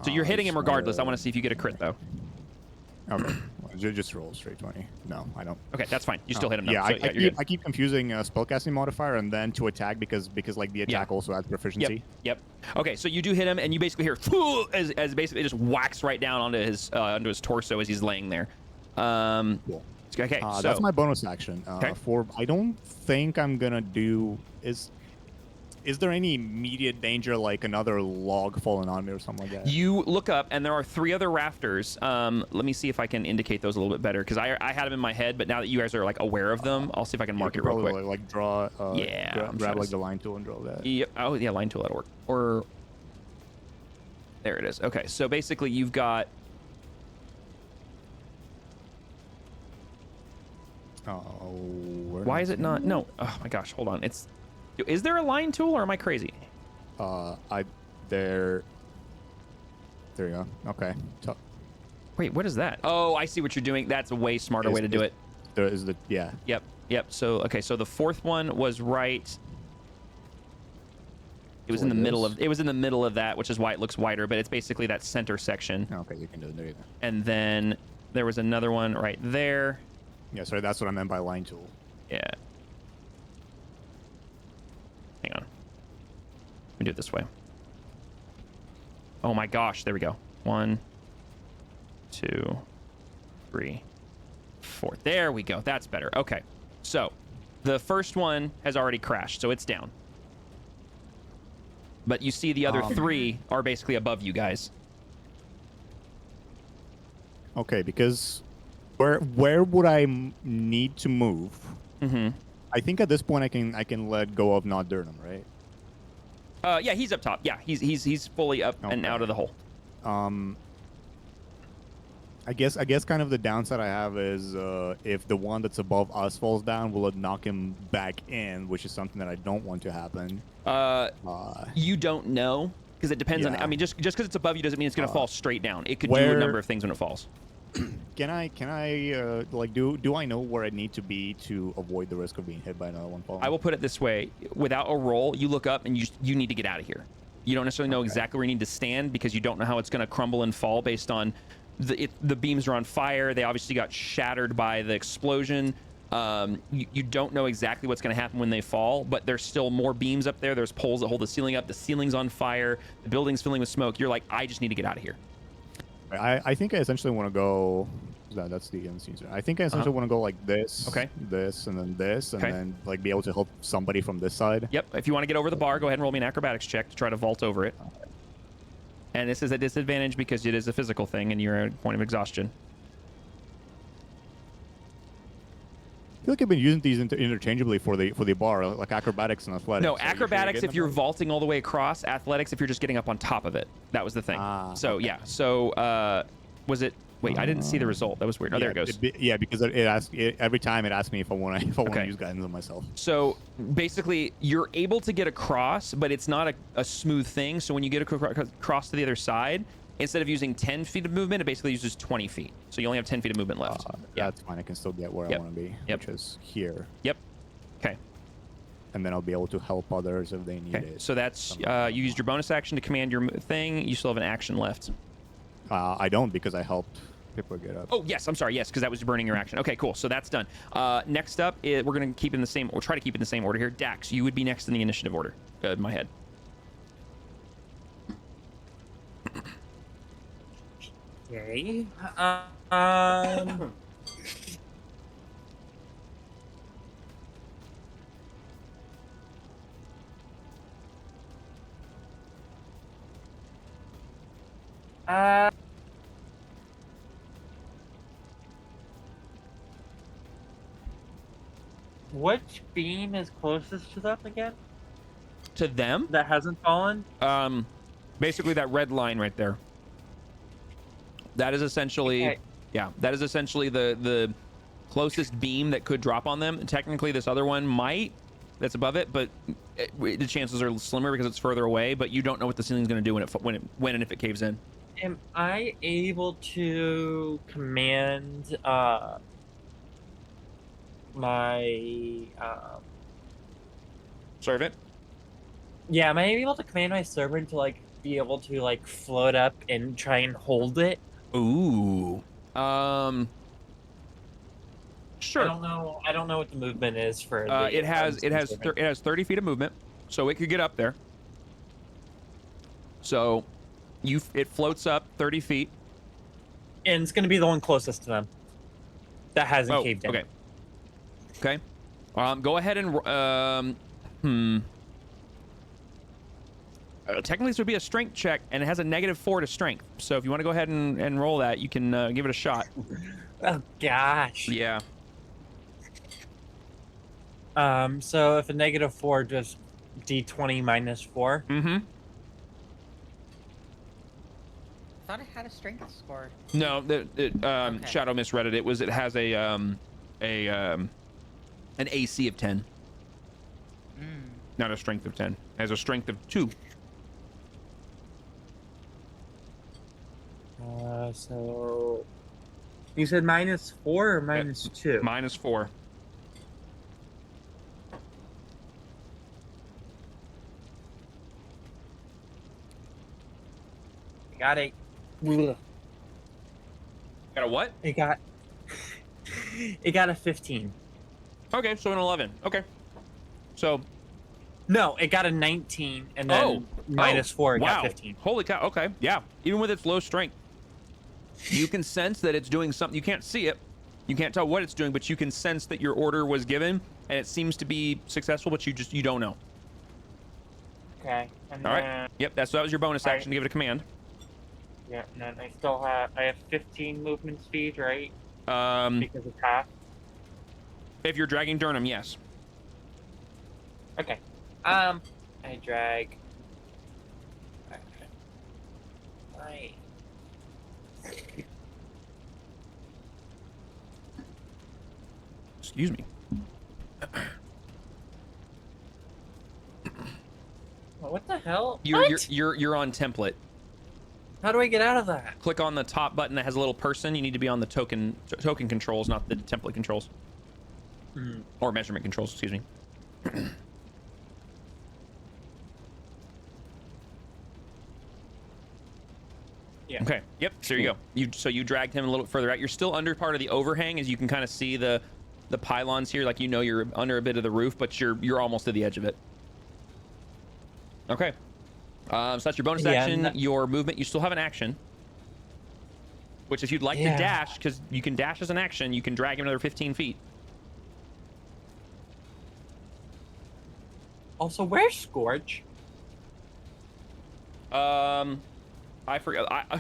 So you're hitting him regardless. I want to see if you get a crit, though. Okay. Well, just roll straight 20. No, I don't. Okay, that's fine. You still hit him, though. Yeah, So, I you're good. keep confusing spellcasting modifier and then to attack because like the attack also adds proficiency. Yep. Okay, so you do hit him, and you basically hear as basically it just whacks right down onto his torso as he's laying there. Cool. Okay, so that's my bonus action. Okay. For I don't think I'm gonna do is there any immediate danger like another log falling on me or something like that? you look up, and there are 3 other rafters. Let me see if I can indicate those a little bit better because I had them in my head, but now that you guys are like aware of them, I'll see if I can mark it real quick. Like draw. Yeah, I'm trying grab to like see. the line tool and draw that. Yep. Oh, yeah, line tool, that'll work. Or there it is. Okay, so basically you've got Oh, why is it not? No. Oh my gosh, hold on. Is there a line tool or am I crazy? There you go. Okay. Wait, what is that? Oh, I see what you're doing. That's a way smarter way to do it. There is the yeah. Yep. So okay, so the 4th one was right. It was in the middle of. It was in the middle of that, which is why it looks wider. But it's basically that center section. Okay, you can do it there. And then there was another one right there. Yeah, sorry, that's what I meant by line tool. Yeah. Hang on. Let me do it this way. Oh my gosh, there we go. 1, 2, 3, 4. There we go. That's better. Okay. So the first one has already crashed, so it's down. But you see the other 3 are basically above you guys. Okay, because where would I need to move? Mm-hmm. I think at this point I can let go of not Durham, right? Yeah, he's up top. Yeah, he's fully up and out of the hole. I guess kind of the downside I have is if the one that's above us falls down, will it knock him back in, which is something that I don't want to happen. You don't know. because it depends on. I mean, just because it's above you doesn't mean it's going to fall straight down. It could do a number of things when it falls. Can I like do I know where I need to be to avoid the risk of being hit by another one falling? I will put it this way: without a roll, you look up and you need to get out of here. You don't necessarily know exactly where you need to stand because you don't know how it's going to crumble and fall based on the beams are on fire. They obviously got shattered by the explosion. You don't know exactly what's going to happen when they fall, but there's still more beams up there. There's poles that hold the ceiling up. The ceiling's on fire. The building's filling with smoke. You're like, I just need to get out of here. I think I essentially want to go. That's the end scene. I think I essentially want to go like this, this, and then this, and then like be able to help somebody from this side. Yep. If you want to get over the bar, go ahead and roll me an acrobatics check to try to vault over it. And this is a disadvantage because it is a physical thing, and you're at a point of exhaustion. I feel like I've been using these interchangeably for the bar, like acrobatics and athletics. No, acrobatics if you're vaulting all the way across. Athletics if you're just getting up on top of it. That was the thing. Yeah. So was it? Wait, I didn't see the result. That was weird. Oh, there it goes. Because it asks every time. It asks me if I want to use guidance on myself. So basically, you're able to get across, but it's not a smooth thing. So when you get across to the other side, instead of using 10 feet of movement, it basically uses 20 feet. So you only have 10 feet of movement left. That's fine. I can still get where I want to be, which is here. Yep. Okay. And then I'll be able to help others if they need it. So that's you used your bonus action to command your thing. You still have an action left. I don't because I helped people get up. Oh yes, I'm sorry. Yes, because that was burning your action. Okay, cool. So that's done. Next up, we're gonna keep in the same. We'll try to keep in the same order here. Dax, you would be next in the initiative order. In my head. Okay. Which beam is closest to them again? To them? That hasn't fallen? Basically that red line right there. That is essentially, that is essentially the closest beam that could drop on them. Technically, this other one might, that's above it, but the chances are slimmer because it's further away. But you don't know what the ceiling's going to do when and if it caves in. Am I able to command my servant? Yeah, am I able to command my servant to like be able to like float up and try and hold it? Ooh. Sure. I don't know what the movement is for. It has 30 feet of movement, so it could get up there. So, it floats up 30 feet. And it's going to be the one closest to them. That hasn't caved in. Okay. Go ahead and technically this would be a strength check, and it has a -4 to strength. So if you want to go ahead and roll that, you can give it a shot. Oh gosh. Yeah. So if a -4, just D20 -4. Mm-hmm. I thought it had a strength score. No, Shadow misread it. It has an AC of 10. Not a strength of 10. It has a strength of 2. So you said -4 or -2? -4. Got it. Got a what? It got a 15. Okay, so an 11. Okay. So no, it got a 19 and then -4 it got 15. Holy cow. Okay. Yeah. Even with its low strength, you can sense that it's doing something. You can't see it. You can't tell what it's doing, but you can sense that your order was given and it seems to be successful, but you don't know. Okay. And all right. Yep, that was your bonus action to give it a command. Yeah, and then I have 15 movement speed, right? Because it's half. If you're dragging Durham, yes. Okay. I drag. Excuse me. What the hell? You're on template. How do I get out of that? Click on the top button that has a little person. You need to be on the token controls, not the template controls. Or measurement controls, excuse me. Yeah. Okay. Yep. So there you go. So you dragged him a little further out. You're still under part of the overhang, as you can kind of see the pylons here. Like, you know, you're under a bit of the roof, but you're almost to the edge of it. Okay. So that's your bonus action. Your movement. You still have an action. Which, if you'd like to dash, because you can dash as an action, you can drag him another 15 feet. Also, where's Scorch? I forgot. I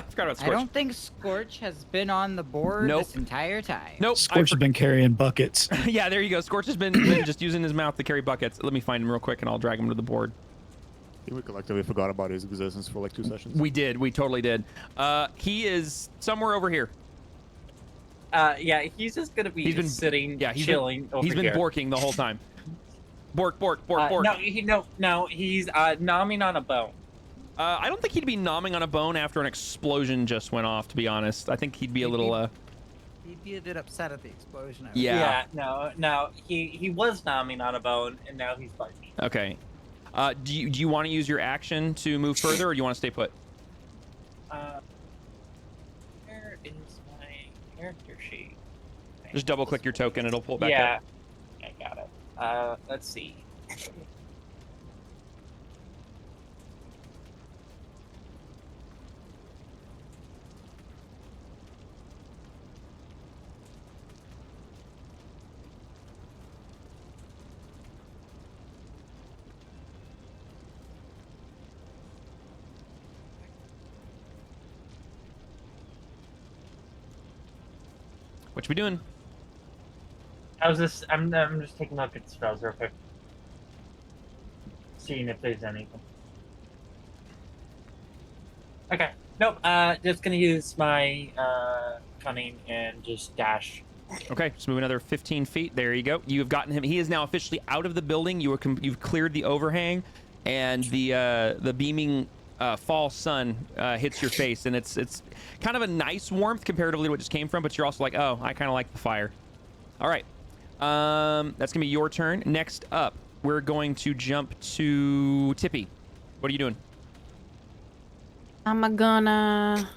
forgot about Scorch. I don't think Scorch has been on the board this entire time. Nope. Scorch has been carrying buckets. Yeah, there you go. Scorch has been just using his mouth to carry buckets. Let me find him real quick, and I'll drag him to the board. I think we collectively forgot about his existence for like 2 sessions. We did. We totally did. He is somewhere over here. Yeah, he's just gonna be sitting, chilling over here. He's been borking the whole time. Bork. No, he's nomming on a bone. I don't think he'd be nomming on a bone after an explosion just went off, to be honest. I think he'd be a little, He'd be a bit upset at the explosion. Yeah. No. He was nomming on a bone, and now he's barking. Okay. Do you want to use your action to move further, or do you want to stay put? Where is my character sheet? Just double click your token, it'll pull it back up. Yeah, I got it. Let's see. What you be doing? I'm just taking a look at spells real quick. Seeing if there's anything. Okay. Nope. Just gonna use my cunning and just dash. Okay, just move another 15 feet. There you go. You've gotten him. He is now officially out of the building. You've cleared the overhang, and the beaming fall sun hits your face, and it's kind of a nice warmth comparatively to what just came from, but you're also like, oh, I kind of like the fire. All right. That's gonna be your turn. Next up, we're going to jump to Tippy. What are you doing? I'm gonna.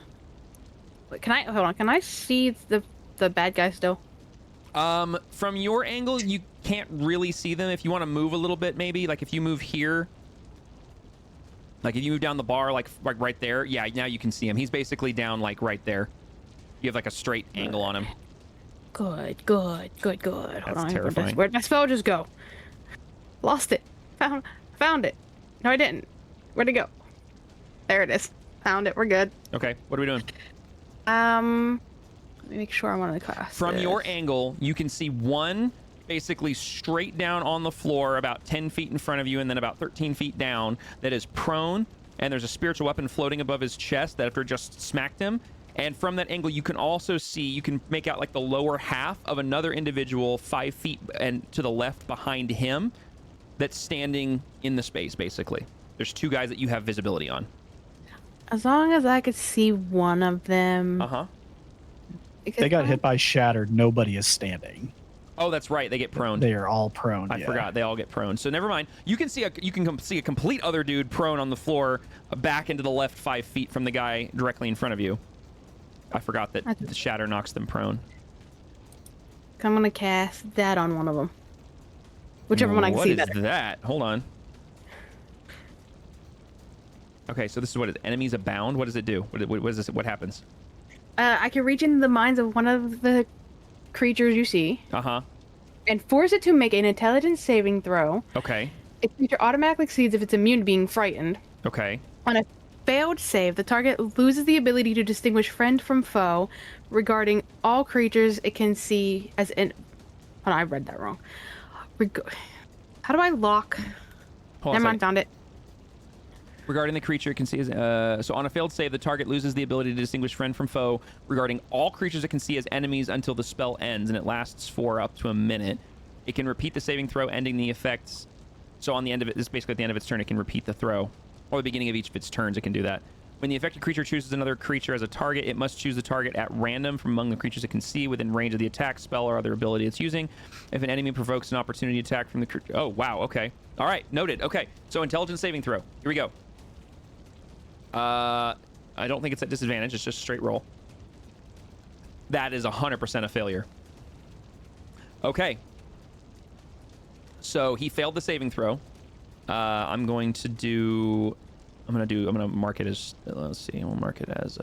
Wait, hold on? Can I see the bad guy still? From your angle, you can't really see them. If you want to move a little bit, maybe like if you move here, like if you move down the bar, like right there, yeah, now you can see him. He's basically down like right there. You have like a straight angle on him. Good. Hold on. Terrifying. Where'd my spell just go? Lost it. Found it. No, I didn't. Where'd it go? There it is. Found it. We're good. Okay, what are we doing? Let me make sure I'm on the class. From your angle, you can see one basically straight down on the floor about 10 feet in front of you, and then about 13 feet down that is prone, and there's a spiritual weapon floating above his chest that after just smacked him. And from that angle, you can also see, you can make out like the lower half of another individual 5 feet and to the left behind him that's standing in the space, basically. There's 2 guys that you have visibility on. As long as I could see one of them. Uh-huh. They got hit by Shattered. Nobody is standing. Oh, that's right. They get prone. They are all prone. I forgot. They all get prone. So never mind. You can see a complete other dude prone on the floor, back into the left 5 feet from the guy directly in front of you. I forgot that the shatter knocks them prone. I'm gonna cast that on one of them. Whichever one I can see better. What is that? Hold on. Okay, so this is what is enemies abound. What does it do? What is this? What happens? I can reach into the minds of one of the creatures you see. Uh-huh. And force it to make an intelligence saving throw. Okay. A creature automatically succeeds if it's immune to being frightened. Okay. On a failed save, the target loses the ability to distinguish friend from foe regarding all creatures it can see as in... Oh, I read that wrong. How do I lock... Never mind, found it. Regarding the creature, it can see as... so on a failed save, the target loses the ability to distinguish friend from foe regarding all creatures it can see as enemies until the spell ends, and it lasts for up to a minute. It can repeat the saving throw, ending the effects So on the end of it, this is basically at the end of its turn, it can repeat the throw, or the beginning of each of its turns, it can do that. When the affected creature chooses another creature as a target, it must choose the target at random from among the creatures it can see within range of the attack, spell, or other ability it's using. If an enemy provokes an opportunity attack from the creature... Oh, wow, okay. All right, noted. Okay, so intelligence saving throw. Here we go. I don't think it's at disadvantage. It's just a straight roll. That is 100% a failure. Okay. So he failed the saving throw. I'm going to mark it as, let's see, we'll mark it as,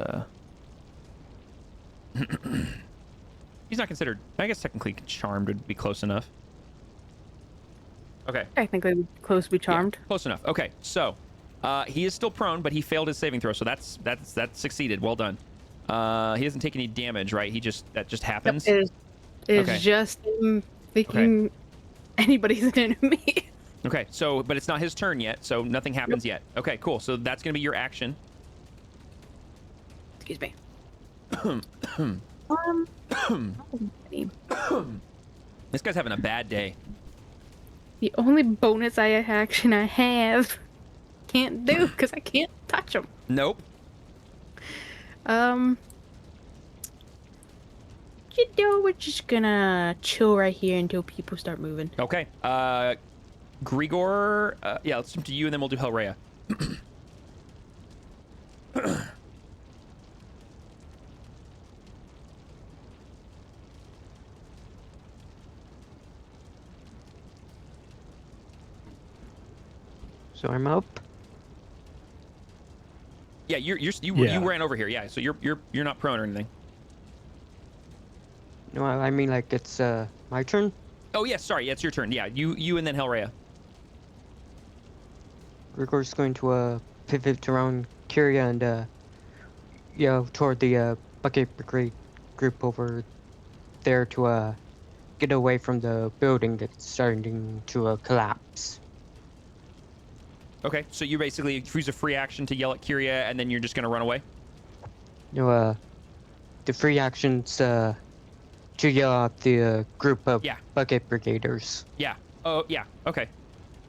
he's not considered, I guess technically charmed would be close enough. Okay. Technically close to be charmed. Yeah, close enough. Okay, so, he is still prone, but he failed his saving throw, so that's succeeded. Well done. He doesn't take any damage, right? That just happens? It is okay. just him thinking anybody's an enemy. Okay, so, but it's not his turn yet, so nothing happens yet. Okay, cool. So that's going to be your action. Excuse me. This guy's having a bad day. The only bonus action I have can't do because I can't touch him. Nope. You know, we're just gonna chill right here until people start moving. Okay. Grigor, yeah, let's jump to you, and then we'll do Hellraya. So I'm up. Yeah, you ran over here. Yeah, so you're not prone or anything. No, I mean like it's my turn. Oh yeah, sorry, it's your turn. Yeah, you and then Hellraya. Grigor's going to pivot around Kyria and toward the bucket brigade group over there to get away from the building that's starting to collapse. Okay, so you basically use a free action to yell at Kyria, and then you're just gonna run away? No, the free action's to yell at the group of bucket brigaders. Yeah. Oh, yeah. Okay.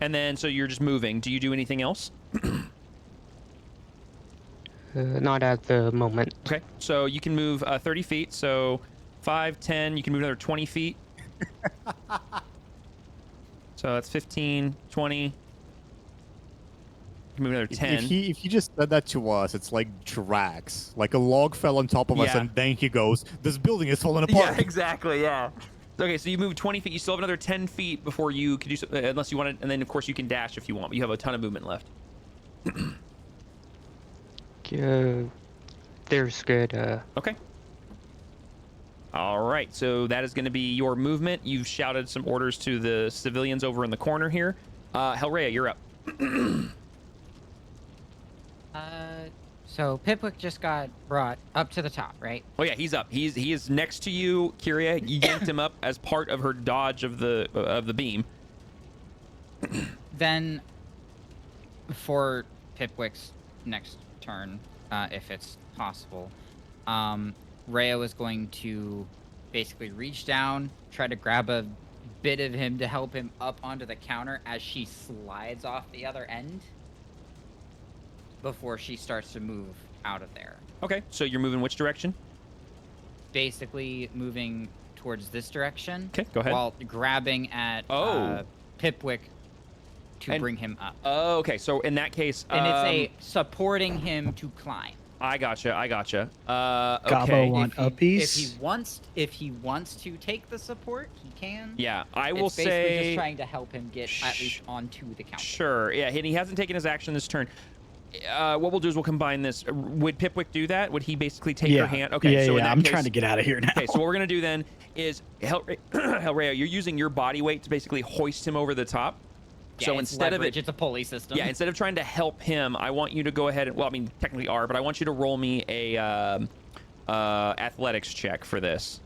And then, so you're just moving. Do you do anything else? Not at the moment. Okay. So you can move 30 feet. So 5, 10. You can move another 20 feet. So that's 15, 20. You can move another 10. If he just said that to us, it's like Drax. Like a log fell on top of us, and then he goes, "This building is falling apart." Yeah, exactly. Yeah. Okay, so you move 20 feet. You still have another 10 feet before you can do something, unless you want it. And then, of course, you can dash if you want. But you have a ton of movement left. There's good. Okay. All right. So that is going to be your movement. You've shouted some orders to the civilians over in the corner here. Hellraya, you're up. So Pipwick just got brought up to the top, right? Oh yeah, he's up. He is next to you, Kyria. You yanked him up as part of her dodge of the beam. Then, for Pipwick's next turn, if it's possible, Rhea was going to basically reach down, try to grab a bit of him to help him up onto the counter as she slides off the other end before she starts to move out of there. Okay, so you're moving which direction? Basically moving towards this direction. Okay, go ahead. While grabbing at Pipwick to bring him up. Oh, okay. So in that case, and it's a supporting him to climb. I gotcha. Okay. Gabo want a piece. If he wants to take the support, he can. Yeah, I will say. Basically just trying to help him get at least onto the counter. Sure. Yeah, and he hasn't taken his action this turn. What we'll do is we'll combine this. Would Pipwick do that? Would he basically take her hand? Okay, so in that I'm case, trying to get out of here now. Okay, so what we're gonna do then is Hellraya, you're using your body weight to basically hoist him over the top. Yeah, so instead leverage, it's a pulley system. Yeah, instead of trying to help him, I want you to go ahead and, well, I mean, technically are, but I want you to roll me a athletics check for this.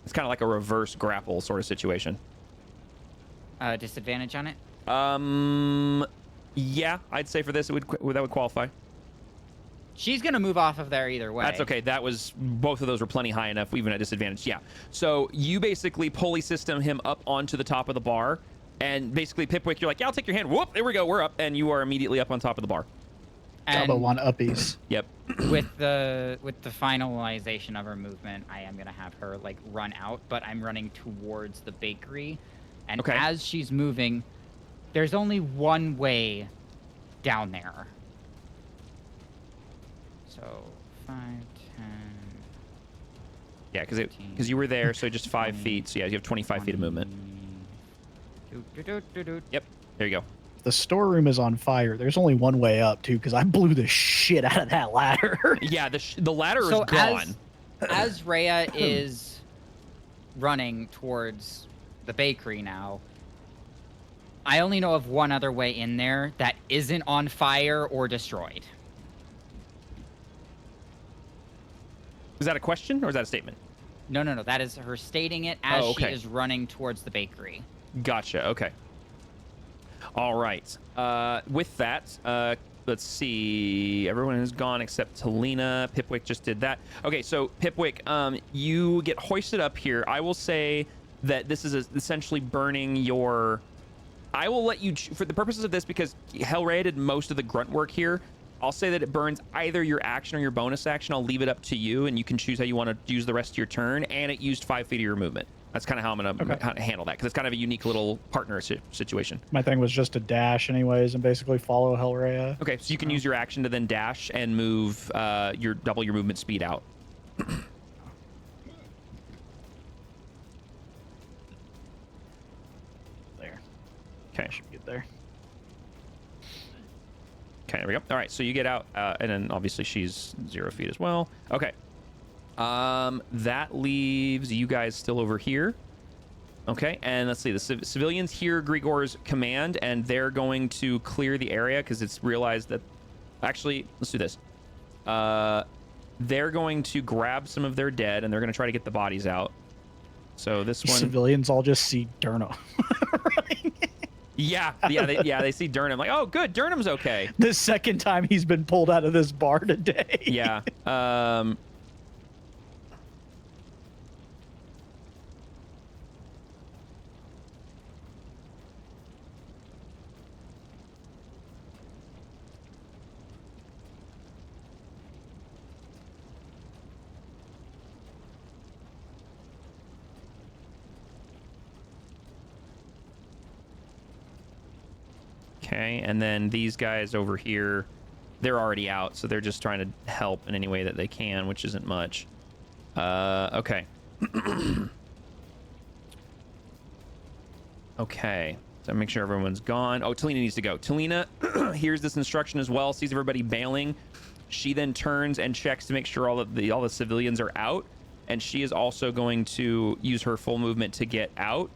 It's kind of like a reverse grapple sort of situation. Disadvantage on it? Yeah, I'd say for this that would qualify. She's gonna move off of there either way. That's okay. Both of those were plenty high enough, even at disadvantage. Yeah. So you basically pulley system him up onto the top of the bar. And basically, Pipwick, you're like, yeah, I'll take your hand. Whoop, there we go, we're up, and you are immediately up on top of the bar. Double And one uppies. Yep. with the finalization of her movement, I am gonna have her like run out, but I'm running towards the bakery, and as she's moving, there's only one way down there. So 5, 10. Yeah, because you were there, so just 5 feet. So yeah, you have 25 feet of movement. Yep, there you go. The storeroom is on fire. There's only one way up, too, because I blew the shit out of that ladder. Yeah, the ladder is gone. As Rhea is running towards the bakery now, I only know of one other way in there that isn't on fire or destroyed. Is that a question or is that a statement? No. That is her stating it as she is running towards the bakery. Gotcha. Okay. All right. With that, let's see. Everyone is gone except Talina. Pipwick just did that. Okay, so Pipwick, you get hoisted up here. I will say that this is essentially burning your... I will let you, for the purposes of this, because Hellray did most of the grunt work here, I'll say that it burns either your action or your bonus action. I'll leave it up to you, and you can choose how you want to use the rest of your turn, and it used 5 feet of your movement. That's kind of how I'm going to handle that, because it's kind of a unique little partner situation. My thing was just to dash anyways and basically follow Hellray. Okay, so you can use your action to then dash and move double your movement speed out. There. Okay. Should get there. Okay, there we go. All right, so you get out, and then obviously she's 0 feet as well. Okay. That leaves you guys still over here. Okay, and let's see. The civilians hear Grigor's command, and they're going to clear the area because it's realized that... Actually, let's do this. They're going to grab some of their dead, and they're going to try to get the bodies out. So this one... Civilians all just see Durno running. Yeah, they see Durham. Like, oh, good, Durham's okay. The second time he's been pulled out of this bar today. Yeah. Okay, and then these guys over here, they're already out, so they're just trying to help in any way that they can, which isn't much. Okay. Okay, so make sure everyone's gone. Oh, Talina needs to go. Talina hears this instruction as well, sees everybody bailing. She then turns and checks to make sure all the civilians are out, and she is also going to use her full movement to get out.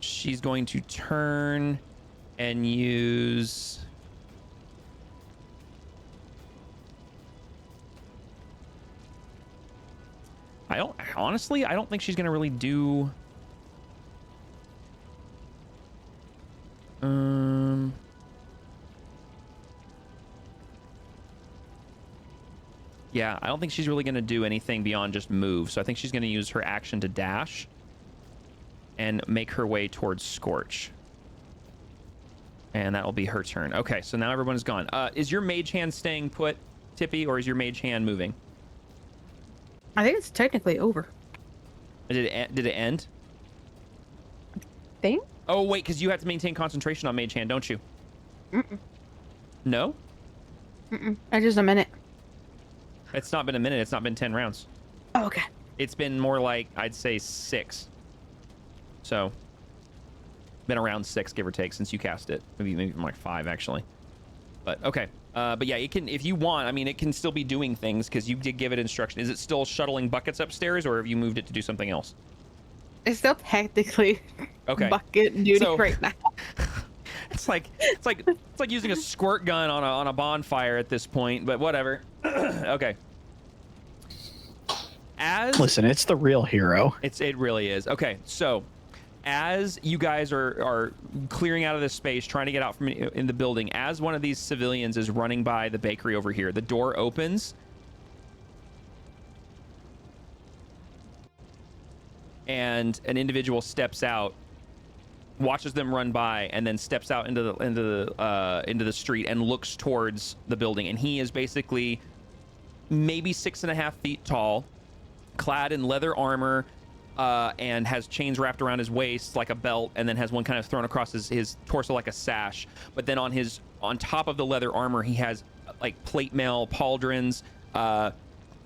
She's going to turn and use... Honestly, I don't think she's going to really do... Yeah, I don't think she's really going to do anything beyond just move. So I think she's going to use her action to dash and make her way towards Scorch. And that will be her turn. Okay, so now everyone is gone. Is your mage hand staying put, Tippy, or is your mage hand moving? I think it's technically over. Did it end? Think? Oh, wait, because you have to maintain concentration on mage hand, don't you? Mm-mm. No? Mm-mm. Just a minute. It's not been a minute. It's not been 10 rounds. Oh, okay. It's been more like, I'd say 6. So, been around 6, give or take, since you cast it. Maybe even like 5, actually. But, okay. But yeah, it can, if you want, I mean, it can still be doing things, because you did give it instruction. Is it still shuttling buckets upstairs, or have you moved it to do something else? It's still technically bucket duty right now. It's like using a squirt gun on a bonfire at this point, but whatever. Okay. Listen, it's the real hero. It really is. Okay, so as you guys are clearing out of this space, trying to get out from in the building, as one of these civilians is running by the bakery over here, the door opens. and an individual steps out, watches them run by, and then steps out into the street and looks towards the building. And he is basically maybe 6.5 feet tall, clad in leather armor, and has chains wrapped around his waist like a belt, and then has one kind of thrown across his torso like a sash. But then on top of the leather armor, he has like plate mail pauldrons,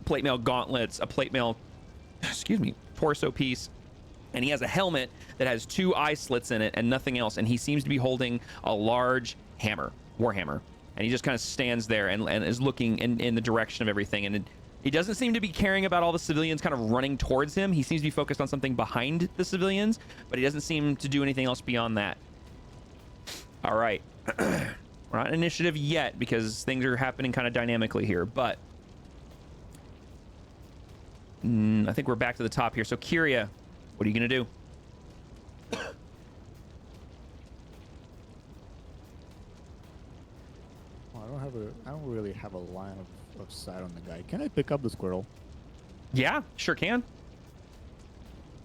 plate mail gauntlets, a plate mail, torso piece, and he has a helmet that has 2 eye slits in it and nothing else. And he seems to be holding a large hammer, warhammer, and he just kind of stands there and is looking in the direction of everything. And he doesn't seem to be caring about all the civilians kind of running towards him. He seems to be focused on something behind the civilians, but he doesn't seem to do anything else beyond that. All right. We're not in initiative yet because things are happening kind of dynamically here, but I think we're back to the top here. So Kyria, what are you going to do? Well, I don't really have a line of sight on the guy. Can I pick up the squirrel? Yeah, sure can.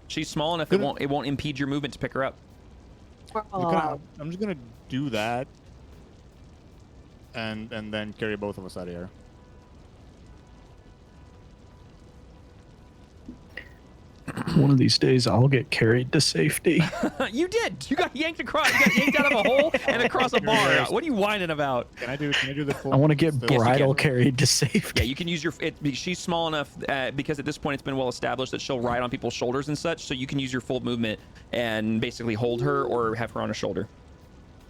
She's small enough it won't impede your movement to pick her up. I'm just gonna do that, and then carry both of us out of here. One of these days, I'll get carried to safety. You did. You got yanked across. You got yanked out of a hole and across a bar. What are you whining about? Can I do the full? I want to get bridal carried to safety. Yeah, you can use your. She's small enough because at this point it's been well established that she'll ride on people's shoulders and such. So you can use your full movement and basically hold her or have her on a shoulder.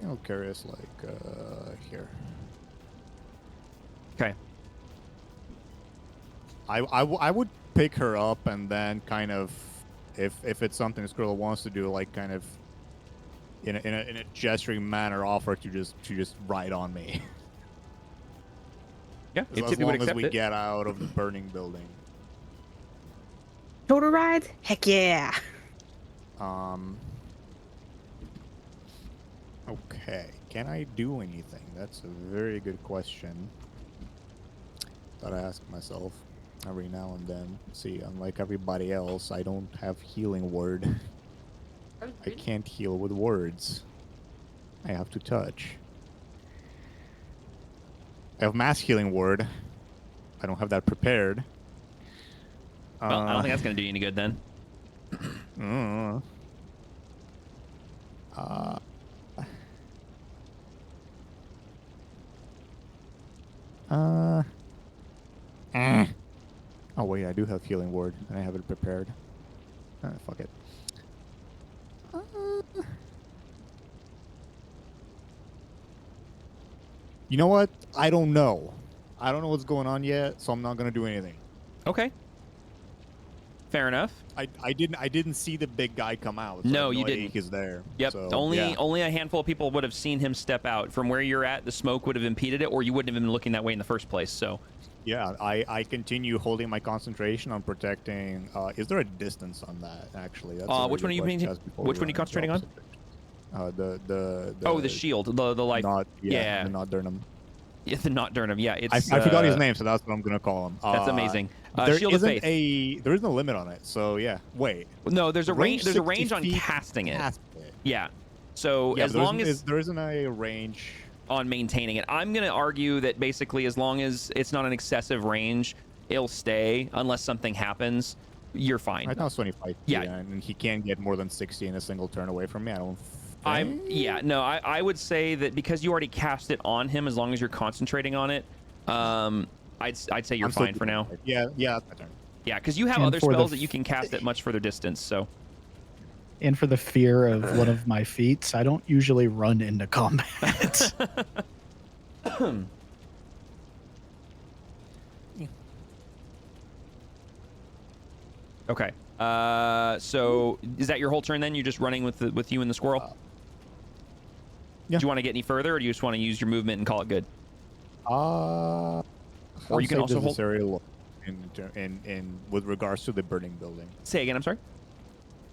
I'll carry us like here. Okay. I would pick her up and then kind of, if it's something this girl wants to do, like kind of in a gesturing manner, offer to just ride on me. Yeah, as long as we get out of the burning building. Shoulder rides? Heck yeah. Okay. Can I do anything? That's a very good question that I ask myself every now and then. See, unlike everybody else, I don't have healing word. I can't heal with words. I have to touch. I have mass healing word. I don't have that prepared. Well, I don't think that's going to do you any good then. Oh wait, I do have healing word, and I have it prepared. Fuck it. You know what? I don't know. I don't know what's going on yet, so I'm not gonna do anything. Okay. Fair enough. I didn't see the big guy come out. So No, you didn't. He's there. Yep. So, only a handful of people would have seen him step out. From where you're at, the smoke would have impeded it, or you wouldn't have been looking that way in the first place. So. Yeah, I continue holding my concentration on protecting. Is there a distance on that? Actually, that's which one are you concentrating on? The shield, the life. The not Durnham. Yeah, the not Durnham. Yeah, it's. I forgot his name, so that's what I'm gonna call him. That's amazing. There Shield of Faith. There is no limit on it. So yeah, wait. No, there's a range. There's a range on casting it. Yeah. So as long as there isn't a range on maintaining it, I'm gonna argue that basically as long as it's not an excessive range, it'll stay unless something happens. You're fine. Right now it's 25 feet, yeah, and he can't get more than 60 in a single turn away from me. I would say that because you already cast it on him, as long as you're concentrating on it, I'd say you're fine for now. Yeah, that's my turn. Yeah, because you have other spells that you can cast at much further distance. So. And for the fear of one of my feats, I don't usually run into combat. Okay. So is that your whole turn then? You're just running with you and the squirrel? Yeah. Do you want to get any further, or do you just want to use your movement and call it good? Or you can also hold. In with regards to the burning building. Say again. I'm sorry.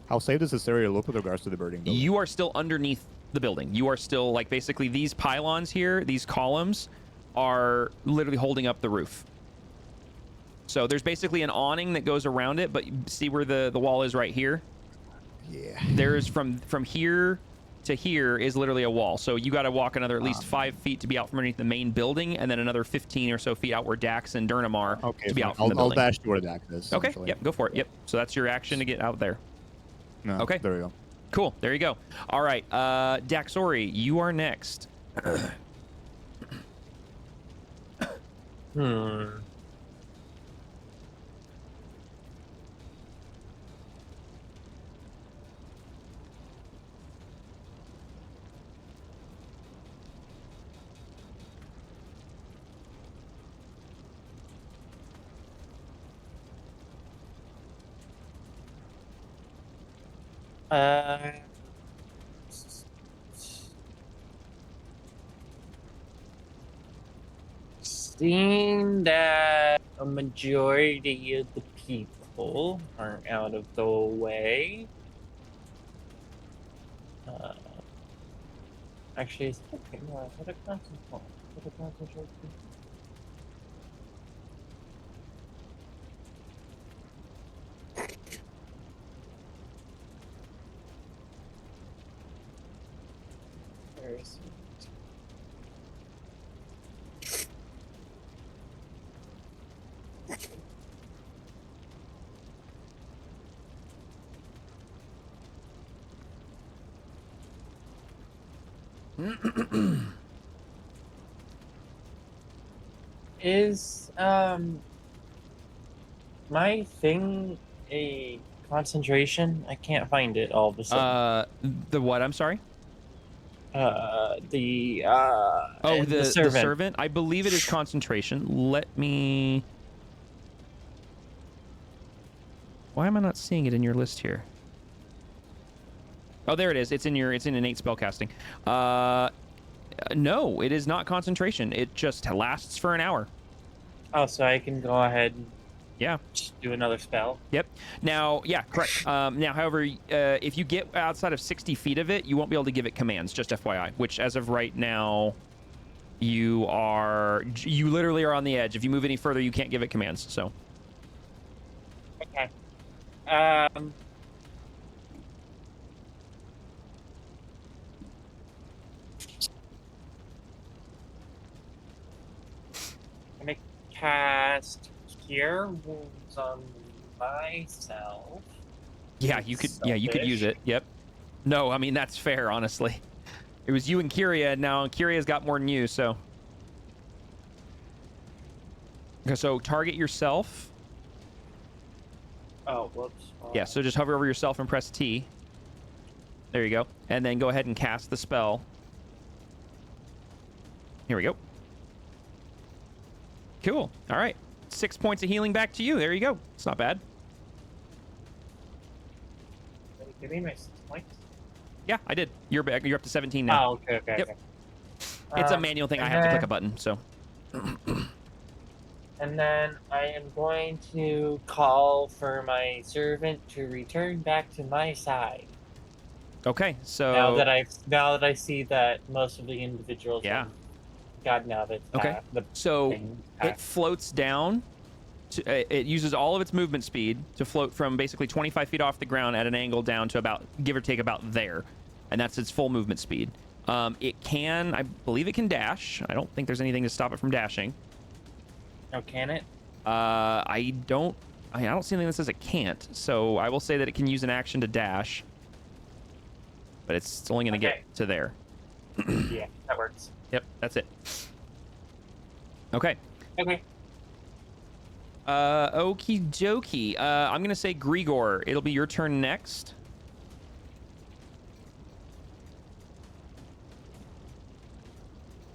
How safe does this area look with regards to the burning building? You are still underneath the building. You are still, like, basically these pylons here, these columns, are literally holding up the roof. So there's basically an awning that goes around it, but you see where the wall is right here? Yeah. There's from here to here is literally a wall. So you got to walk another at least 5 feet to be out from underneath the main building, and then another 15 or so feet out where Dax and Durnham are to be out from the building. I'll dash to where Dax is. Okay, yep, go for it. Yep. So that's your action to get out there. No, okay. There we go. Cool. There you go. All right. Daxori, you are next. Seeing that a majority of the people are out of the way. Actually, it's okay. No, I had a concentration. There's Is my thing a concentration? I can't find it all of a sudden. The what? I'm sorry. The servant. I believe it is concentration. Let me. Why am I not seeing it in your list here? Oh, there it is. It's in innate spellcasting. No, it is not concentration. It just lasts for an hour. Oh, so I can go ahead and just do another spell? Yep. Now, yeah, correct. Now, however, if you get outside of 60 feet of it, you won't be able to give it commands, just FYI, which as of right now, you literally are on the edge. If you move any further, you can't give it commands, so. Okay. Cast Cure Wounds on myself. Yeah, you could. Yeah, you could use it. Yep. No, I mean that's fair. Honestly, it was you and Kyria. And now Kyria's got more than you. So. Okay, so target yourself. Oh, whoops. Yeah. So just hover over yourself and press T. There you go, and then go ahead and cast the spell. Here we go. Cool. All right. 6 points of healing back to you. There you go. It's not bad. Give me my points. Yeah, I did. You're back. You're up to 17 now. Oh, okay. Yep. It's a manual thing. I have to click a button, so. And then I am going to call for my servant to return back to my side. Okay, so now that I see that most of the individuals have gotten out of it. Okay. So it floats down. It uses all of its movement speed to float from basically 25 feet off the ground at an angle down to about, give or take, about there. And that's its full movement speed. It can, I believe it can dash. I don't think there's anything to stop it from dashing. Oh, can it? I don't see anything that says it can't. So I will say that it can use an action to dash. But it's only going to get to there. Yeah, that works. Yep, that's it. Okay. Okay. Okie dokie. I'm going to say Grigor. It'll be your turn next.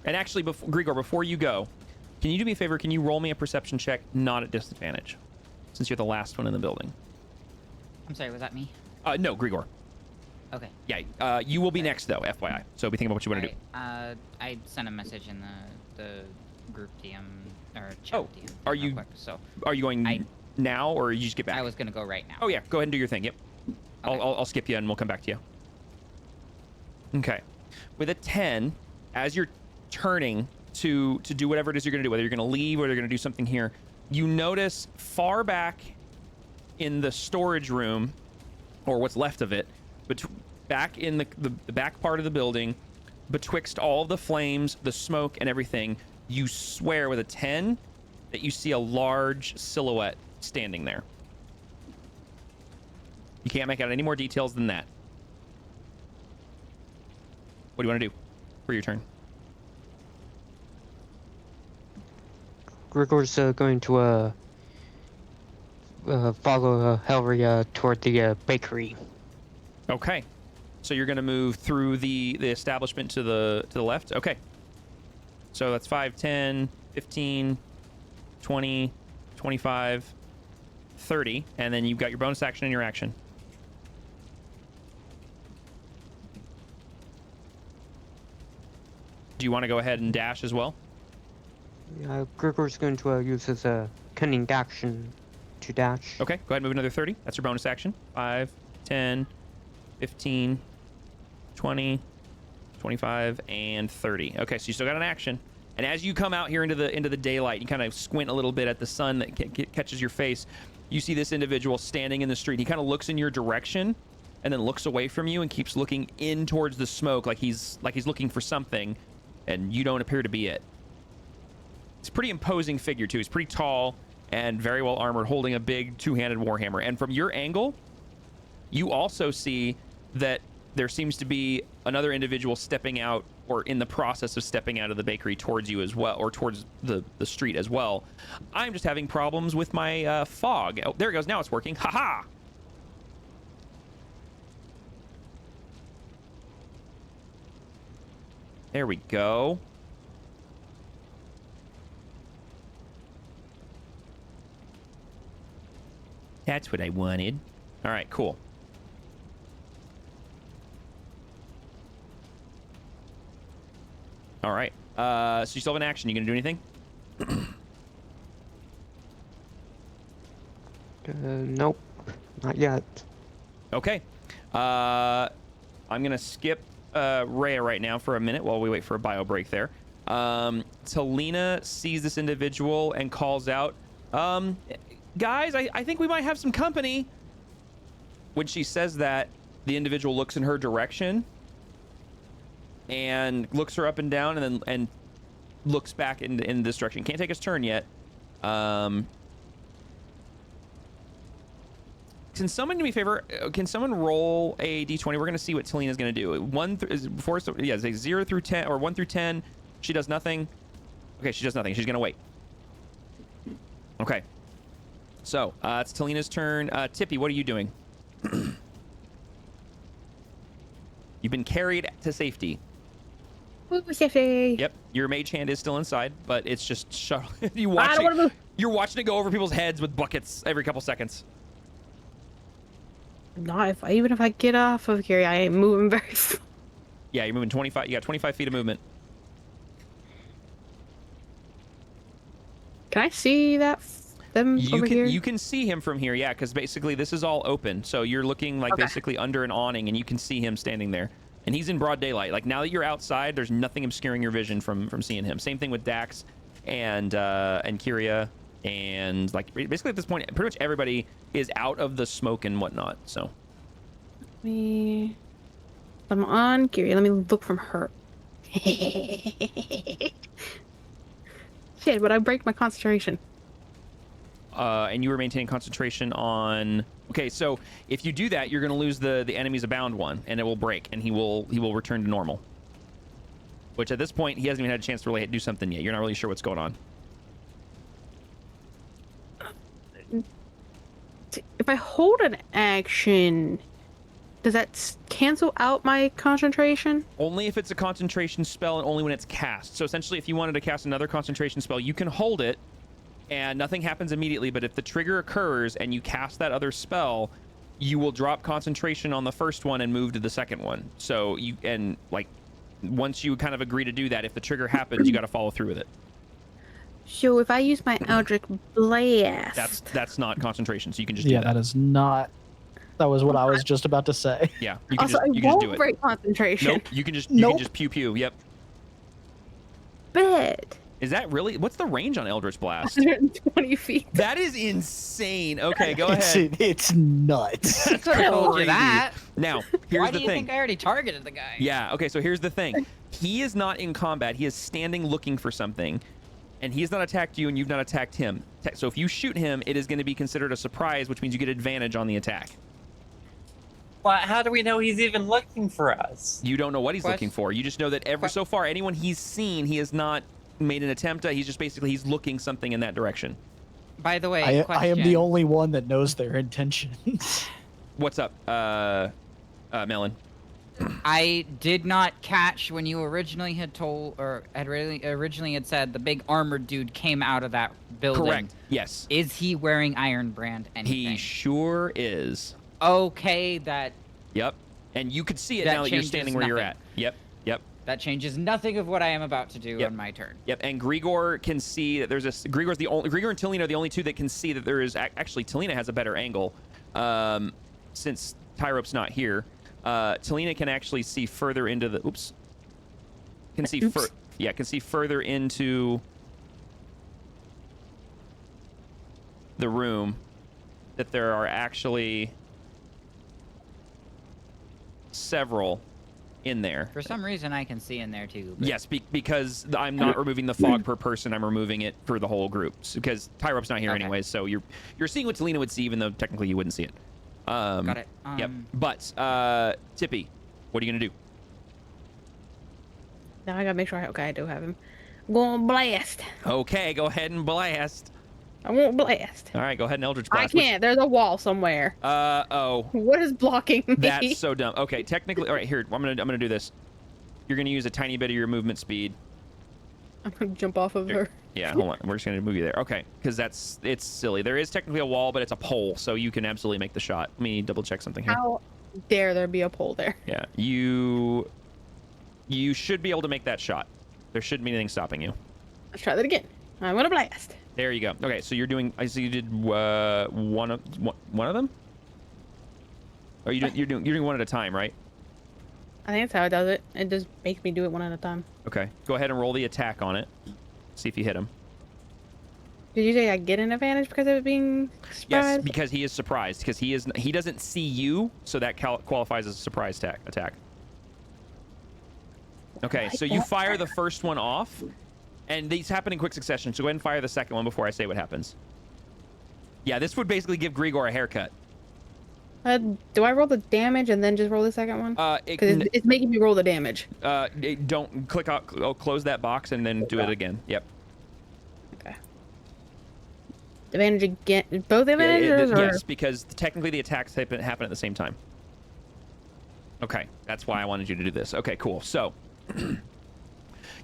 And actually, Grigor, before you go, can you do me a favor? Can you roll me a perception check, not at disadvantage, since you're the last one in the building? I'm sorry, was that me? No, Grigor. Okay. Yeah, you will be next, though, FYI. So be thinking about what you want to do. I sent a message in the group DM, or chat DM. Are you, quick, so are you going now, or you just get back? I was going to go right now. Oh, yeah, go ahead and do your thing, yep. Okay. I'll skip you, and we'll come back to you. Okay. With a 10, as you're turning to do whatever it is you're going to do, whether you're going to leave or you're going to do something here, you notice far back in the storage room, or what's left of it, back in the back part of the building, betwixt all the flames, the smoke, and everything, you swear with a 10 that you see a large silhouette standing there. You can't make out any more details than that. What do you want to do for your turn? Gregor's going to follow Helry toward the bakery. Okay. So you're going to move through the establishment to the left? Okay. So that's 5, 10, 15, 20, 25, 30, and then you've got your bonus action and your action. Do you want to go ahead and dash as well? Gregor's going to use his cunning action to dash. Okay, go ahead and move another 30. That's your bonus action. 5, 10, 15, 20, 25, and 30. Okay, so you still got an action. And as you come out here into the daylight, you kind of squint a little bit at the sun that catches your face. You see this individual standing in the street. He kind of looks in your direction and then looks away from you and keeps looking in towards the smoke like he's looking for something, and you don't appear to be it. It's a pretty imposing figure, too. He's pretty tall and very well armored, holding a big two-handed warhammer. And from your angle, you also see that there seems to be another individual stepping out, or in the process of stepping out of the bakery towards you as well, or towards the street as well. I'm just having problems with my fog. Oh, there it goes. Now it's working. Ha-ha! There we go. That's what I wanted. All right, cool. All right. So you still have an action. You gonna do anything? Nope. Not yet. Okay. I'm gonna skip Rhea right now for a minute while we wait for a bio break there. Talina sees this individual and calls out, guys, I think we might have some company. When she says that, the individual looks in her direction and looks her up and down, and then looks back in this direction. Can't take his turn yet. Can someone do me a favor? Can someone roll a d20? We're going to see what Talina's going to do. 0 through 10, or 1 through 10. She does nothing. Okay, she does nothing. She's going to wait. Okay. So, it's Talina's turn. Tippy, what are you doing? You've been carried to safety. Ooh, safety. Yep, your mage hand is still inside, but it's just you're watching it go over people's heads with buckets every couple seconds. Not even if I get off of here, I ain't moving very far. Yeah, you're moving 25. You got 25 feet of movement. Can I see them over here? You can see him from here, yeah, because basically this is all open. So you're looking like basically under an awning, and you can see him standing there. And he's in broad daylight. Like, now that you're outside, there's nothing obscuring your vision from seeing him. Same thing with Dax and Kyria, and like basically at this point, pretty much everybody is out of the smoke and whatnot. So I'm on Kyria. Let me look from her. Shit, but I break my concentration. And you were maintaining concentration on... Okay, so if you do that, you're going to lose the enemy's abound one, and it will break, and he will return to normal. Which at this point, he hasn't even had a chance to really do something yet. You're not really sure what's going on. If I hold an action, does that cancel out my concentration? Only if it's a concentration spell, and only when it's cast. So essentially, if you wanted to cast another concentration spell, you can hold it, and nothing happens immediately, but if the trigger occurs and you cast that other spell, you will drop concentration on the first one and move to the second one. So once you kind of agree to do that, if the trigger happens, you got to follow through with it. So if I use my Eldritch Blast... That's not concentration, so you can just do that. That is not... That was what I was just about to say. Yeah, you can also, just do it. Break concentration. Nope, you can just pew pew. Yep. Bet. Is that really? What's the range on Eldritch Blast? 120 feet. That is insane. Okay, go ahead. It's nuts. That's I told you crazy. that. Now, here's Why the do you thing. think I already targeted the guy? Yeah, okay, so here's the thing. He is not in combat. He is standing looking for something, and he has not attacked you, and you've not attacked him. So if you shoot him, it is going to be considered a surprise, which means you get advantage on the attack. But how do we know he's even looking for us? You don't know what he's looking for. You just know that so far, anyone he's seen, he has not made an attempt at. He's just basically, he's looking something in that direction. By the way, I am the only one that knows their intentions. What's up, Melon? I did not catch when you originally had told, or had originally had said the big armored dude came out of that building. Correct. Yes. Is he wearing Iron Brand anything? He sure is. Okay, that. Yep. And you could see it That now that you're changes standing where you're at. nothing. Yep. Yep. That changes nothing of what I am about to do on my turn. Yep. And Grigor can see that there's a. Grigor and Talina are the only two that can see that there is. Actually, Talina has a better angle, since Tyrope's not here. Talina can actually see further into the. Oops. Can see can see further into the room. That there are actually several in there. For some reason, I can see in there too. But... Yes, because I'm not removing the fog per person. I'm removing it for the whole group because Tyrope's not here anyways. So you're seeing what Talina would see, even though technically you wouldn't see it. Got it. Yep. But Tippy, what are you gonna do? Now I gotta make sure. I do have him. I'm going blast. Okay, go ahead and blast. I won't blast. All right, go ahead and Eldritch I Blast. can't. There's a wall somewhere. Oh. What is blocking me? That's so dumb. Okay, technically, all right. Here, I'm gonna do this. You're gonna use a tiny bit of your movement speed. I'm gonna jump off of her. Yeah, hold on. We're just gonna move you there. Okay, because it's silly. There is technically a wall, but it's a pole, so you can absolutely make the shot. Let me double check something here. How dare there be a pole there? Yeah, you should be able to make that shot. There shouldn't be anything stopping you. Let's try that again. I'm gonna blast. There you go. Okay, so you're doing. I see you did one of them. Or you're doing one at a time, right? I think that's how it does it. It just makes me do it one at a time. Okay, go ahead and roll the attack on it. See if you hit him. Did you say I get an advantage because of it being surprised? Yes, because he is surprised. Because he doesn't see you, so that qualifies as a surprise attack. Okay, so you fire the first one off, and these happen in quick succession. So go ahead and fire the second one before I say what happens. Yeah, this would basically give Grigor a haircut. Do I roll the damage and then just roll the second one? Because it's making me roll the damage. Don't click out. Close that box and then do it again. Yep. Okay. Advantage again? Both advantages? Yes, because technically the attacks happen at the same time. Okay, that's why I wanted you to do this. Okay, cool. So.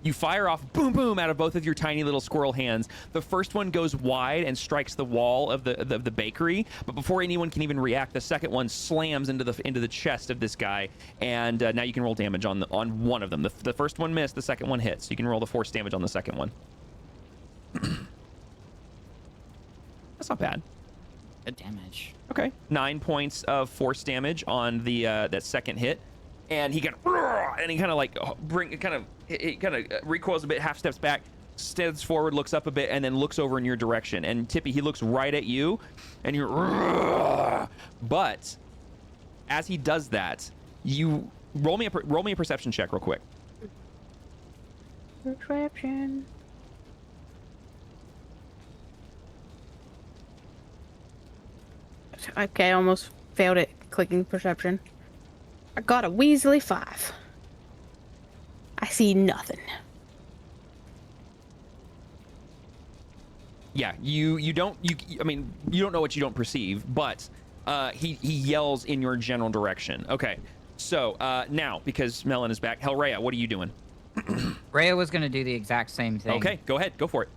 You fire off, boom, boom, out of both of your tiny little squirrel hands. The first one goes wide and strikes the wall of the bakery, but before anyone can even react, the second one slams into the chest of this guy, and now you can roll damage on one of them. The first one missed, the second one hits. So you can roll the force damage on the second one. That's not bad. Good damage. Okay, 9 points of force damage on the that second hit. And he kind of recoils a bit, half steps back, stands forward, looks up a bit, and then looks over in your direction. And Tippy, he looks right at you, and you're. But as he does that, you roll me a perception check real quick. Perception. Okay, I almost failed at clicking perception. I got a Weasley 5. I see nothing. Yeah, you don't know what you don't perceive, but he yells in your general direction. Okay, so now because Melon is back, Hellraya, what are you doing? Rhea was gonna do the exact same thing. Okay, go ahead, go for it.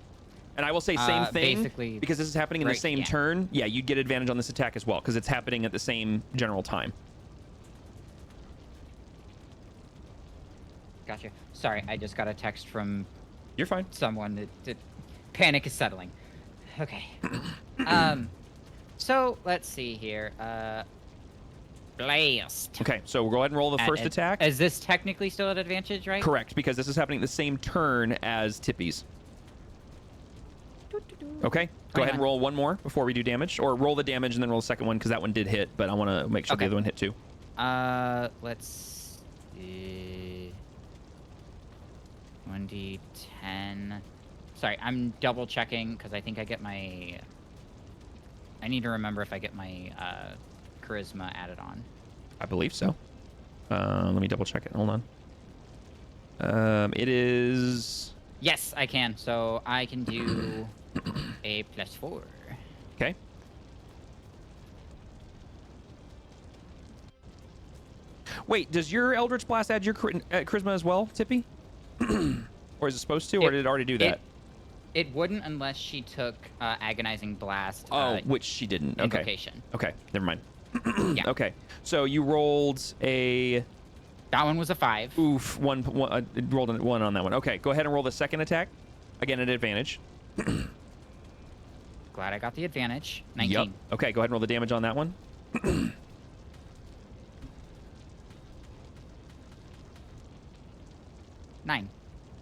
And I will say same thing, basically, because this is happening in the same turn. Yeah, you'd get advantage on this attack as well, because it's happening at the same general time. Gotcha. Sorry, I just got a text from... You're fine. Someone that panic is settling. Okay. So, let's see here. Blast. Okay, so we'll go ahead and roll the first attack. Is this technically still at advantage, right? Correct, because this is happening the same turn as Tippy's. Okay. Go ahead and roll one more before we do damage, or roll the damage and then roll the second one because that one did hit, but I want to make sure the other one hit too. Let's see. 1d10. Sorry, I'm double checking because I think I get my. I need to remember if I get my charisma added on. I believe so. Let me double check it. Hold on. It is. Yes, I can. So I can do a +4. Okay. Wait, does your Eldritch Blast add your charisma as well, Tippy? Or is it supposed to, or did it already do that? It wouldn't unless she took Agonizing Blast. Which she didn't. Okay. Invocation. Okay, never mind. Yeah. Okay, so you rolled a... That one was a 5. Oof, one rolled a 1 on that one. Okay, go ahead and roll the second attack. Again, at advantage. Glad I got the advantage. 19. Yep. Okay, go ahead and roll the damage on that one. 9.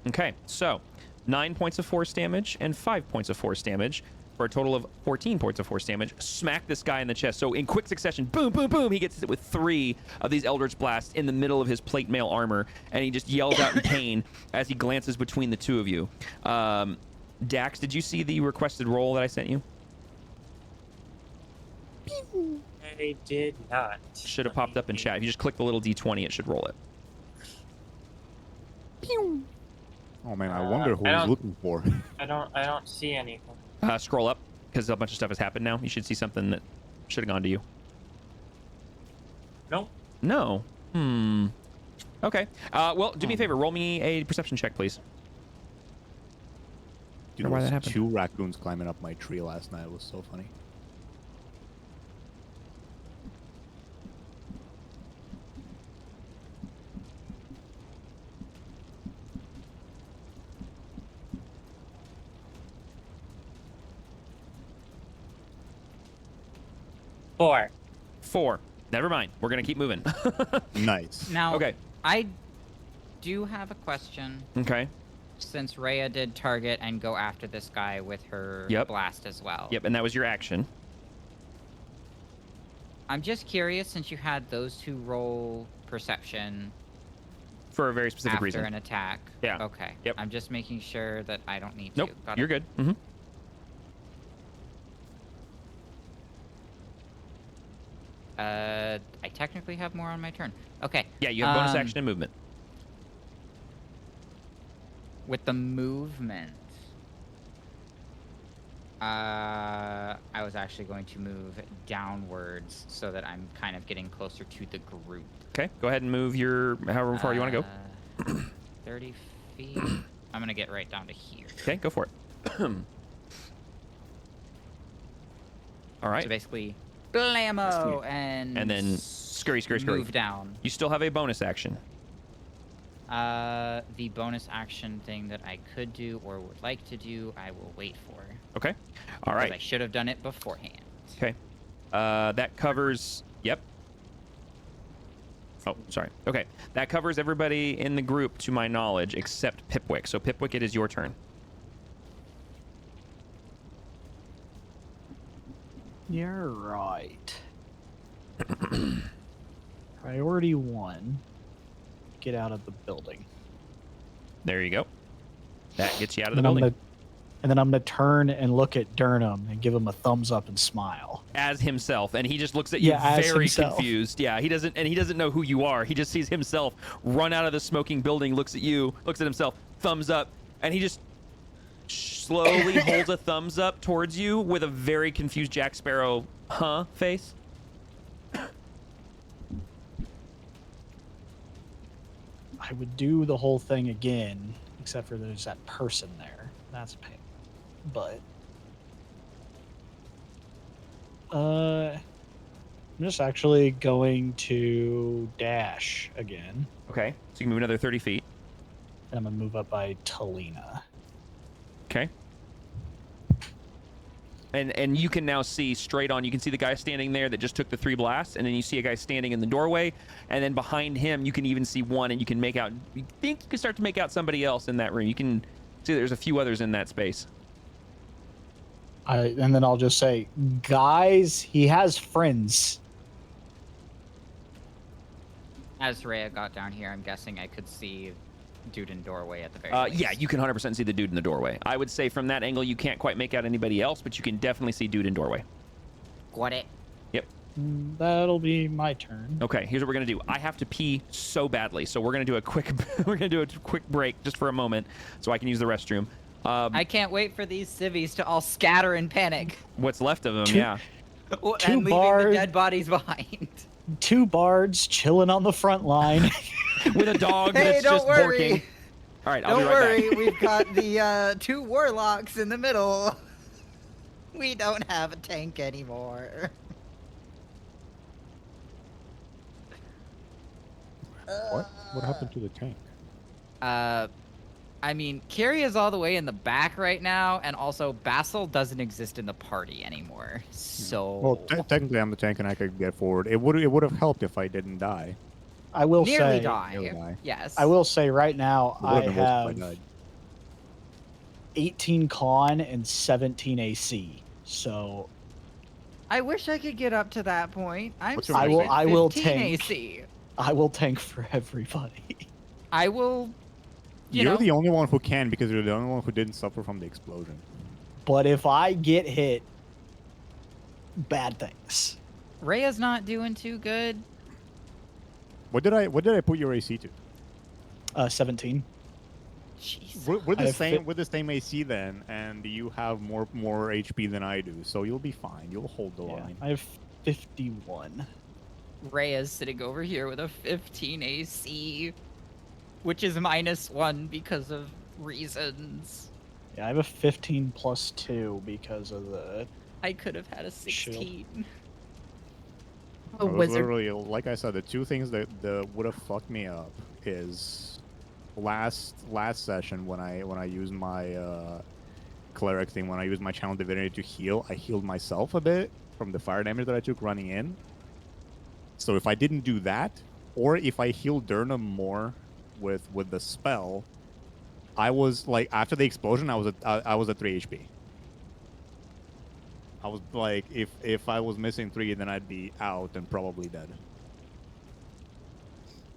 Okay, so 9 points of force damage and 5 points of force damage for a total of 14 points of force damage. Smack this guy in the chest. So in quick succession, boom, boom, boom, he gets hit with 3 of these Eldritch Blasts in the middle of his plate mail armor, and he just yells out in pain as he glances between the two of you. Dax, did you see the requested roll that I sent you? I did not. Should have popped up in chat. If you just click the little D20, it should roll it. Oh man, I wonder who he's looking for. I don't see anything. Scroll up, because a bunch of stuff has happened now. You should see something that should have gone to you. Nope. No. Okay. Well, do me a favor. Roll me a perception check, please. Dude, there was 2 raccoons climbing up my tree last night. It was so funny. Four. Never mind. We're going to keep moving. Nice. Now, okay. I do have a question. Okay. Since Rhea did target and go after this guy with her blast as well. Yep, and that was your action. I'm just curious, since you had those 2 roll perception for a very specific reason. After an attack. Yeah. Okay. Yep. I'm just making sure that I don't need nope. to. Got You're it. good. I technically have more on my turn. Okay. Yeah, you have bonus action and movement. With the movement, I was actually going to move downwards so that I'm kind of getting closer to the group. Okay, go ahead and move your however far you want to go. 30 feet. I'm going to get right down to here. Okay, go for it. All right. So basically, blammo, and then scurry. Move down. You still have a bonus action. The bonus action thing that I could do or would like to do, I will wait for. Okay. All right. I should have done it beforehand. Okay. That covers. Yep. Oh, sorry. Okay. That covers everybody in the group, to my knowledge, except Pipwick. So Pipwick, it is your turn. You're right. Priority 1. Get out of the building. There you go. That gets you out of the building. And then I'm going to turn and look at Durham and give him a thumbs up and smile. As himself. And he just looks at you very confused. Yeah, he doesn't know who you are. He just sees himself run out of the smoking building, looks at you, looks at himself, thumbs up, and he just slowly holds a thumbs up towards you with a very confused Jack Sparrow face. I would do the whole thing again, except for there's that person there. That's a pain. But I'm just actually going to dash again. Okay. So you can move another 30 feet. And I'm going to move up by Talina. Okay. And you can now see straight on. You can see the guy standing there that just took the 3 blasts, and then you see a guy standing in the doorway, and then behind him you can even see one, and you can make out. You think you can start to make out somebody else in that room. You can see there's a few others in that space. And then I'll just say, guys, he has friends. As Rhea got down here, I'm guessing I could see dude in doorway at the very least. Yeah, you can 100% see the dude in the doorway. I would say from that angle, you can't quite make out anybody else, but you can definitely see dude in doorway. Got it. Yep. That'll be my turn. Okay, here's what we're gonna do. I have to pee so badly, so we're gonna do a quick break just for a moment, so I can use the restroom. I can't wait for these civvies to all scatter in panic. What's left of them? Yeah. And leaving the dead bodies behind. 2 bards chilling on the front line. With a dog Hey, that's don't just worry. barking. All right, I'll Don't be right worry, back. we've got the 2 warlocks in the middle. We don't have a tank anymore. What? What happened to the tank? I mean, Kyria's all the way in the back right now, and also Basil doesn't exist in the party anymore. So Well, technically, I'm the tank, and I could get forward. It would have helped if I didn't die. I will nearly say, die. Nearly die. Yes. I will say right now, It I would've been worse if I have died. 18 con and 17 AC. So I wish I could get up to that point. I'm What's your sitting AC? at I will 15 tank. AC. I will tank for everybody. I will. You're the only one who can because you're the only one who didn't suffer from the explosion. But if I get hit, bad things. Rhea's not doing too good. What did I put your AC to? 17. Jesus. We're I the have same. We're the same AC then, and you have more HP than I do, so you'll be fine. You'll hold the line. I have 51. Rhea's sitting over here with a 15 AC, which is -1 because of reasons. Yeah, I have a 15 plus 2 because of the... I could have had a 16. A It was wizard. literally, like I said, the 2 things that would have fucked me up is last session when I used my cleric thing, when I used my channel divinity to heal, I healed myself a bit from the fire damage that I took running in. So if I didn't do that, or if I healed Durnham more with the spell, I was like, after the explosion, I was at 3 HP. I was like, if I was missing 3, then I'd be out and probably dead.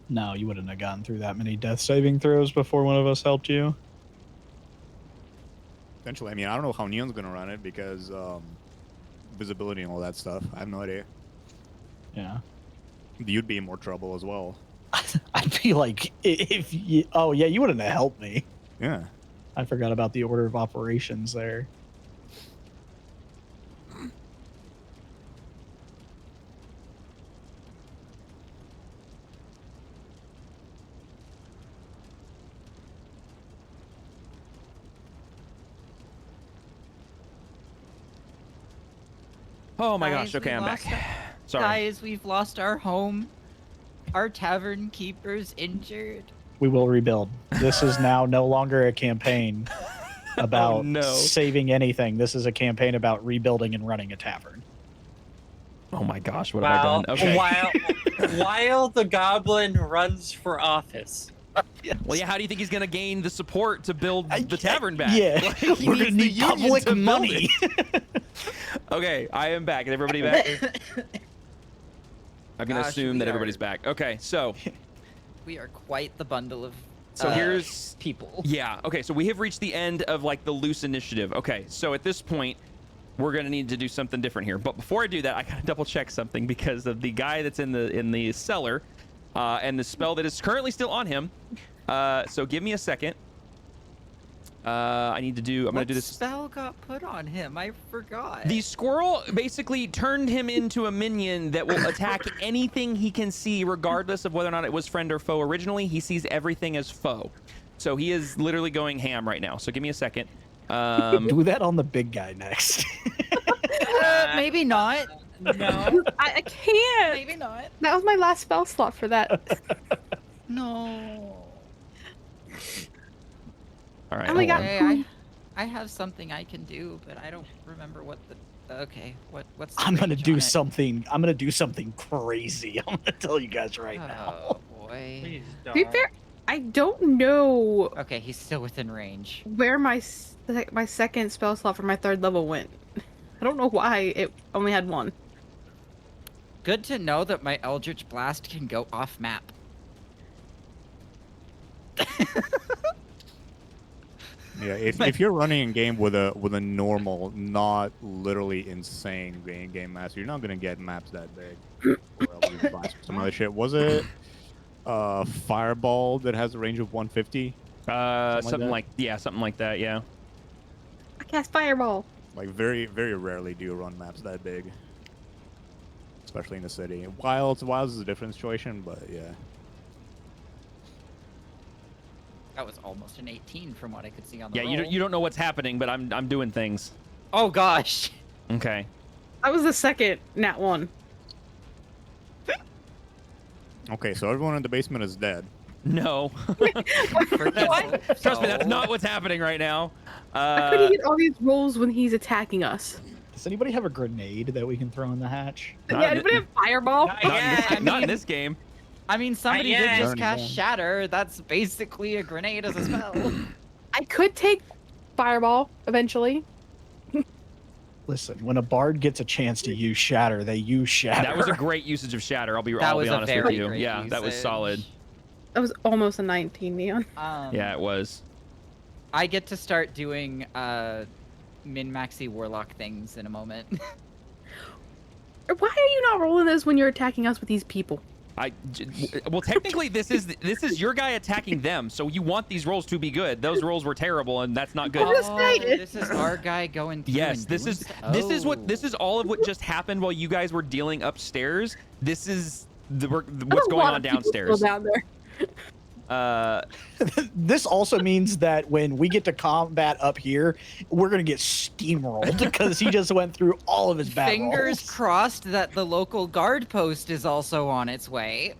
No, you wouldn't have gotten through that many death saving throws before one of us helped you. Essentially, I mean, I don't know how Neon's gonna run it because visibility and all that stuff. I have no idea. Yeah. You'd be in more trouble as well. I'd be like, if you... Oh, yeah, you wouldn't have helped me. Yeah. I forgot about the order of operations there. Oh my Guys, gosh, okay, we I'm lost back. Sorry. Guys, we've lost our home. Our tavern keeper's injured. We will rebuild. This is now no longer a campaign about Oh, no. saving anything. This is a campaign about rebuilding and running a tavern. Oh my gosh, what have I done? Okay. While the goblin runs for office. Yes. Well, yeah, how do you think he's going to gain the support to build the tavern back? Yeah, Like, he we're needs gonna the need union public to build money. it. Okay, I am back. Is everybody back? I'm going to Gosh, assume we that are- everybody's back. Okay, so We are quite the bundle of here's people. Yeah, okay, so we have reached the end of like the loose initiative. Okay, so at this point, we're going to need to do something different here. But before I do that, I got to double check something because of the guy that's in the cellar and the spell that is currently still on him. So give me a second. I need to do. I'm going to do this. What spell got put on him? I forgot. The squirrel basically turned him into a minion that will attack anything he can see, regardless of whether or not it was friend or foe originally. He sees everything as foe. So he is literally going ham right now. So give me a second. Do that on the big guy next. Maybe not. No. I can't. Maybe not. That was my last spell slot for that. No. All right. Oh my hold God. on. Okay, I have something I can do, but I don't remember what the. Okay, what's. The I'm gonna range do on it? something. I'm gonna do something crazy. I'm gonna tell you guys right now. Oh boy. Please To be don't. fair, I don't know Okay, he's still within range. where my second spell slot for my 3rd level went. I don't know why it only had one. Good to know that my Eldritch Blast can go off map. Yeah, if you're running a game with a normal, not literally insane game master, you're not gonna get maps that big. Or at least blast some other shit. Was it Fireball that has a range of 150? Something like that. Yeah. I cast Fireball. Like very rarely do you run maps that big, especially in the city. Wilds is a different situation, but yeah. That was almost an 18 from what I could see on the Yeah, roll. you don't know what's happening, but I'm doing things. Oh gosh. Okay. That was the second nat 1. Okay, so everyone in the basement is dead. No. Trust me, that's not what's happening right now. How could he get all these rolls when he's attacking us? Does anybody have a grenade that we can throw in the hatch? Yeah, anybody have Fireball? Not in this game. I mean, somebody did yeah. just cast Shatter. That's basically a grenade as a spell. I could take Fireball eventually. Listen, when a bard gets a chance to use Shatter, they use Shatter. That was a great usage of Shatter. I'll be That was a honest with very you. great Yeah, that was usage. solid. That was almost a 19, Neon. Yeah, it was. I get to start doing min-maxy warlock things in a moment. Why are you not rolling this when you're attacking us with these people? Well, technically, this is your guy attacking them, so you want these rolls to be good. Those rolls were terrible, and that's not good. This is our guy going through. Yes, and this doing is stuff. all of what just happened while you guys were dealing upstairs. This is what's There's a going lot on of people downstairs. still down there. This also means that when we get to combat up here, we're gonna get steamrolled because he just went through all of his bad Fingers rolls. crossed that the local guard post is also on its way.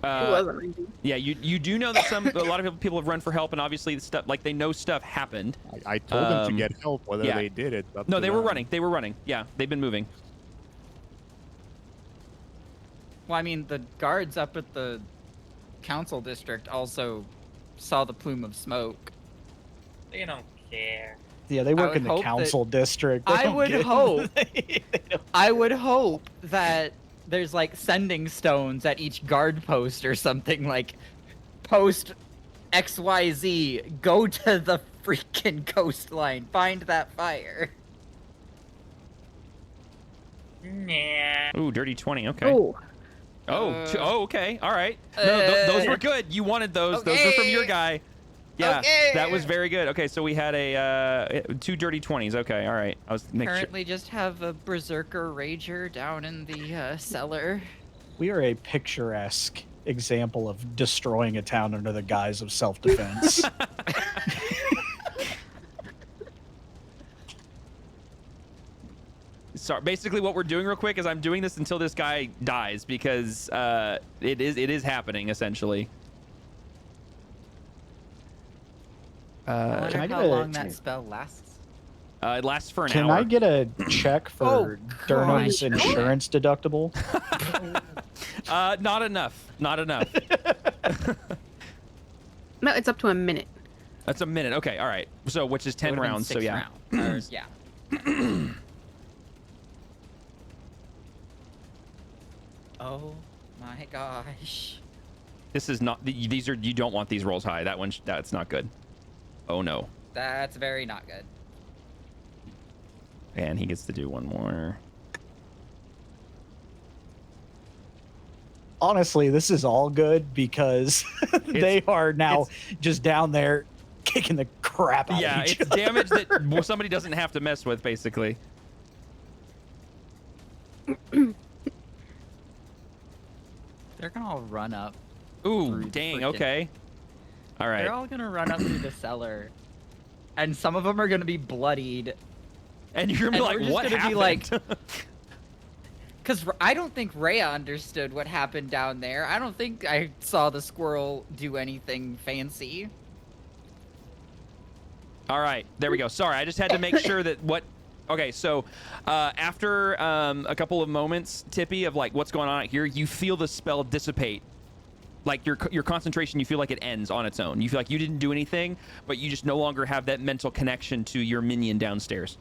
It wasn't 19. Yeah, you do know that a lot of people have run for help, and obviously the stuff like they know stuff happened. I told them to get help, whether yeah. they did it. No, they were running. They were running. Yeah, they've been moving. Well, I mean, the guards up at the council district also saw the plume of smoke. They don't care. Yeah, they work would in the hope council district. They I don't would get- hope. they don't- I would hope that there's like sending stones at each guard post or something, like post XYZ, go to the freaking coastline, find that fire. Nah. Ooh, dirty 20. Okay. Oh, Okay. All right. No, those were good. You wanted those. Those were from your guy. Yeah, Okay. that was very good. Okay, so we had a 2 dirty 20s. Okay, all right. I was making sure. Currently just have a berserker rager down in the cellar. We are a picturesque example of destroying a town under the guise of self-defense. Sorry. Basically, what we're doing real quick is I'm doing this until this guy dies because it is happening essentially. I wonder can I how get a- long that spell lasts. It lasts for an Can hour. I get a check for Durham's gosh. insurance deductible? Not enough. Not enough. no, it's up to a minute. That's a minute. Okay, all right. So which is 10 Would've been rounds. So 6 yeah. rounds. Yeah. Oh my gosh. This is not. These are. You don't want these rolls high. That one. That's not good. Oh no. That's very not good. And he gets to do one more. Honestly, this is all good because they are now just down there kicking the crap out Yeah, of each it's other. damage that somebody doesn't have to mess with, basically. They're gonna all run up. Ooh, Through the dang. frickin- Okay. All right. They're all gonna run up through the cellar, and some of them are gonna be bloodied. And you're gonna be and we're like, just what gonna be happened? Because I don't think Rhea understood what happened down there. I don't think I saw the squirrel do anything fancy. All right, there we go. Sorry, I just had to make sure that what. Okay, so after a couple of moments, Tippy, of like what's going on out here, you feel the spell dissipate. Like your concentration, you feel like it ends on its own. You feel like you didn't do anything, but you just no longer have that mental connection to your minion downstairs.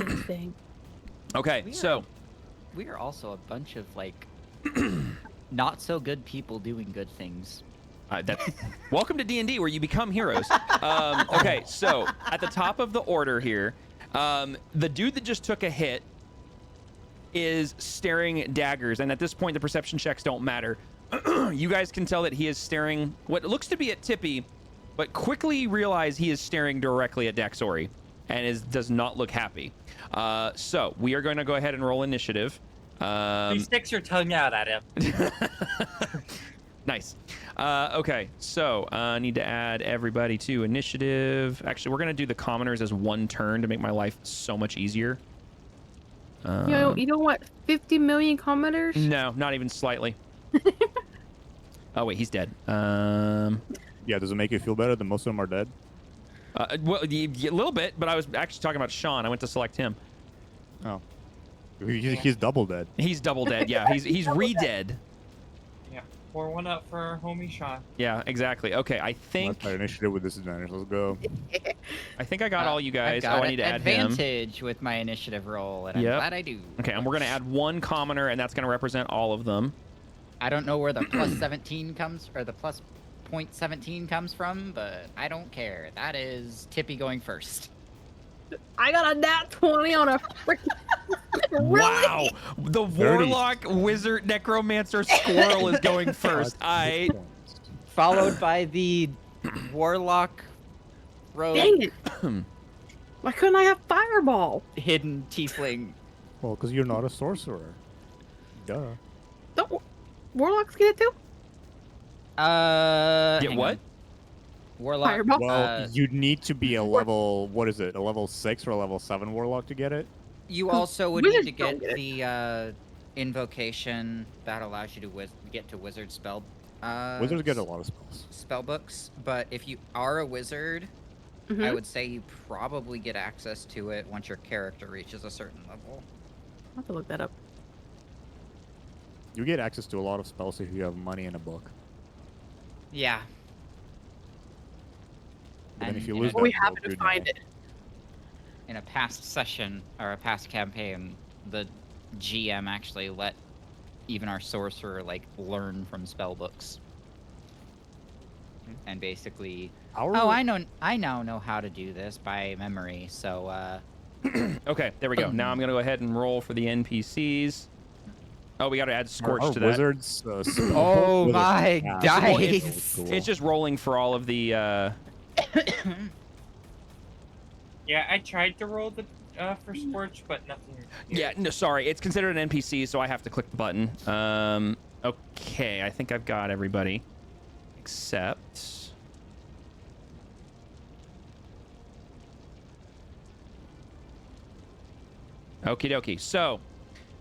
thing. Okay, so we are also a bunch of like not so good people doing good things. Welcome to D&D, where you become heroes. Okay, so at the top of the order here, the dude that just took a hit is staring daggers, and at this point, the perception checks don't matter. You guys can tell that he is staring what looks to be at Tippy, but quickly realize he is staring directly at Daxori, and does not look happy. So we are going to go ahead and roll initiative. He sticks your tongue out at him. Nice. Okay, so I need to add everybody to initiative. Actually, we're going to do the commoners as one turn to make my life so much easier. You don't want 50 million commenters? No, not even slightly. Oh, wait, he's dead. Yeah, does it make you feel better that most of them are dead? Well, a little bit, but I was actually talking about Sean. I went to select him. Oh. He's double dead. He's double dead, yeah. He's re-dead. Yeah, pour one up for our homie Sean. Yeah, exactly. Okay, I think... Let's try initiative with disadvantage. Let's go. I think I got all you guys. I've got I need to add him. advantage with my initiative roll, and I'm glad I do. Okay, and we're going to add one commoner, and that's going to represent all of them. I don't know where the plus 17 comes, or the plus .17 comes from, but I don't care. That is Tippy going first. I got a nat 20 on a freaking... Really? Wow! The Warlock, Wizard, Necromancer, Squirrel is going first. Followed by the Warlock, Rogue... Dang it! Why couldn't I have Fireball? Hidden Tiefling. Well, because you're not a sorcerer. Duh. Don't Warlocks get it too? Get what? On. Warlock. Fireball? Well, you'd need to be a level, what is it, a level 6 or a level 7 Warlock to get it? You also would need to get the invocation that allows you to get to wizard spell. Wizards get a lot of spells. Spell books, but if you are a wizard, I would say you probably get access to it once your character reaches a certain level. I'll have to look that up. You get access to a lot of spells if you have money in a book. Yeah. But then if you lose that, we happen to find it. In a past session, or a past campaign, the GM actually let even our sorcerer, like, learn from spell books. And basically... I now know how to do this by memory, so, Okay, there we go. Now I'm going to go ahead and roll for the NPCs. Oh, we got to add Scorch to that. Wizards, oh my dice! It's just rolling for all of the... Yeah, I tried to roll the for Scorch, but nothing. Yeah, no, sorry. It's considered an NPC, so I have to click the button. Okay, I think I've got everybody. Except... Okie dokie. So,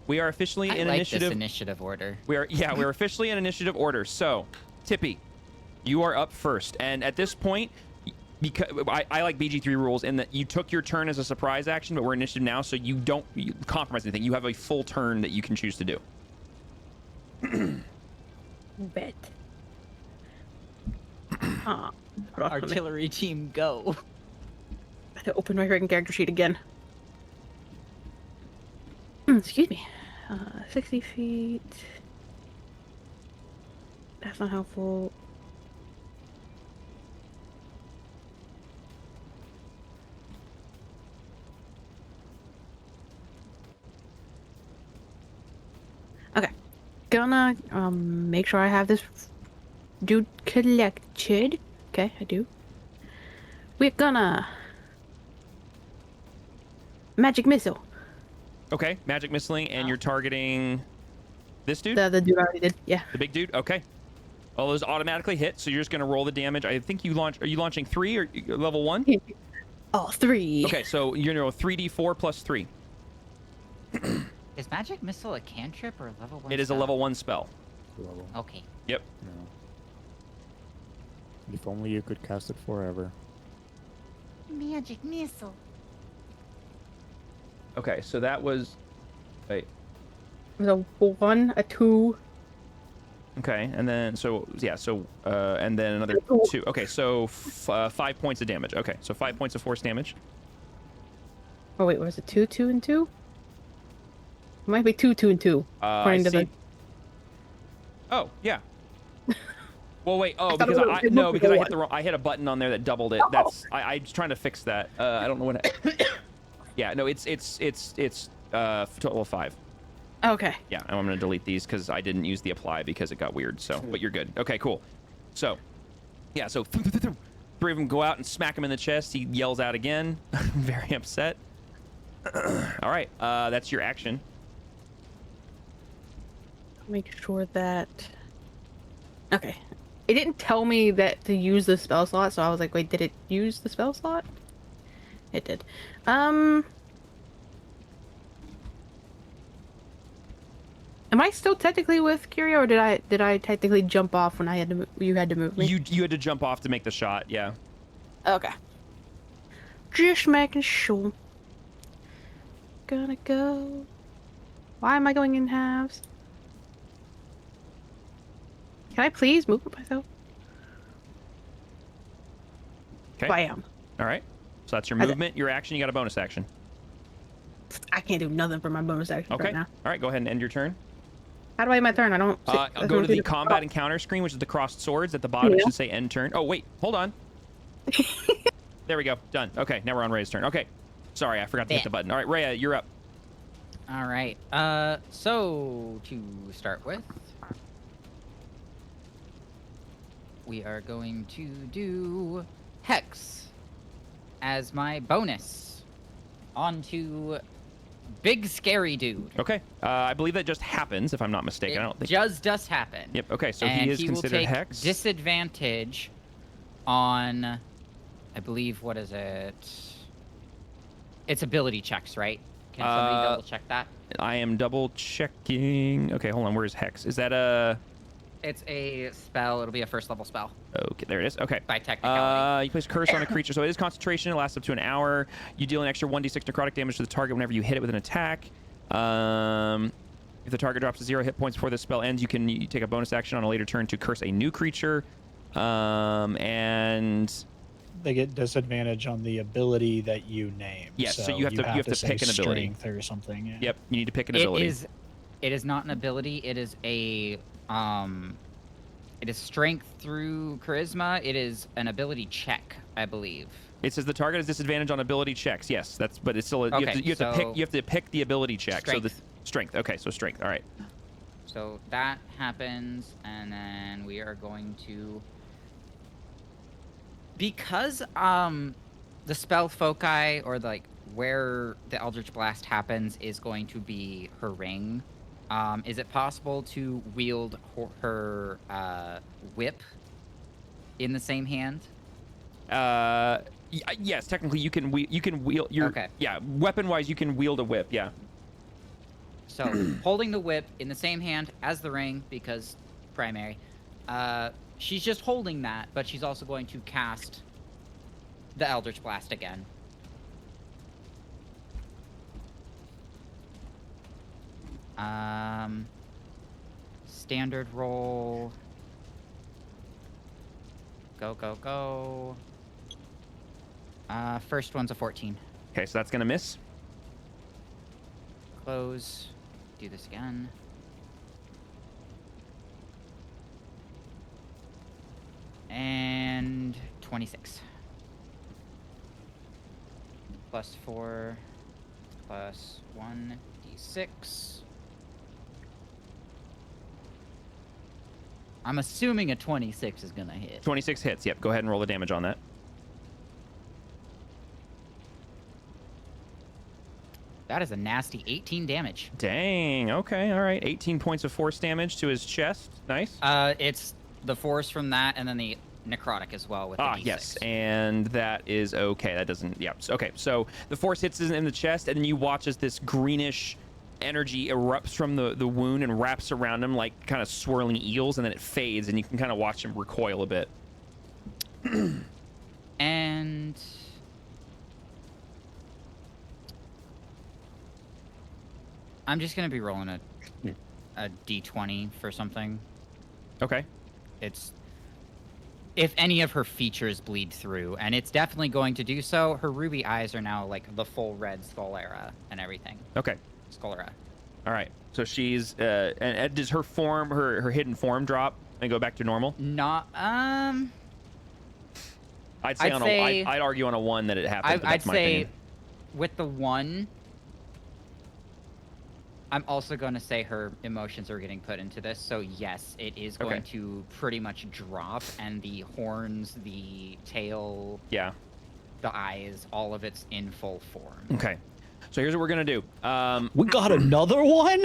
we are officially in initiative. This initiative order. We're officially in initiative order. So, Tippy, you are up first, and at this point, because I like BG3 rules in that you took your turn as a surprise action, but we're initiative now, so you don't compromise anything. You have a full turn that you can choose to do. Bet. Artillery team, go. I had to open my freaking character sheet again. Excuse me. 60 feet. That's not helpful. Okay. Gonna make sure I have this dude collected. Okay, I do. We're gonna magic missile. Okay, magic missiling, and you're targeting this dude? The dude I already did, yeah. The big dude? Okay. All those automatically hit, so you're just gonna roll the damage. I think you launch. Are you launching 3 or level 1? Oh, 3. Okay, so you're gonna roll 3d4 plus 3. Is magic missile a cantrip or a level 1? It is a level 1 spell. Level. Okay. Yep. No. If only you could cast it forever. Magic missile. Okay, so that was. Wait. It was a 1, a 2. Okay, and then and then another 2. Okay, so 5 points of damage. Okay, so 5 points of force damage. Oh wait, was it 2, 2, and 2? It might be 2, 2, and 2. According to the. Oh yeah. Well, wait. Oh, thought because it was- because I hit the wrong. I hit a button on there that doubled it. That's. I was trying to fix that. I don't know what. Yeah. No. It's total of 5. Okay. Yeah. And I'm gonna delete these because I didn't use the apply because it got weird. So, but you're good. Okay. Cool. So, yeah. So 3 of them go out and smack him in the chest. He yells out again, very upset. All right. That's your action. Make sure that. Okay. It didn't tell me that to use the spell slot, so I was like, wait, did it use the spell slot? It did. Am I still technically with Curia, or did I technically jump off when I had to you had to move me? You had to jump off to make the shot. Yeah. Okay. Just making sure. Gonna go. Why am I going in halves? Can I please move it myself? Okay. Bam. All right. So that's your Okay. movement, your action. You got a bonus action. I can't do nothing for my bonus action Okay. right now. All right. Go ahead and end your turn. How do I end my turn? I don't. I'll go to the combat encounter screen, which is the crossed swords at the bottom. It should say end turn. Oh wait, hold on. There we go. Done. Okay. Now we're on Rhea's turn. Okay. Sorry, I forgot to hit the button. All right, Rhea, you're up. All right. So to start with, we are going to do Hex as my bonus onto Big Scary Dude. Okay. I believe that just happens, if I'm not mistaken. I don't think. Just does happen. Yep. Okay. So and he is will considered take hex. disadvantage on, I believe, what is it? It's ability checks, right? Can somebody double check that? I am double checking. Okay, hold on. Where's hex? Is that a? It's a spell. It'll be a first level spell. Okay, there it is. Okay. By technicality. You place curse on a creature, so it is concentration. It lasts up to an hour. You deal an extra 1d6 necrotic damage to the target whenever you hit it with an attack. If the target drops to 0 hit points before the spell ends, you take a bonus action on a later turn to curse a new creature. And they get disadvantage on the ability that you name. Yes, so you have to say pick an ability. Strength or something. Yeah. Yep, you need to pick an ability. It is not an ability. It is a it is strength through charisma. It is an ability check, I believe. It says the target has disadvantage on ability checks. Yes, but it's still Okay, you have to pick the ability check. Strength. So the strength. Okay, so strength. All right. So that happens, and then we are going to, because the spell foci, or like where the Eldritch Blast happens, is going to be her ring. Is it possible to wield her whip in the same hand? Yes, technically you can wield your. Okay. Yeah, weapon wise you can wield a whip. Yeah. So holding the whip in the same hand as the ring, because primary. She's just holding that, but she's also going to cast the Eldritch Blast again. Standard roll. Go, go, go. First one's a 14. Okay, so that's gonna miss. Close. Do this again. And 26. Plus 4. Plus 1d6. I'm assuming a 26 is gonna hit. 26 hits. Yep. Go ahead and roll the damage on that. That is a nasty 18 damage. Dang. Okay. All right. 18 points of force damage to his chest. Nice. It's the force from that, and then the necrotic as well with the D6. Yes, and that is okay. That doesn't. Yeah. Okay. So the force hits in the chest, and then you watch as this greenish energy erupts from the wound and wraps around him like kind of swirling eels, and then it fades, and you can kind of watch him recoil a bit. And I'm just gonna be rolling a d20 for something. Okay. It's if any of her features bleed through, and it's definitely going to do so. Her ruby eyes are now like the full red sclera and everything. Okay. Sclera. All right. So she's and does her form, her hidden form drop and go back to normal? Not I'd say I'd argue on a 1 that it happens. I'd say with the 1. I'm also going to say her emotions are getting put into this, so yes, it is going to pretty much drop, and the horns, the tail, the eyes, all of it's in full form. Okay. So here's what we're gonna do. We got another one.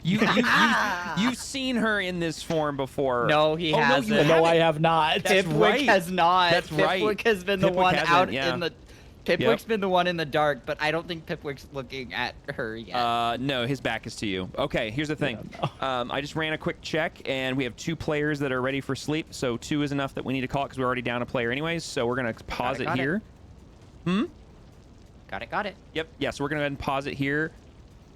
You've seen her in this form before. No, he hasn't. No, I have not. Pipwick has not. That's right. Pipwick has been the Pipwick one hasn't, out yeah. in the. Pipwick's been the one in the dark, but I don't think Pipwick's looking at her yet. No, his back is to you. Okay, here's the thing. I just ran a quick check, and we have 2 players that are ready for sleep. So 2 is enough that we need to call it because we're already down a player anyways. So we're gonna pause it here. Got it. Yep. Yeah. So we're gonna go ahead and pause it here,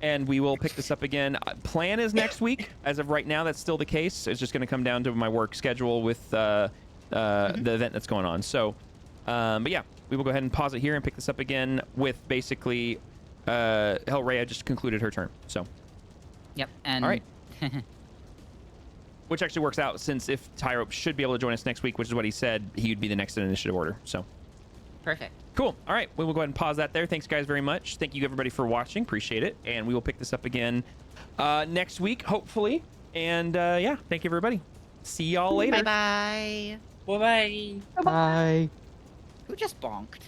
and we will pick this up again. Plan is next week. As of right now, that's still the case. It's just gonna come down to my work schedule with the event that's going on. So, but yeah. We will go ahead and pause it here and pick this up again with basically Hellraya just concluded her turn. So. Yep. And. All right. Which actually works out since if Tyrope should be able to join us next week, which is what he said, he would be the next in initiative order. So. Perfect. Cool. All right. We will go ahead and pause that there. Thanks, guys, very much. Thank you, everybody, for watching. Appreciate it. And we will pick this up again next week, hopefully. And yeah, thank you, everybody. See y'all later. Bye-bye. Bye-bye. Bye. Who just bonked?